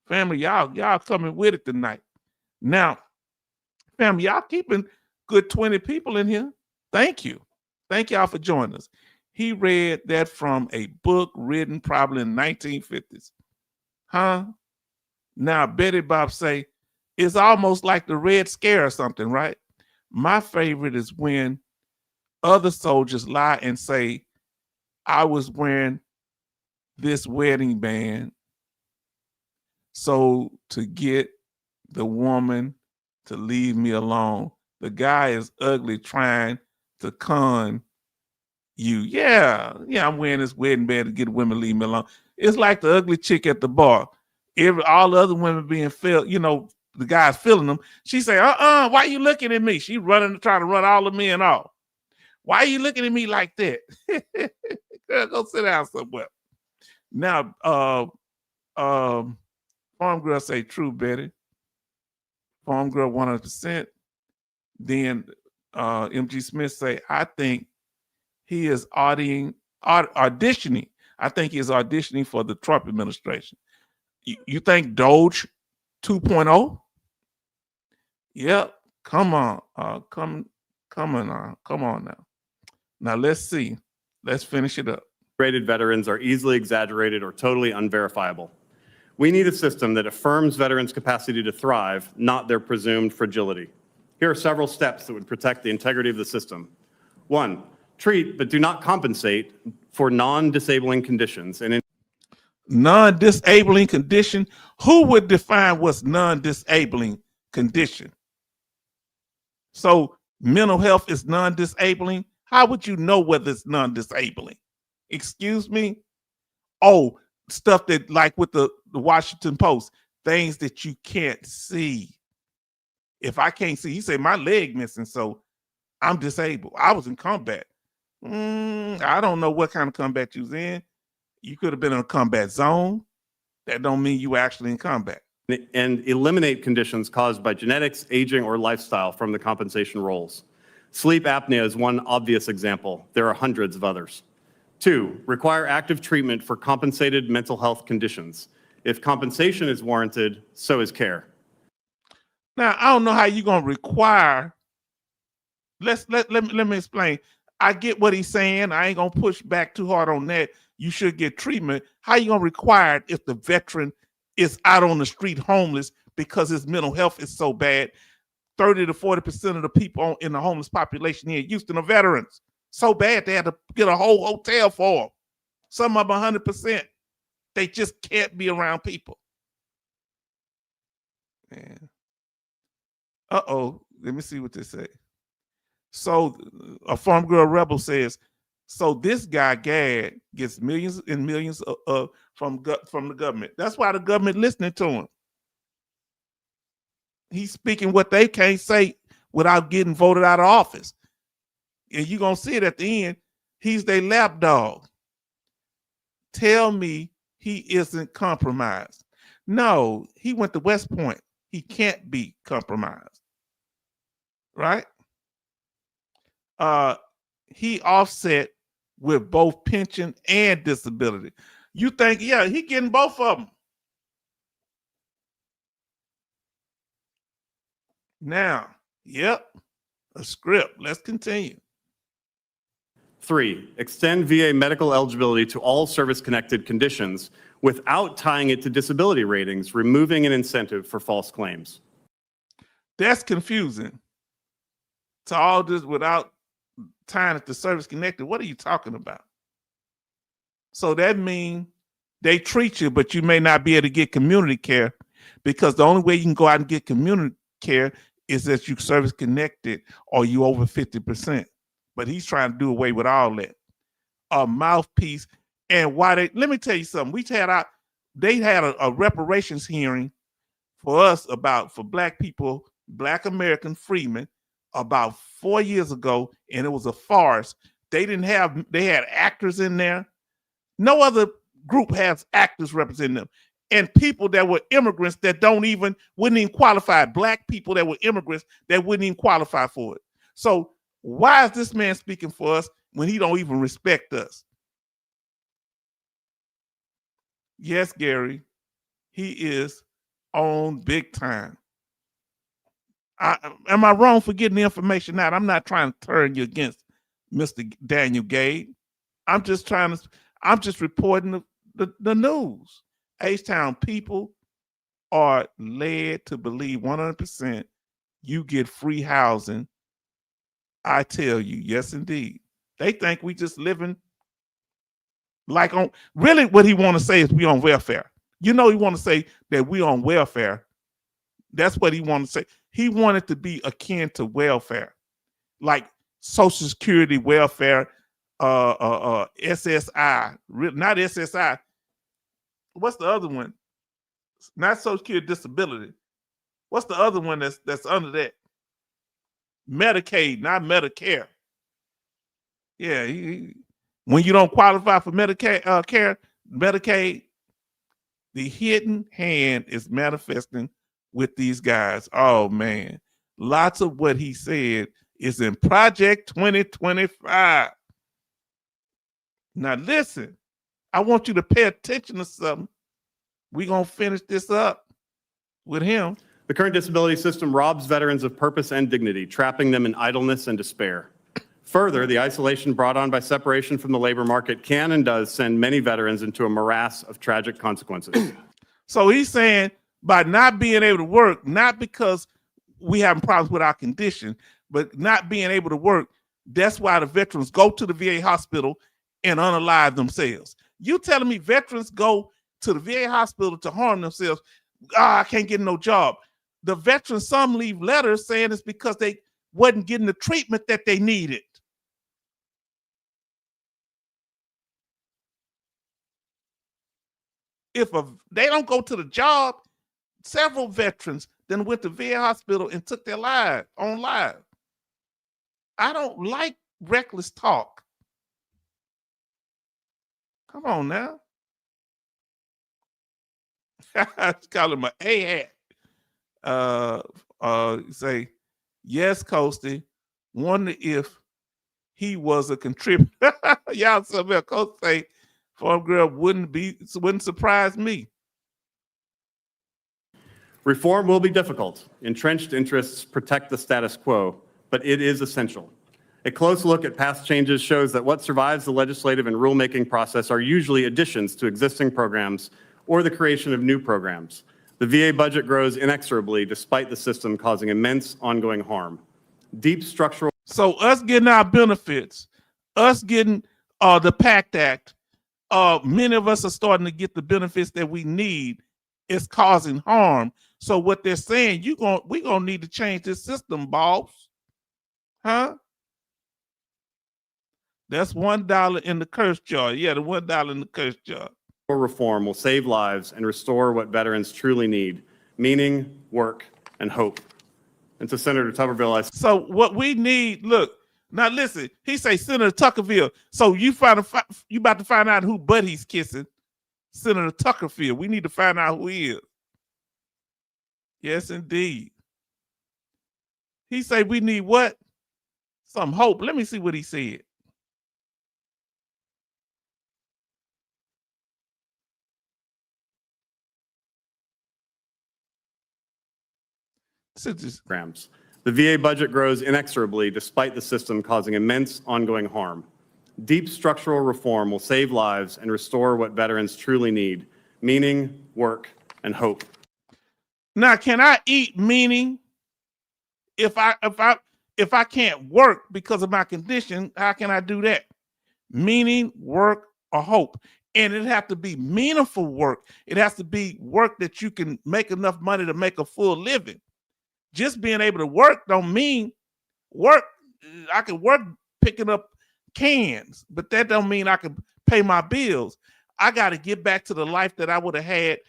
Family, y'all coming with it tonight. Now, family, y'all keeping good 20 people in here. Thank you. Thank y'all for joining us. He read that from a book written probably in the 1950s. Huh? Now, Betty Bob say, it's almost like the Red Scare or something, right? My favorite is when other soldiers lie and say, I was wearing this wedding band so to get the woman to leave me alone. The guy is ugly trying to con you. Yeah, I'm wearing this wedding band to get women to leave me alone. It's like the ugly chick at the bar. All the other women being filled, the guy's feeling them. She say, why are you looking at me? She trying to run all the men off. Why are you looking at me like that? Girl, go sit down somewhere. Now, Farm Girl say, true, Betty. Farm Girl 100%. Then MG Smith say, I think he is auditioning. I think he is auditioning for the Trump administration. You think Doge 2.0? Yep. Come on. Come on now. Now let's see. Let's finish it up. Rated veterans are easily exaggerated or totally unverifiable. We need a system that affirms veterans' capacity to thrive, not their presumed fragility. Here are several steps that would protect the integrity of the system. 1, treat but do not compensate for non-disabling conditions. And non-disabling condition? Who would define what's non-disabling condition? So mental health is non-disabling? How would you know whether it's non-disabling? Excuse me? Oh, stuff that like with the Washington Post, things that you can't see. If I can't see, you say my leg missing, so I'm disabled. I was in combat. I don't know what kind of combat you was in. You could have been in a combat zone. That don't mean you actually in combat. And eliminate conditions caused by genetics, aging, or lifestyle from the compensation rolls. Sleep apnea is one obvious example. There are hundreds of others. 2, require active treatment for compensated mental health conditions. If compensation is warranted, so is care. Now, I don't know how you're going to require. Let me explain. I get what he's saying. I ain't going to push back too hard on that. You should get treatment. How you going to require it if the veteran is out on the street homeless because his mental health is so bad? 30 to 40% of the people in the homeless population here in Houston are veterans. So bad they had to get a whole hotel for them. Some of them 100%. They just can't be around people. Man. Uh-oh. Let me see what they say. So a Farm Girl Rebel says, so this guy, Gad, gets millions and millions from the government. That's why the government listening to him. He's speaking what they can't say without getting voted out of office. And you're going to see it at the end. He's their lapdog. Tell me he isn't compromised. No, he went to West Point. He can't be compromised. Right? he offset with both pension and disability. You think, yeah, he getting both of them. Now, yep, a script. Let's continue. 3, extend VA medical eligibility to all service-connected conditions without tying it to disability ratings, removing an incentive for false claims. That's confusing. To all this without tying it to service connected. What are you talking about? So that means they treat you, but you may not be able to get community care, because the only way you can go out and get community care is that you service connected or you over 50%. But he's trying to do away with all that. A mouthpiece. And why let me tell you something. They had a reparations hearing for us for Black people, Black American freedmen, about 4 years ago, and it was a farce. They had actors in there. No other group has actors representing them. And people that were immigrants that wouldn't even qualify. Black people that were immigrants that wouldn't even qualify for it. So why is this man speaking for us when he don't even respect us? Yes, Gary, he is on big time. Am I wrong for getting the information out? I'm not trying to turn you against Mr. Daniel Gade. I'm just reporting the news. H-Town people are led to believe 100% you get free housing. I tell you, yes, indeed. They think we just living like on, really what he want to say is we on welfare. You know, he want to say that we on welfare. That's what he want to say. He wanted to be akin to welfare, like Social Security, welfare, SSI, not SSI. What's the other one? Not Social Security disability. What's the other one that's under that? Medicaid, not Medicare. Yeah, when you don't qualify for Medicaid, the hidden hand is manifesting with these guys. Oh man, lots of what he said is in Project 2025. Now listen, I want you to pay attention to something. We're going to finish this up with him. The current disability system robs veterans of purpose and dignity, trapping them in idleness and despair. Further, the isolation brought on by separation from the labor market can and does send many veterans into a morass of tragic consequences. So he's saying by not being able to work, not because we having problems with our condition, but not being able to work, that's why the veterans go to the VA hospital and unalive themselves. You telling me veterans go to the VA hospital to harm themselves? I can't get no job. The veterans, some leave letters saying it's because they wasn't getting the treatment that they needed. If they don't go to the job, several veterans then went to VA hospital and took their lives on live. I don't like reckless talk. Come on now. Call him an A-hat. Say, yes, Coasty. Wonder if he was a contributor. Y'all, something else. Coasty say, Farm Girl wouldn't surprise me. Reform will be difficult. Entrenched interests protect the status quo, but it is essential. A close look at past changes shows that what survives the legislative and rulemaking process are usually additions to existing programs or the creation of new programs. The VA budget grows inexorably despite the system causing immense ongoing harm. Deep structural. So us getting our benefits, us getting the PACT Act, many of us are starting to get the benefits that we need. It's causing harm. So what they're saying, we're gonna need to change this system, boss. Huh? That's $1 in the curse jar. Yeah, the $1 in the curse jar. Reform will save lives and restore what veterans truly need: meaning, work, and hope. And to Senator Tuberville, so what we need, look, now listen, he say Senator Tuckerville. So you about to find out who Buddy's kissing. Senator Tuckerfield. We need to find out who he is. Yes, indeed. He say we need what? Some hope. Let me see what he said. programs. The VA budget grows inexorably despite the system causing immense ongoing harm. Deep structural reform will save lives and restore what veterans truly need: meaning, work, and hope. Now, can I eat meaning if I can't work because of my condition? How can I do that? Meaning, work, or hope. And it has to be meaningful work. It has to be work that you can make enough money to make a full living. Just being able to work don't mean work. I can work picking up cans, but that don't mean I can pay my bills. I got to get back to the life that I would have had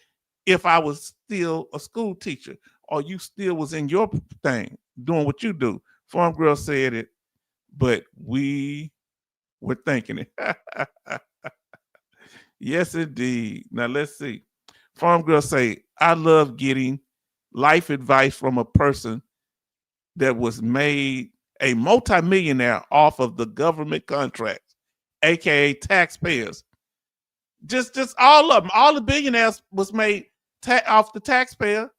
if I was still a school teacher, or you still was in your thing, doing what you do. Farm Girl said it, but we were thinking it. Yes, indeed. Now let's see. Farm Girl say, I love getting life advice from a person that was made a multimillionaire off of the government contracts, aka taxpayers. Just all of them. All the billionaires was made off the taxpayer.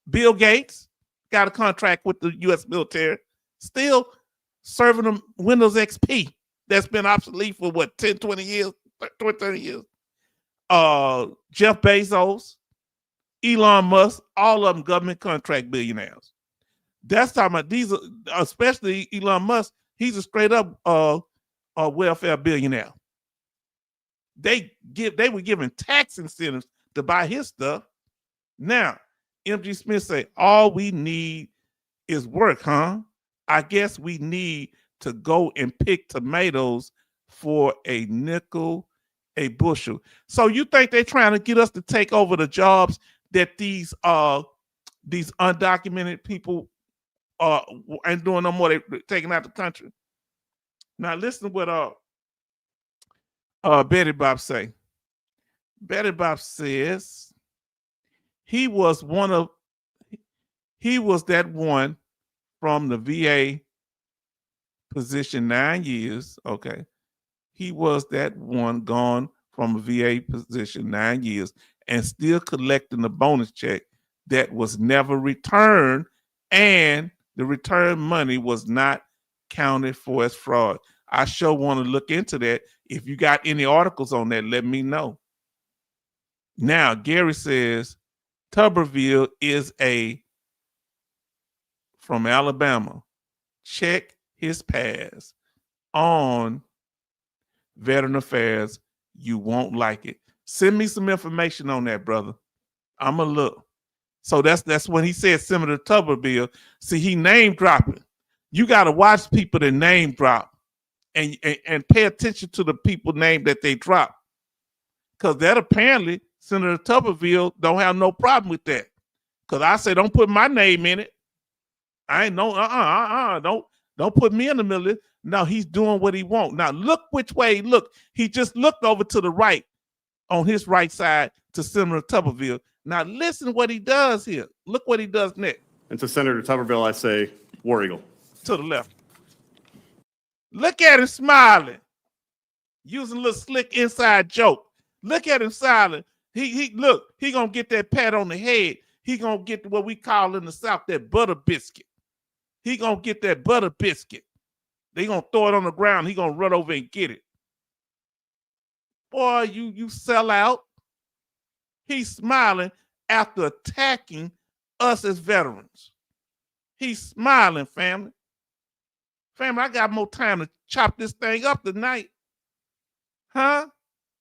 Bill Gates got a contract with the U.S. military, still serving them Windows XP that's been obsolete for what, 10, 20 years, 20, 30 years. Jeff Bezos, Elon Musk, all of them government contract billionaires. That's talking about these, especially Elon Musk. He's a straight up welfare billionaire. They were giving tax incentives to buy his stuff. Now, MG Smith say, all we need is work, huh? I guess we need to go and pick tomatoes for a nickel a bushel. So you think they're trying to get us to take over the jobs that these undocumented people ain't doing no more? They're taking out the country. Now listen to what Betty Bob say. Betty Bob says he was that one from the VA position 9 years. Okay. He was that one gone from a VA position 9 years and still collecting the bonus check that was never returned, and the return money was not counted for as fraud. I sure want to look into that. If you got any articles on that, let me know. Now, Gary says Tuberville is from Alabama. Check his past on Veteran Affairs. You won't like it. Send me some information on that, brother. I'm gonna look. So that's when he said Senator Tuberville. See, he name dropping. You got to watch people that name drop and pay attention to the people name that they drop, because that apparently Senator Tuberville don't have no problem with that. Because I say don't put my name in it. I ain't no don't put me in the middle of it. No, he's doing what he wants. Now look which way he looked. He just looked over to the right, on his right side, to Senator Tuberville. Now listen to what he does here. Look what he does next. And to Senator Tuberville, I say, War Eagle. To the left. Look at him smiling, using a little slick inside joke. Look at him smiling. He gonna get that pat on the head. He gonna get what we call in the South that butter biscuit. He gonna get that butter biscuit. They gonna throw it on the ground. He gonna run over and get it. Boy, you sell out. He's smiling after attacking us as veterans. He's smiling, family. Family, I got more time to chop this thing up tonight. Huh?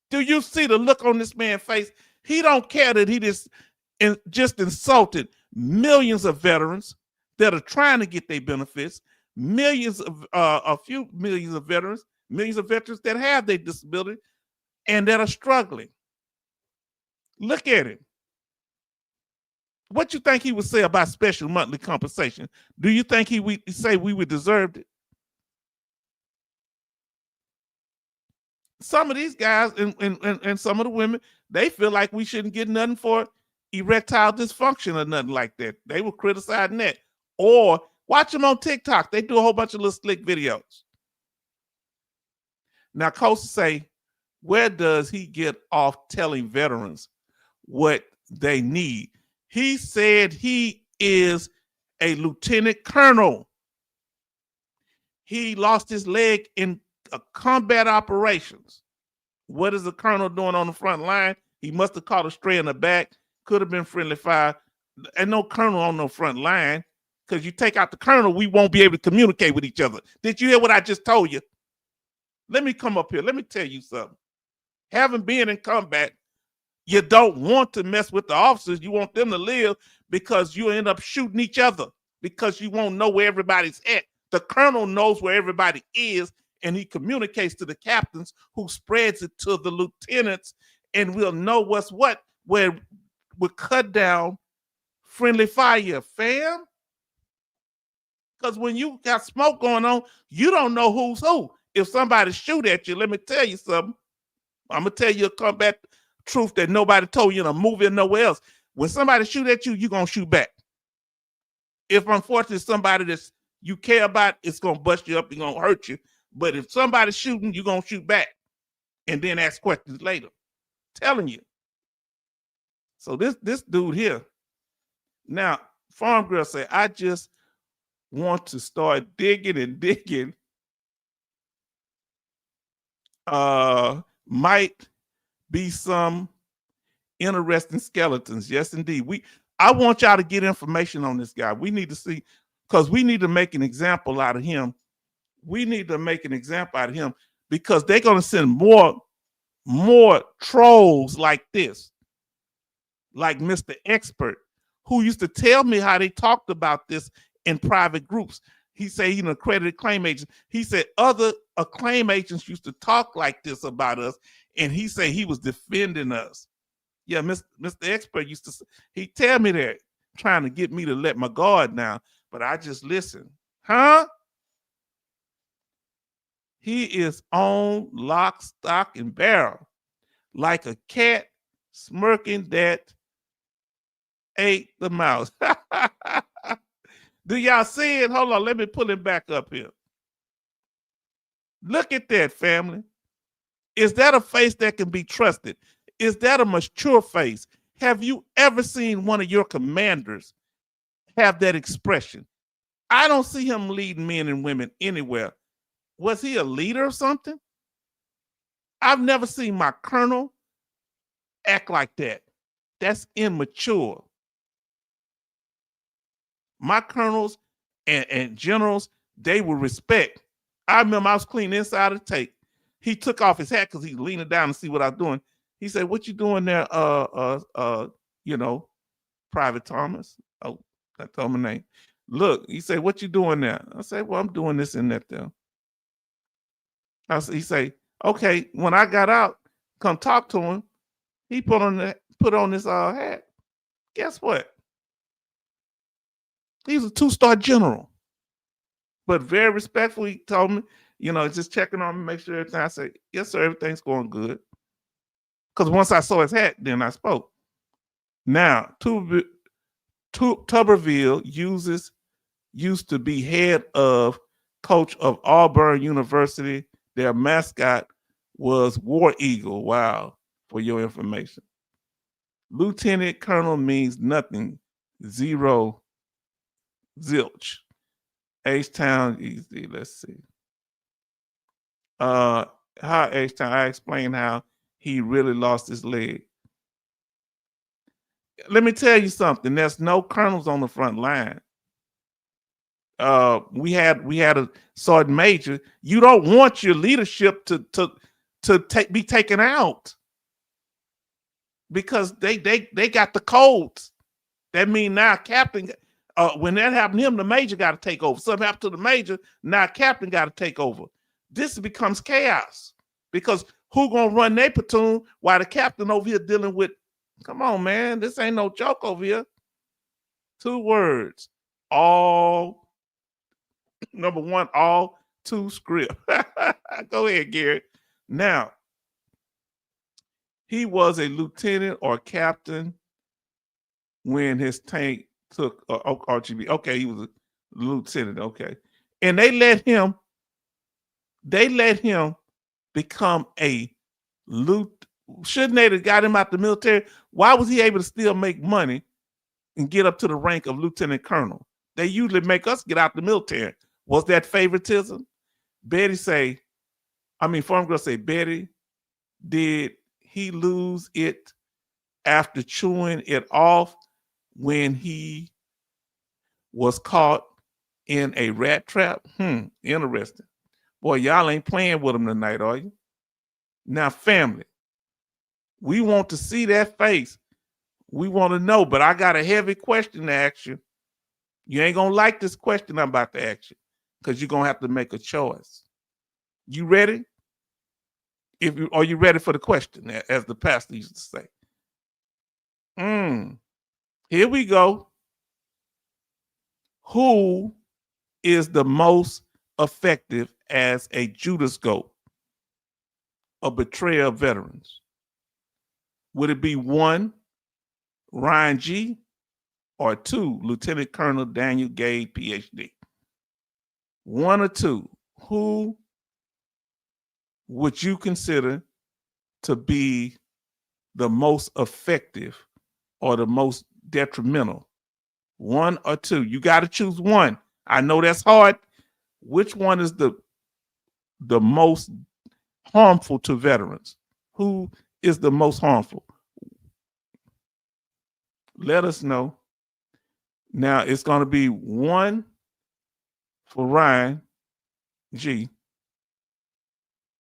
Do you see the look on this man's face? He don't care that he just insulted millions of veterans that are trying to get their benefits, a few millions of veterans that have their disability and that are struggling. Look at him. What you think he would say about special monthly compensation? Do you think he would say we would deserve it? Some of these guys and some of the women, they feel like we shouldn't get nothing for erectile dysfunction or nothing like that. They were criticizing that. Or watch them on TikTok. They do a whole bunch of little slick videos. Now, Coach say, where does he get off telling veterans what they need? He said he is a lieutenant colonel. He lost his leg in combat operations. What is the colonel doing on the front line? He must have caught a stray in the back. Could have been friendly fire. And no colonel on the front line. Because you take out the colonel, we won't be able to communicate with each other. Did you hear what I just told you? Let me come up here. Let me tell you something. Having been in combat, you don't want to mess with the officers. You want them to live because you end up shooting each other because you won't know where everybody's at. The colonel knows where everybody is, and he communicates to the captains who spreads it to the lieutenants, and we'll know what's what, where we cut down friendly fire, fam. Because when you got smoke going on, you don't know who's who. If somebody shoot at you, let me tell you something. I'm going to tell you a combat truth that nobody told you in a movie or nowhere else. When somebody shoot at you, you're going to shoot back. If unfortunately somebody that you care about, it's going to bust you up, it's going to hurt you. But if somebody's shooting, you're going to shoot back and then ask questions later. Telling you. So this dude here. Now, Farm Girl said, I just want to start digging and digging. Might be some interesting skeletons. Yes, indeed. I want y'all to get information on this guy. We need to see, because we need to make an example out of him. We need to make an example out of him because they're going to send more trolls like this, like Mr. Expert, who used to tell me how they talked about this in private groups. He said he's an accredited claim agent. He said other claim agents used to talk like this about us, and he said he was defending us. Yeah, Mr. Expert used to, he tell me that, trying to get me to let my guard down, but I just listen. Huh? He is on lock, stock, and barrel, like a cat smirking that ate the mouse. Do y'all see it? Hold on, let me pull it back up here. Look at that, family. Is that a face that can be trusted? Is that a mature face? Have you ever seen one of your commanders have that expression? I don't see him leading men and women anywhere. Was he a leader or something? I've never seen my colonel act like that. That's immature. My colonels and generals, they would respect. I remember I was cleaning inside of the tape. He took off his hat because he's leaning down to see what I was doing. He said, "What you doing there, Private Thomas?" Oh, I told him my name. Look, he said, "What you doing there?" I said, "Well, I'm doing this and that there." He say, "Okay." When I got out, come talk to him. He put on this hat. Guess what? He was a 2-star general, but very respectful. He told me, just checking on me, make sure everything. I said, "Yes, sir, everything's going good." Because once I saw his hat, then I spoke. Now, Tuberville used to be head of coach of Auburn University. Their mascot was War Eagle. Wow, for your information. Lieutenant Colonel means nothing. Zero. Zilch. H-Town, easy. Let's see. How H-Town, I explained how he really lost his leg. Let me tell you something. There's no colonels on the front line. We had a sergeant major. You don't want your leadership to be taken out because they got the codes. That means now captain. When that happened to him, the major got to take over. Something happened to the major, now captain got to take over. This becomes chaos because who gonna run their platoon while the captain over here dealing with, come on, man, this ain't no joke over here. 2 words, all, number 1, all 2 script. Go ahead, Gary. Now, he was a lieutenant or captain when his tank took RGB. Okay, he was a lieutenant. Okay, and they let him become a lieutenant. Shouldn't they have got him out the military? Why was he able to still make money and get up to the rank of lieutenant colonel? They usually make us get out the military. Was that favoritism? Farm girl say, Betty, did he lose it after chewing it off when he was caught in a rat trap? Interesting. Boy, y'all ain't playing with him tonight, are you? Now, family, we want to see that face. We want to know, but I got a heavy question to ask you. You ain't going to like this question I'm about to ask you because you're going to have to make a choice. You ready? Are you ready for the question, as the pastor used to say? Here we go. Who is the most effective as a Judas Goat, a betrayer of veterans? Would it be 1, Ryan G., or 2, Lieutenant Colonel Daniel Gade, PhD? 1 or 2. Who would you consider to be the most effective or the most detrimental? 1 or 2. You got to choose one. I know that's hard. Which one is the most harmful to veterans? Who is the most harmful? Let us know. Now, it's going to be 1 for Ryan G.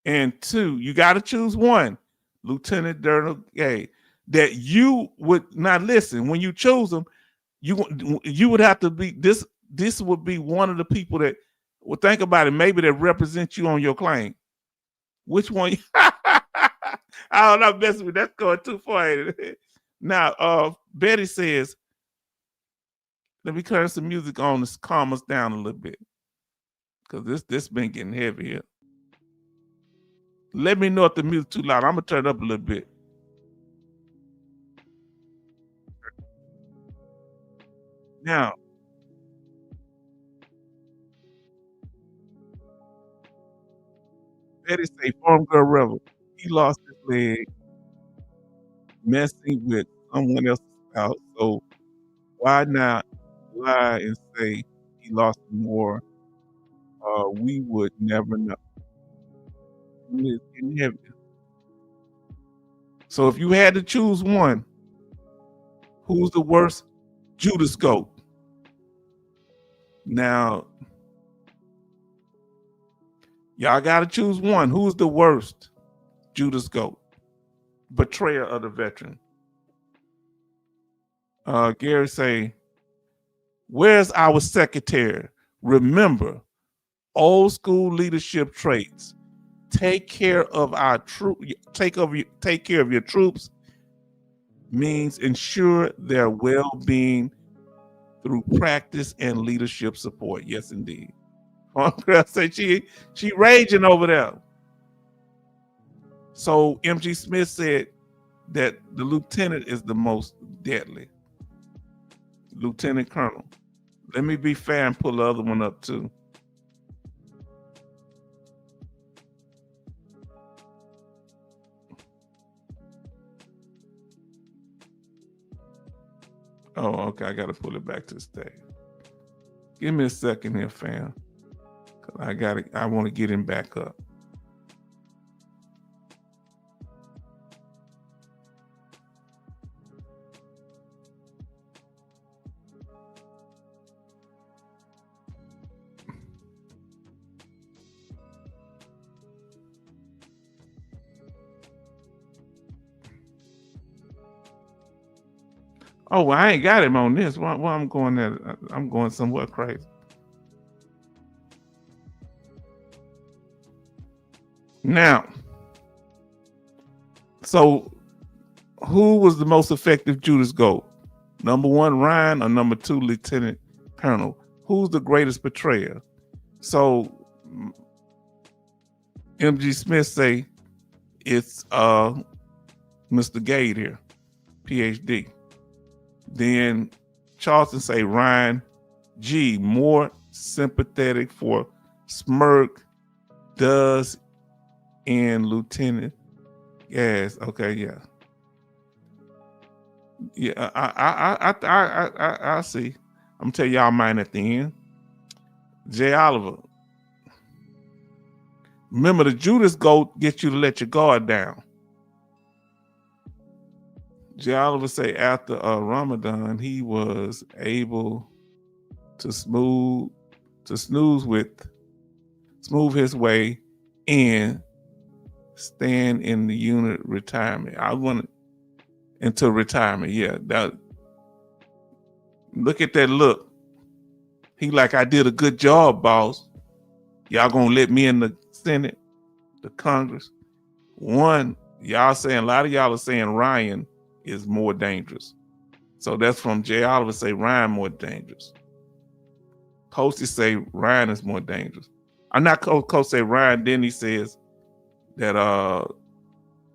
And 2, you got to choose 1, Lieutenant Colonel Gade. That you would not listen. When you choose them, you would have to be, this would be one of the people that, well, think about it, maybe that represent you on your claim. Which one? I don't know, messing with that's going too far. Now, Betty says, let me turn some music on to calm us down a little bit. Because this been getting heavy here. Let me know if the music too loud. I'm gonna turn it up a little bit. Now, Betty say, Farm Girl Rebel, he lost his leg messing with someone else's house. So why not lie and say he lost more? We would never know. It's getting heavy. So if you had to choose one, who's the worst Judas Goat? Now, y'all got to choose one. Who's the worst Judas Goat? Betrayer of the veteran. Gary say, where's our secretary? Remember, old school leadership traits. Take care of our take care of your troops means ensure their well-being through practice and leadership support. Yes, indeed. Girl say she raging over there. So MG Smith said that the lieutenant is the most deadly. Lieutenant Colonel. Let me be fair and pull the other one up too. Oh, okay. I got to pull it back to the stage. Give me a second here, fam. I want to get him back up. Oh, well, I ain't got him on this. Why I'm going there? I'm going somewhat crazy. Now, so who was the most effective Judas Goat? Number 1, Ryan, or number 2, Lieutenant Colonel? Who's the greatest betrayer? So MG Smith say it's Mr. Gade here, PhD. Then Charleston say Ryan G, more sympathetic for Smirk does in Lieutenant. Yes, okay, yeah. Yeah, I see. I'm gonna tell y'all mine at the end. Jay Oliver. Remember, the Judas goat gets you to let your guard down. Jay Oliver say after Ramadan, he was able to smooth his way in, stand in the unit retirement. I want into retirement. Yeah, that. Look at that look. He like, I did a good job, boss. Y'all gonna let me in the Senate, the Congress. One, y'all saying, a lot of y'all are saying Ryan is more dangerous. So that's from Jay Oliver say Ryan more dangerous. Coasty say Ryan is more dangerous. I'm not Coach say Ryan, then he says that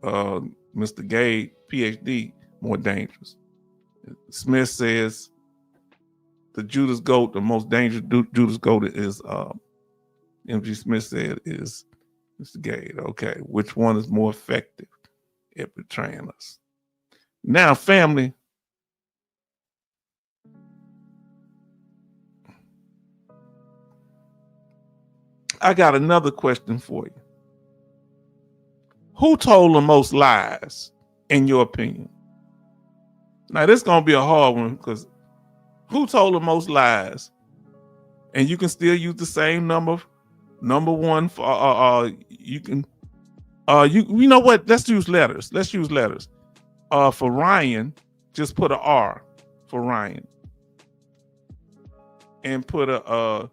Mr. Gay, PhD, more dangerous. Smith says the Judas goat, the most dangerous Judas goat is MG Smith said is Mr. Gay. Okay, which one is more effective at betraying us? Now, family, I got another question for you. Who told the most lies, in your opinion? Now, this is going to be a hard one because who told the most lies? And you can still use the same number one for you can you know what? Let's use letters. For Ryan, just put an R for Ryan. And put a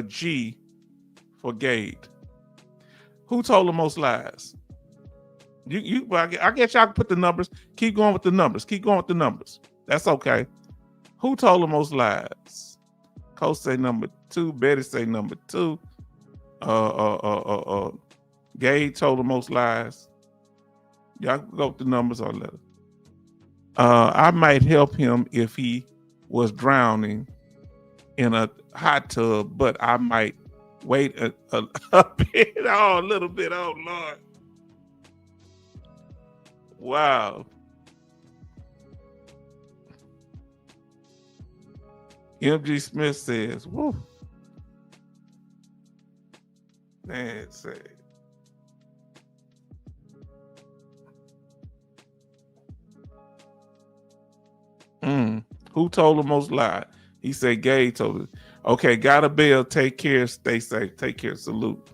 G for Gade. Who told the most lies? I guess y'all can put the numbers. Keep going with the numbers. That's okay. Who told the most lies? Coach say number 2. Betty say number 2. Gade told the most lies. Y'all can go with the numbers or letters. I might help him if he was drowning in a hot tub, but I might wait a bit. Oh, a little bit. Oh, Lord. Wow. MG Smith says, whoa. Man, say. Who told the most lie? He said Gay told it. Okay, got a bell. Take care. Stay safe. Take care. Salute.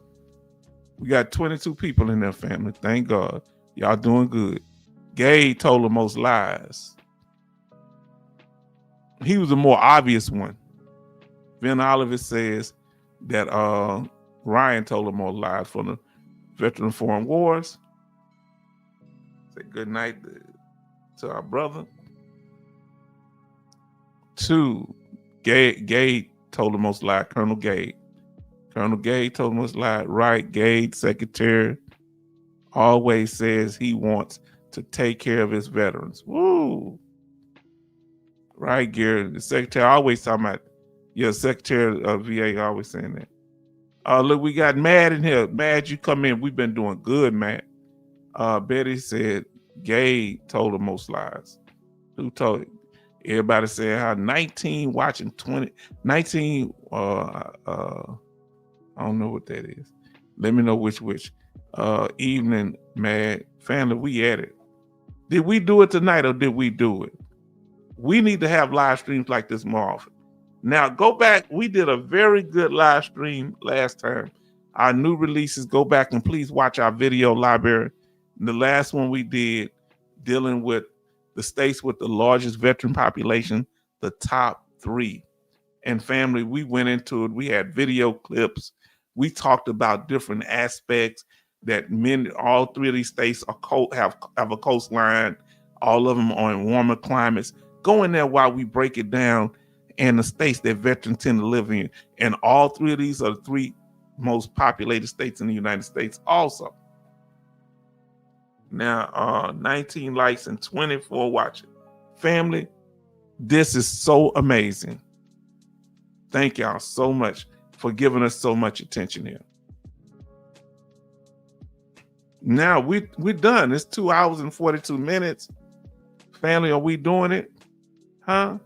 We got 22 people in their family. Thank God. Y'all doing good. Gay told the most lies. He was the more obvious one. Ben Oliver says that Ryan told him more lies from the Veteran Foreign Wars. Say good night to our brother. 2, Gade told the most lie. Colonel Gade told the most lie. Right, Gade, secretary, always says he wants to take care of his veterans. Woo! Right, Gary, the secretary always talking about, secretary of VA always saying that. Look, we got Matt in here. Matt, you come in. We've been doing good, Matt. Betty said Gade told the most lies. Who told it? Everybody said how 19 watching 20, 19, I don't know what that is. Let me know which. Evening, Mad family, we at it. Did we do it tonight or did we do it? We need to have live streams like this more often. Now, go back. We did a very good live stream last time. Our new releases, go back and please watch our video library. The last one we did dealing with the states with the largest veteran population, the top 3. And family, we went into it. We had video clips. We talked about different aspects that all 3 of these states have a coastline. All of them are in warmer climates. Go in there while we break it down and the states that veterans tend to live in. And all 3 of these are the 3 most populated states in the United States also. Now, 19 likes and 24 watching. Family, this is so amazing. Thank y'all so much for giving us so much attention here. Now, we're done. It's 2 hours and 42 minutes. Family, are we doing it? Huh?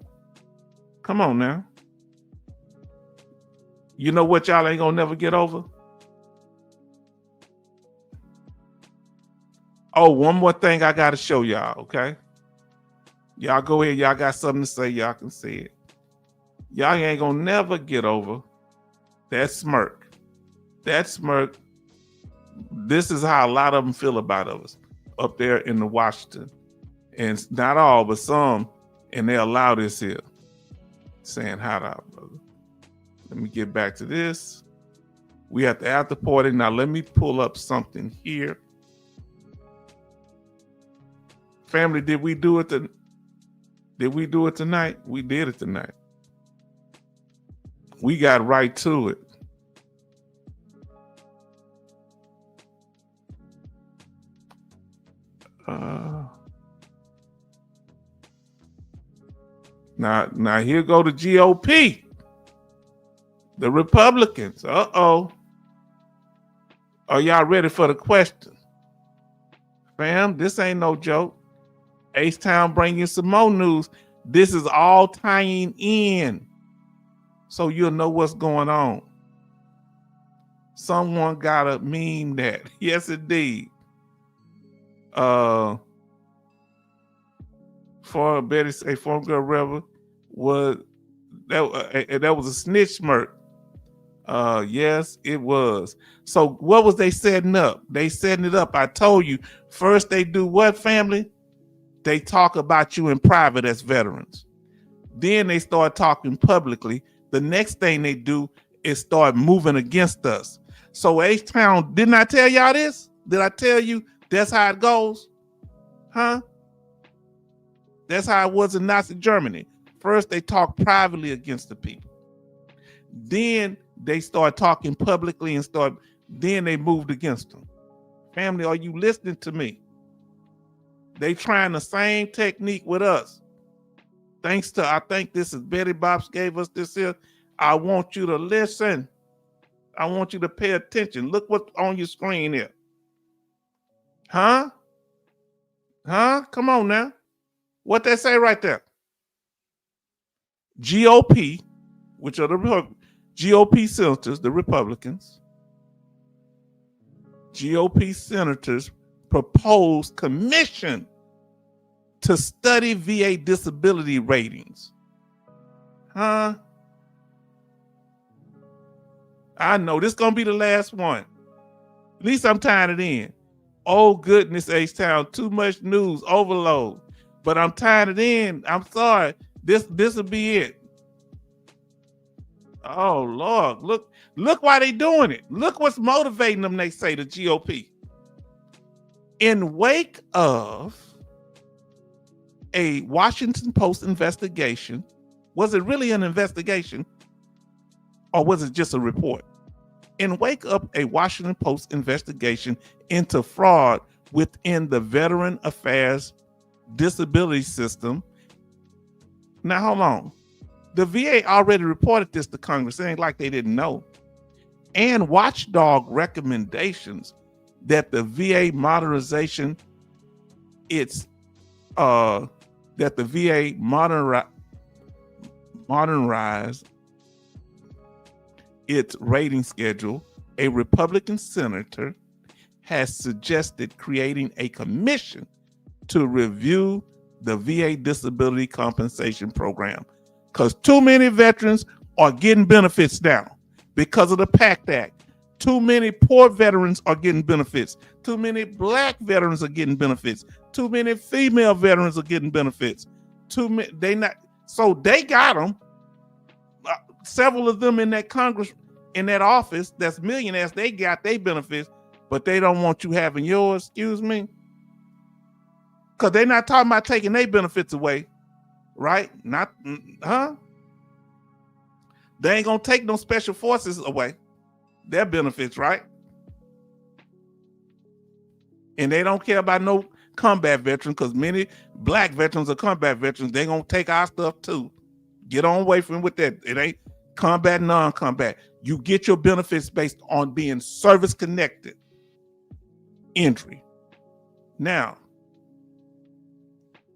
Come on now. You know what y'all ain't gonna never get over? Oh, one more thing I gotta show y'all, okay? Y'all go ahead, y'all got something to say, y'all can say it. Y'all ain't gonna never get over that smirk. That smirk, this is how a lot of them feel about us up there in the Washington. And not all, but some, and they allow this here. Saying, how to, brother. Let me get back to this. We have the after party. Now let me pull up something here. Family, did we do it tonight? We did it tonight. We got right to it. Now here go the GOP, the Republicans. Are y'all ready for the question? Fam, this ain't no joke. H-Town bring you some more news. This is all tying in, so you'll know what's going on. Someone gotta meme that. Yes, indeed. For Betty say, former girl rebel was that was a snitch smirk. Yes, it was. So what was they setting up? They setting it up. I told you. First, they do what, family? They talk about you in private as veterans. Then they start talking publicly. The next thing they do is start moving against us. So H-Town, didn't I tell y'all this? Did I tell you that's how it goes? Huh? That's how it was in Nazi Germany. First, they talk privately against the people. Then they start talking publicly and then they moved against them. Family, are you listening to me? They trying the same technique with us. Thanks to, I think this is Betty Bops gave us this here. I want you to listen. I want you to pay attention. Look what's on your screen here. Huh? Come on now. What they say right there? GOP, which are the GOP senators, the Republicans. GOP senators proposed commission to study VA disability ratings. Huh? I know this is gonna be the last one. At least I'm tying it in. Oh goodness, H-Town, too much news, overload. But I'm tying it in. I'm sorry. This will be it. Oh Lord, look why they doing it. Look what's motivating them, they say, the GOP. In wake of a Washington Post investigation, was it really an investigation or was it just a report? In wake of a Washington Post investigation into fraud within the Veteran Affairs disability system. Now, hold on. The VA already reported this to Congress. It ain't like they didn't know. And watchdog recommendations that the VA modernization, that the VA modernize its rating schedule. A Republican senator has suggested creating a commission to review the VA disability compensation program, because too many veterans are getting benefits now because of the PACT Act. Too many poor veterans are getting benefits. Too many Black veterans are getting benefits. Too many female veterans are getting benefits. So they got them. Several of them in that Congress, in that office, that's millionaires, they got their benefits, but they don't want you having yours. Excuse me. Because they're not talking about taking their benefits away, right? They ain't gonna take no special forces away, their benefits, right? And they don't care about no combat veterans, because many Black veterans are combat veterans. They gonna take our stuff too. Get on away from with that. It ain't combat, non-combat. You get your benefits based on being service-connected injury. Now,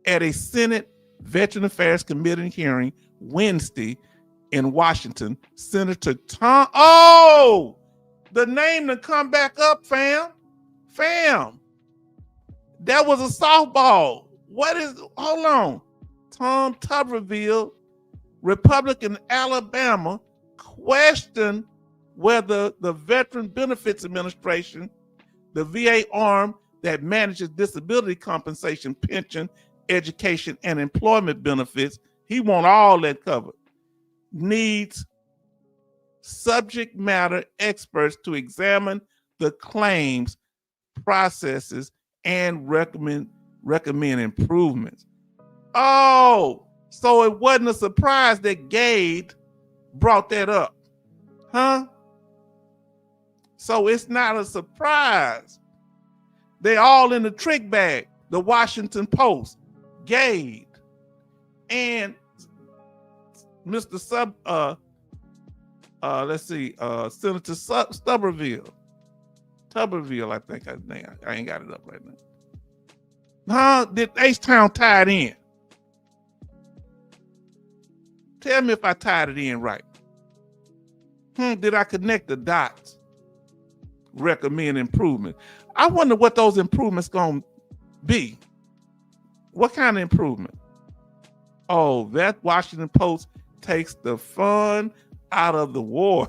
at a Senate Veteran Affairs Committee hearing Wednesday in Washington. Senator Tom, oh, the name to come back up, fam. That was a softball. Hold on. Tom Tuberville, Republican Alabama, questioned whether the Veteran Benefits Administration, the VA arm that manages disability compensation, pension, education, and employment benefits, he want all that covered, needs subject matter experts to examine the claims, processes, and recommend improvements. Oh, so it wasn't a surprise that Gade brought that up, huh? So it's not a surprise. They all in the trick bag. The Washington Post, Gade, and Mr. Senator Tuberville, I think I ain't got it up right now. Huh? Did H-Town tie it in? Tell me if I tied it in right. Did I connect the dots? Recommend improvement. I wonder what those improvements gonna be. What kind of improvement? Oh, that Washington Post takes the fun out of the war.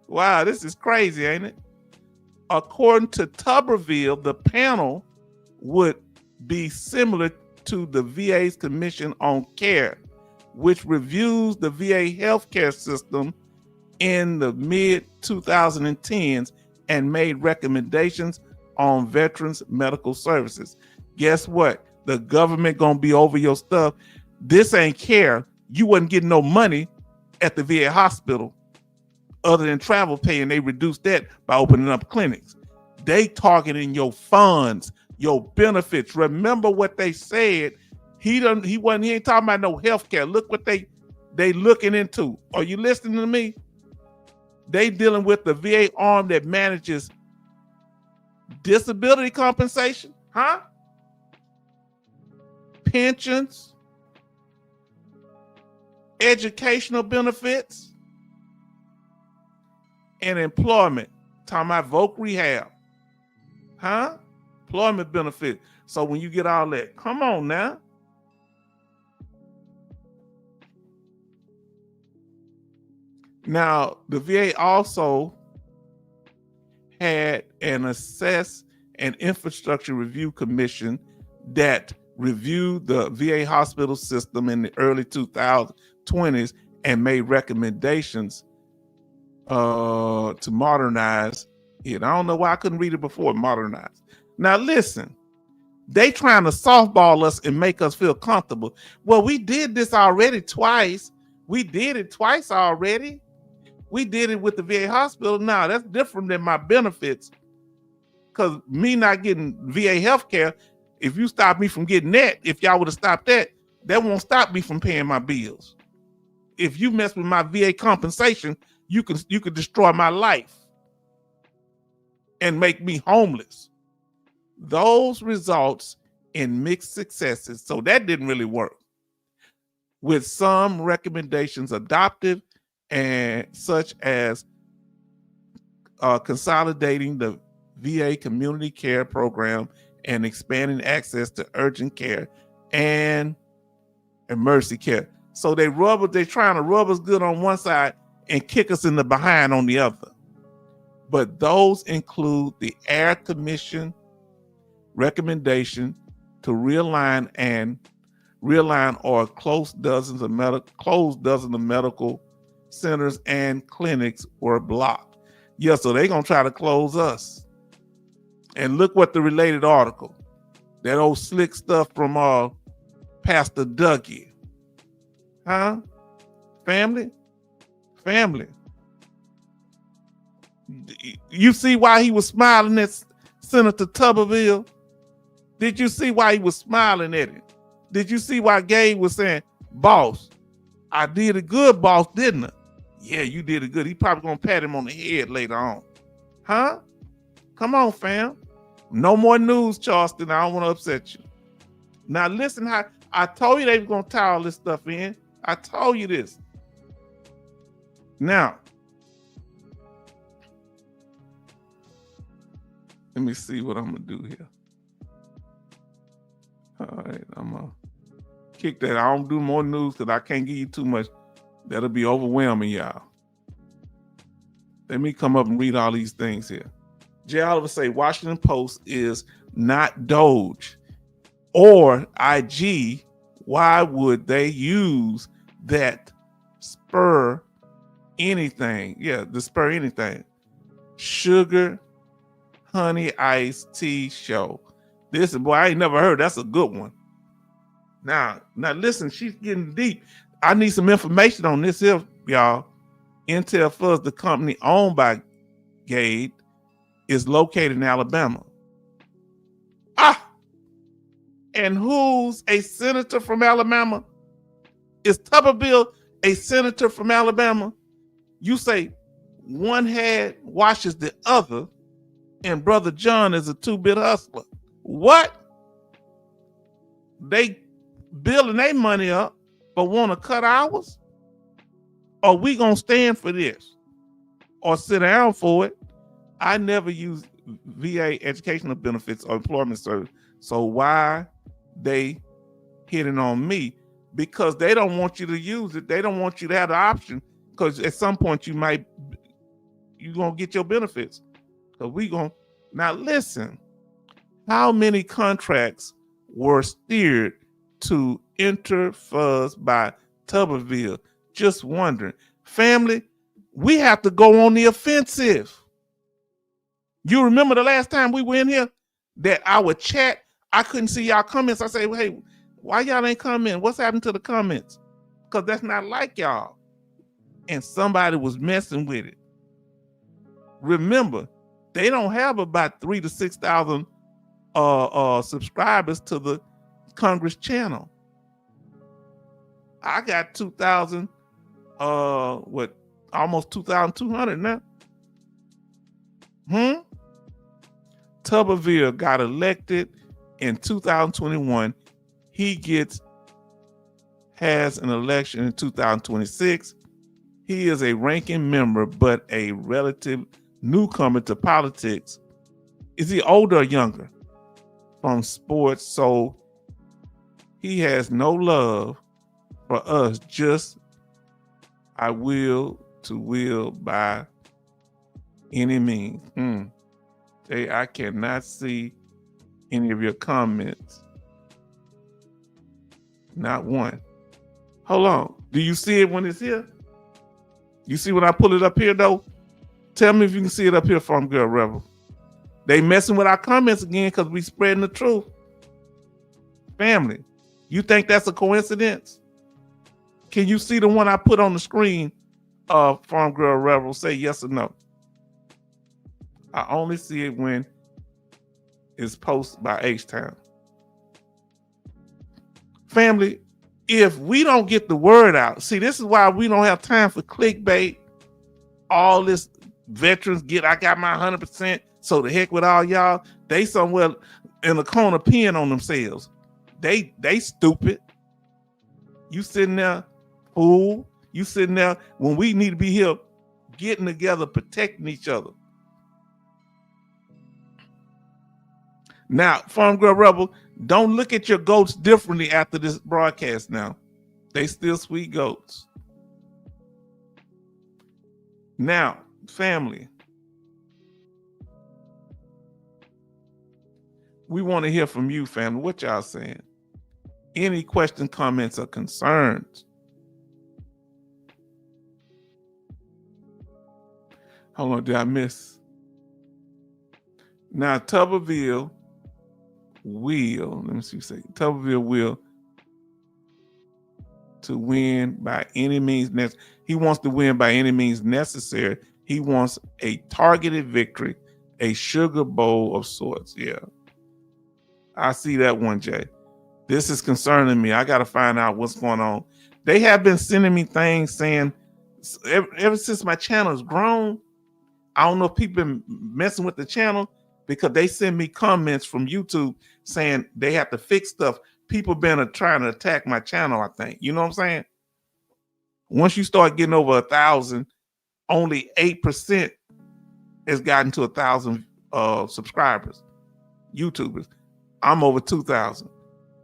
Wow, this is crazy, ain't it? According to Tuberville, the panel would be similar to the VA's Commission on Care, which reviews the VA healthcare system in the mid-2010s and made recommendations on veterans' medical services. Guess what? The government gonna be over your stuff. This ain't care. You wasn't getting no money at the VA hospital other than travel pay, and they reduced that by opening up clinics. They targeting your funds, your benefits. Remember what they said. He ain't talking about no health care. Look what they looking into. Are you listening to me? They dealing with the VA arm that manages disability compensation, huh? Pensions, educational benefits, and employment. Talking about voc rehab, huh? Employment benefits. So when you get all that, come on now. Now, the VA also had an Assess and Infrastructure Review Commission that reviewed the VA hospital system in the early 2020s and made recommendations to modernize it. I don't know why I couldn't read it before, modernize. Now listen, they trying to softball us and make us feel comfortable. Well, we did this already twice. We did it twice already. We did it with the VA hospital. Now that's different than my benefits, because me not getting VA health care, if you stop me from getting that, if y'all would have stopped that, that won't stop me from paying my bills. If you mess with my VA compensation, you could destroy my life and make me homeless. Those results in mixed successes, so that didn't really work. With some recommendations adopted, and such as consolidating the VA community care program and expanding access to urgent care and emergency care. So they're trying to rub us good on one side and kick us in the behind on the other. But those include the Air Commission recommendation to realign or close dozens of medical centers and clinics were blocked. Yeah, so they're gonna try to close us. And look what the related article, that old slick stuff from Pastor Dougie. Huh? Family? You see why he was smiling at Senator Tuberville? Did you see why he was smiling at him? Did you see why Gabe was saying, boss, I did it good, boss, didn't I? Yeah, you did it good. He probably gonna pat him on the head later on. Huh? Come on, fam. No more news, Charleston. I don't want to upset you. Now listen how I told you they were gonna tie all this stuff in. I told you this. Now, let me see what I'm gonna do here. All right, I'm gonna kick that. I don't do more news because I can't give you too much. That'll be overwhelming, y'all. Let me come up and read all these things here. Jay Oliver say Washington Post is not Doge or IG. Why would they use that spur anything? Yeah, the spur anything. Sugar, honey, iced tea show. This is, boy, I ain't never heard. That's a good one. Now listen, she's getting deep. I need some information on this here, y'all. Intel Fuzz, the company owned by Gade, is located in Alabama. And who's a senator from Alabama? Is Tuberville a senator from Alabama? You say one hand washes the other, and Brother John is a two-bit hustler. What? They building their money up, but want to cut ours? Are we gonna stand for this or sit down for it? I never use VA educational benefits or employment service. So why they hitting on me? Because they don't want you to use it. They don't want you to have the option, because at some point you're gonna get your benefits. So we gonna, now listen, how many contracts were steered to enter Fuzz by Tuberville? Just wondering. Family, we have to go on the offensive. You remember the last time we were in here that our chat, I couldn't see y'all comments. I say, hey, why y'all ain't comment? What's happened to the comments? Because that's not like y'all. And somebody was messing with it. Remember, they don't have about 3,000 to 6,000 subscribers to the Congress channel. I got 2,000, almost 2,200 now. Tuberville got elected in 2021. He has an election in 2026. He is a ranking member, but a relative newcomer to politics. Is he older or younger? From sports, so he has no love for us. Just I will by any means. Jay, I cannot see any of your comments. Not one. Hold on. Do you see it when it's here? You see when I pull it up here though? Tell me if you can see it up here, Farm Girl Rebel. They messing with our comments again because we spreading the truth. Family, you think that's a coincidence? Can you see the one I put on the screen? Farm Girl Rebel, say yes or no. I only see it when it's posted by H-Town. Family, if we don't get the word out, see, this is why we don't have time for clickbait. All this veterans I got my 100%, so the heck with all y'all. They somewhere in the corner peeing on themselves. They stupid. You sitting there, fool. You sitting there when we need to be here getting together, protecting each other. Now, Farm Girl Rebel, don't look at your goats differently after this broadcast now. They still sweet goats. Now, family, we want to hear from you, family. What y'all saying? Any questions, comments, or concerns? Hold on, did I miss? Now, Tuberville will, let me see, Tuberville will to win by any means necessary. He wants to win by any means necessary. He wants a targeted victory, a sugar bowl of sorts. Yeah, I see that one, Jay. This is concerning me. I got to find out what's going on. They have been sending me things saying, ever since my channel has grown, I don't know if people been messing with the channel, because they send me comments from YouTube saying they have to fix stuff. people been trying to attack my channel, I think. You know what I'm saying? Once you start getting over 1,000, only 8% has gotten to 1,000 subscribers, YouTubers. I'm over 2,000.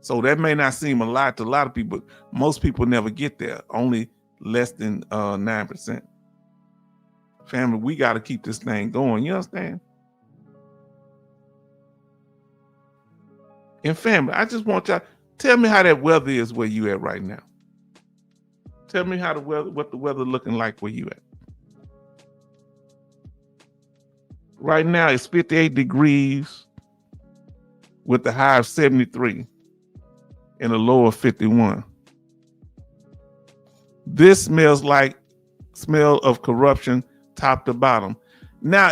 So that may not seem a lot to a lot of people, but most people never get there, only less than 9%. Family, we got to keep this thing going. You understand? And family, I just want y'all, tell me how that weather is where you at right now. Tell me how the weather, what the weather looking like where you at. Right now it's 58 degrees with the high of 73 and a low of 51. This smells like smell of corruption top to bottom. Now,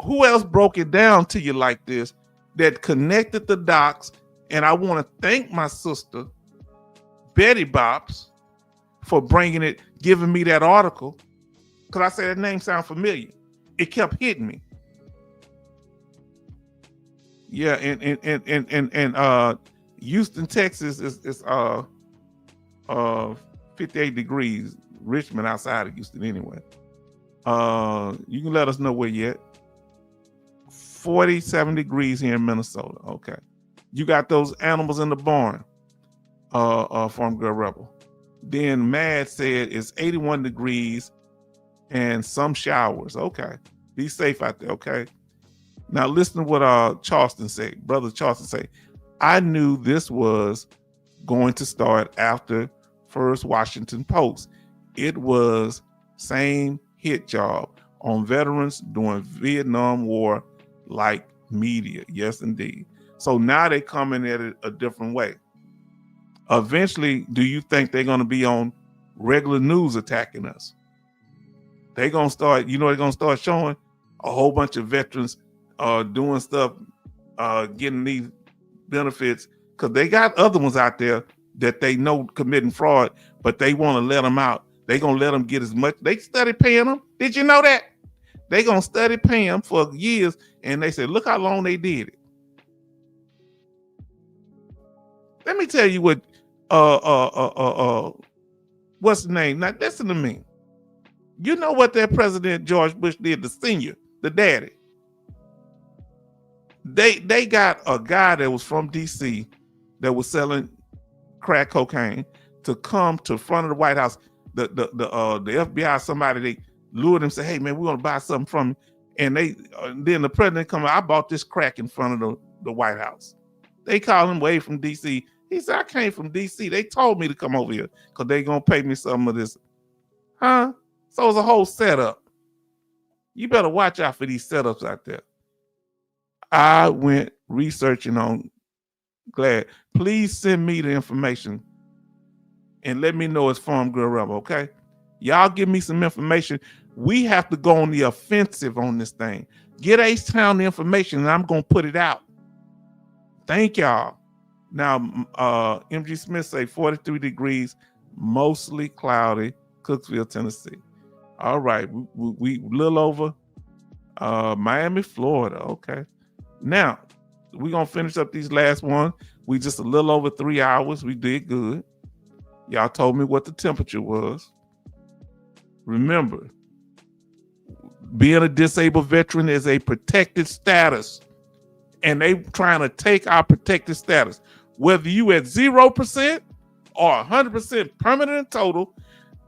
who else broke it down to you like this that connected the dots? And I want to thank my sister, Betty Bops, for bringing it, giving me that article, because I said that name sounds familiar. It kept hitting me. Yeah, and Houston, Texas is 58 degrees. Richmond outside of Houston anyway. You can let us know where you at. 47 degrees here in Minnesota. Okay. You got those animals in the barn, Farm Girl Rebel. Then Mad said it's 81 degrees and some showers. Okay. Be safe out there, okay? Now listen to what Charleston said. Brother Charleston said, I knew this was going to start after First Washington Post. It was same hit job on veterans during Vietnam War like media. Yes, indeed. So now they're coming at it a different way. Eventually, do you think they're going to be on regular news attacking us? They're going to start, they're going to start showing a whole bunch of veterans doing stuff, getting these benefits, because they got other ones out there that they know committing fraud, but they want to let them out. They're going to let them get as much. They study paying them. Did you know that? They're going to study paying them for years, and they said, look how long they did it. Let me tell you what, what's the name? Now, listen to me. You know what that President George Bush did, the senior, the daddy? They got a guy that was from DC that was selling crack cocaine to come to front of the White House. The FBI, somebody, they lured him, say, hey man, we want to buy something from you. And then the president come, I bought this crack in front of the White House. They called him way from DC. He said, I came from DC. They told me to come over here because they gonna pay me some of this. Huh? So it's a whole setup. You better watch out for these setups out there. I went researching on Glad. Please send me the information and let me know it's Farm Girl Rebel, okay? Y'all give me some information. We have to go on the offensive on this thing. Get H-Town the information and I'm going to put it out. Thank y'all. Now, MG Smith say 43 degrees, mostly cloudy, Cooksville, Tennessee. All right, we a little over Miami, Florida. Okay. Now, we're going to finish up these last ones. We just a little over 3 hours. We did good. Y'all told me what the temperature was. Remember, being a disabled veteran is a protected status. And they trying to take our protected status. Whether you at 0% or 100% permanent and total,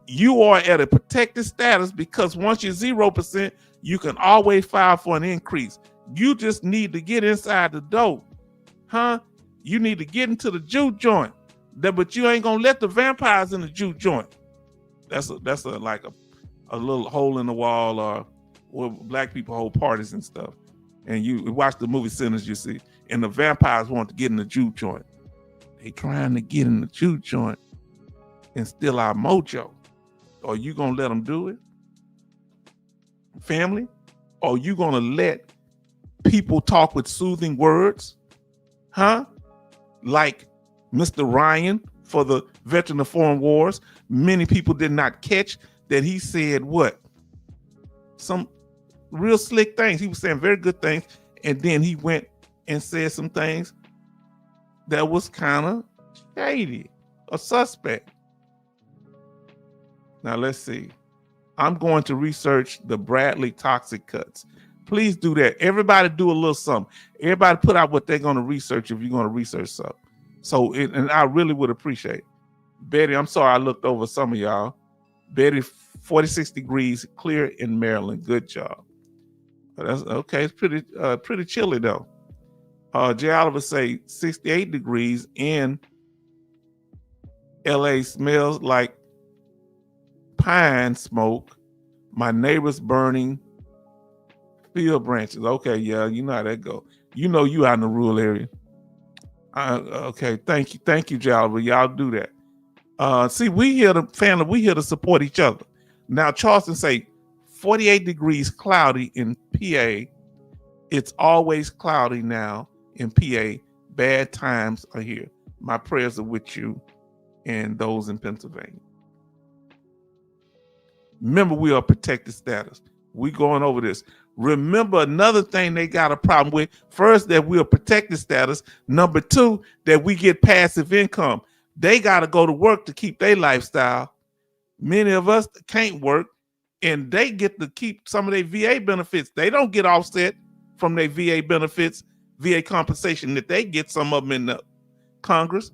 you are at a protected status because once you're 0%, you can always file for an increase. You just need to get inside the door. Huh? You need to get into the juke joint. But you ain't gonna let the vampires in the juke joint. That's like a little hole in the wall or where black people hold parties and stuff. And you watch the movie Sinners, you see, and the vampires want to get in the juke joint. They trying to get in the juke joint and steal our mojo. Are you gonna let them do it? Family? Or you gonna let people talk with soothing words? Huh? Like Mr. Ryan for the Veteran of Foreign Wars. Many people did not catch that he said what? Some real slick things. He was saying very good things. And then he went and said some things that was kind of shady, a suspect. Now let's see. I'm going to research the Bradley toxic cuts. Please do that. Everybody do a little something. Everybody put out what they're going to research if you're going to research something. So, and I really would appreciate it. Betty, I'm sorry I looked over some of y'all. Betty, 46 degrees, clear in Maryland. Good job. That's okay. It's pretty chilly though. Jay Oliver say 68 degrees in LA, smells like pine smoke. My neighbor's burning field branches. Okay, yeah, you know how that go. You know you out in the rural area. Okay, thank you, Jay Oliver. Y'all do that. See, we here to family. We here to support each other. Now, Charleston say 48 degrees cloudy in PA. It's always cloudy now in PA. Bad times are here. My prayers are with you and those in Pennsylvania. Remember, we are protected status. We going over this. Remember, another thing they got a problem with. First, that we are protected status. Number two, that we get passive income. They got to go to work to keep their lifestyle. Many of us can't work, and they get to keep some of their VA benefits. They don't get offset from their VA benefits, VA compensation that they get, some of them in the Congress.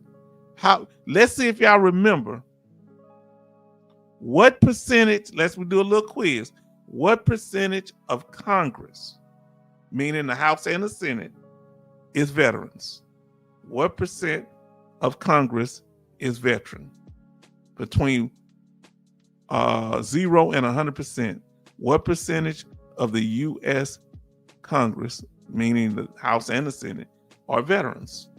Let's see if y'all remember what percentage, let's do a little quiz. What percentage of Congress, meaning the House and the Senate, is veterans? What percent of Congress is veteran? Between 0 and 100%. What percentage of the U.S. Congress, meaning the House and the Senate, are veterans?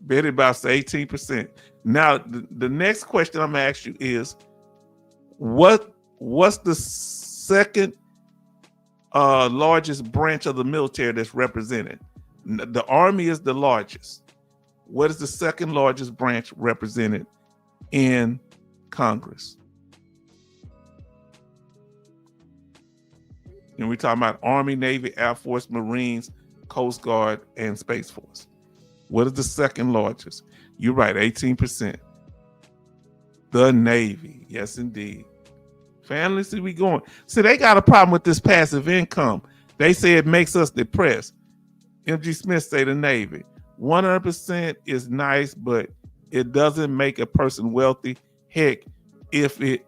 Bet about 18%. Now, the next question I'm gonna ask you is, what's the second largest branch of the military that's represented? The Army is the largest. What is the second largest branch represented in Congress? And we're talking about Army, Navy, Air Force, Marines, Coast Guard, and Space Force. What is the second largest? You're right, 18%. The Navy. Yes, indeed. Family, see, we going. See, they got a problem with this passive income. They say it makes us depressed. MG Smith say the Navy. 100% is nice, but it doesn't make a person wealthy. Heck, if it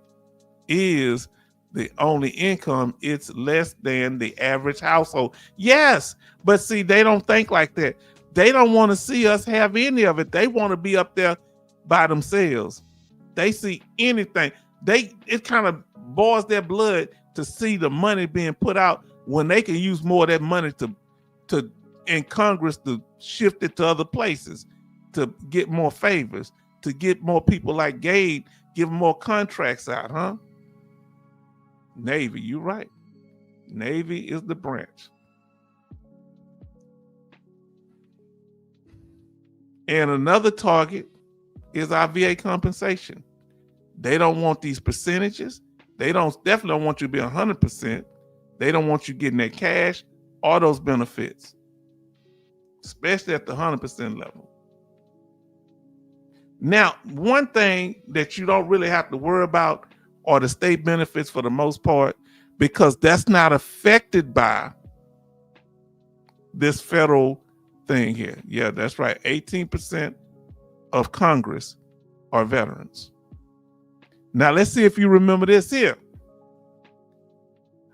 is the only income, it's less than the average household. Yes, but see, they don't think like that. They don't want to see us have any of it. They want to be up there by themselves. They see anything. It kind of boils their blood to see the money being put out when they can use more of that money to in Congress to shift it to other places, to get more favors, to get more people like Gabe, give more contracts out, huh? Navy, you're right. Navy is the branch. And another target is our VA compensation. They don't want these percentages. They definitely don't want you to be 100%. They don't want you getting that cash or those benefits, especially at the 100% level. Now, one thing that you don't really have to worry about are the state benefits for the most part, because that's not affected by this federal thing here. Yeah, that's right. 18% of Congress are veterans. Now, let's see if you remember this here.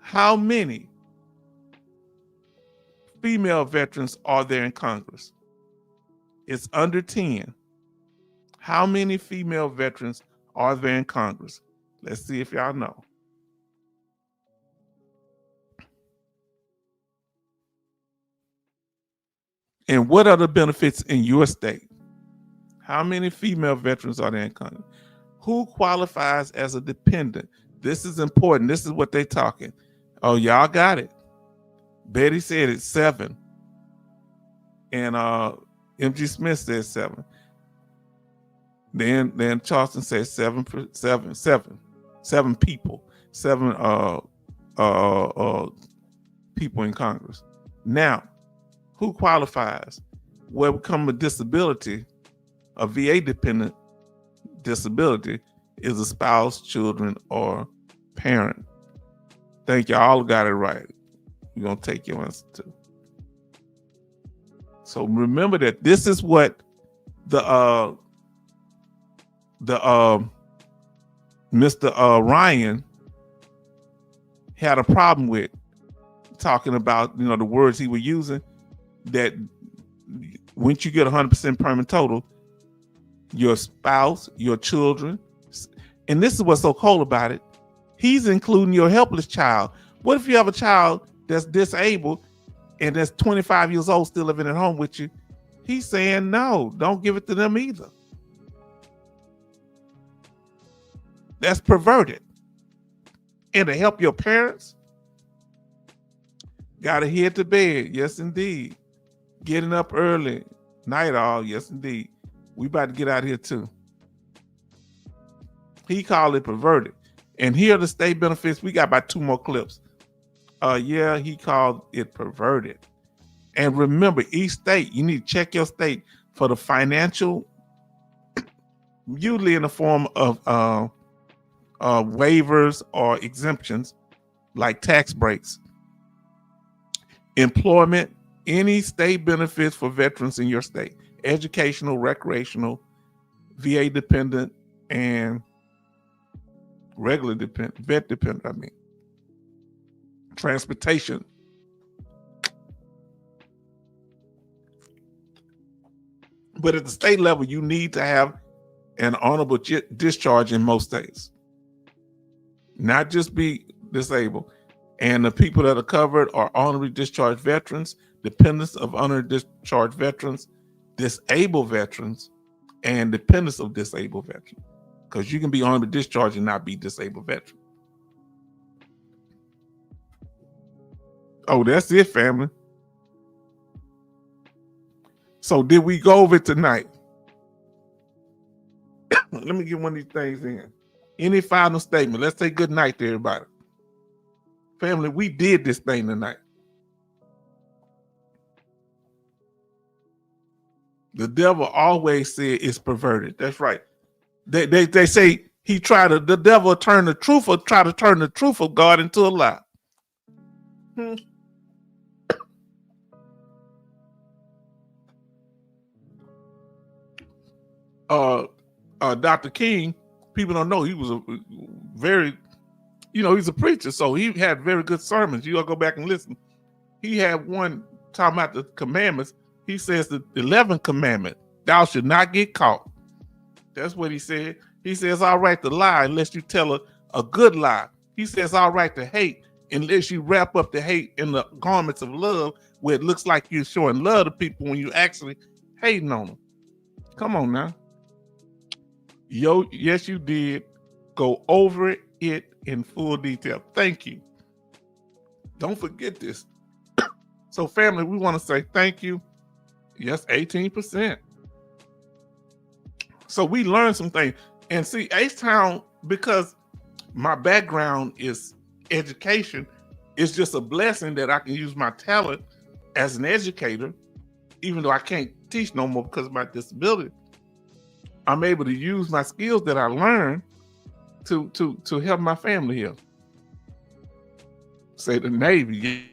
How many female veterans are there in Congress? It's under 10. How many female veterans are there in Congress? Let's see if y'all know. And what are the benefits in your state? How many female veterans are there in Congress? Who qualifies as a dependent? This is important. This is what they're talking. Oh, y'all got it. Betty said it's 7. And MG Smith said 7. Then Charleston said 7 people. 7 people in Congress. Now, Who qualifies? What become a disability, a VA dependent disability, is a spouse, children, or parent. Thank you. All got it right. We're gonna take your answer too. So remember that this is what the Mr. Ryan had a problem with, talking about, you know, the words he was using, that once you get 100% permanent total, your spouse, your children, and this is what's so cool about it, he's including your helpless child. What if you have a child that's disabled and that's 25 years old still living at home with you? He's saying, no, don't give it to them either. That's perverted. And to help your parents, gotta head to bed. Yes, indeed. Getting up early, night all. Yes, indeed. We about to get out of here too. He called it perverted. And here are the state benefits. We got about 2 more clips. Yeah, he called it perverted. And remember, each state, you need to check your state for the financial, usually in the form of waivers or exemptions, like tax breaks, employment, any state benefits for veterans in your state, educational, recreational, VA dependent, and regular dependent, vet dependent, transportation. But at the state level, you need to have an honorable discharge in most states, not just be disabled. And the people that are covered are honorably discharged veterans, dependents of honorably discharged veterans, disabled veterans, and dependents of disabled veterans. Because you can be honorably discharged and not be disabled veteran. Oh, that's it, family. So did we go over it tonight? Let me get one of these things in. Any final statement? Let's say good night to everybody. Family, we did this thing tonight. The devil always said it's perverted. That's right. They say the devil turn the truth or try to turn the truth of God into a lie. Dr. King, people don't know, he was a very, he's a preacher, so he had very good sermons. You all go back and listen. He had one talking about the commandments. He says the 11th commandment, thou should not get caught. That's what he said. He says, all right to lie unless you tell a good lie. He says, all right to hate unless you wrap up the hate in the garments of love, where it looks like you're showing love to people when you actually hating on them. Come on now. Yes, you did. Go over it in full detail. Thank you. Don't forget this. So family, we want to say thank you. Yes, 18%. So we learned some things. And see, H-Town, because my background is education, it's just a blessing that I can use my talent as an educator, even though I can't teach no more because of my disability. I'm able to use my skills that I learned to help my family here. Say the Navy.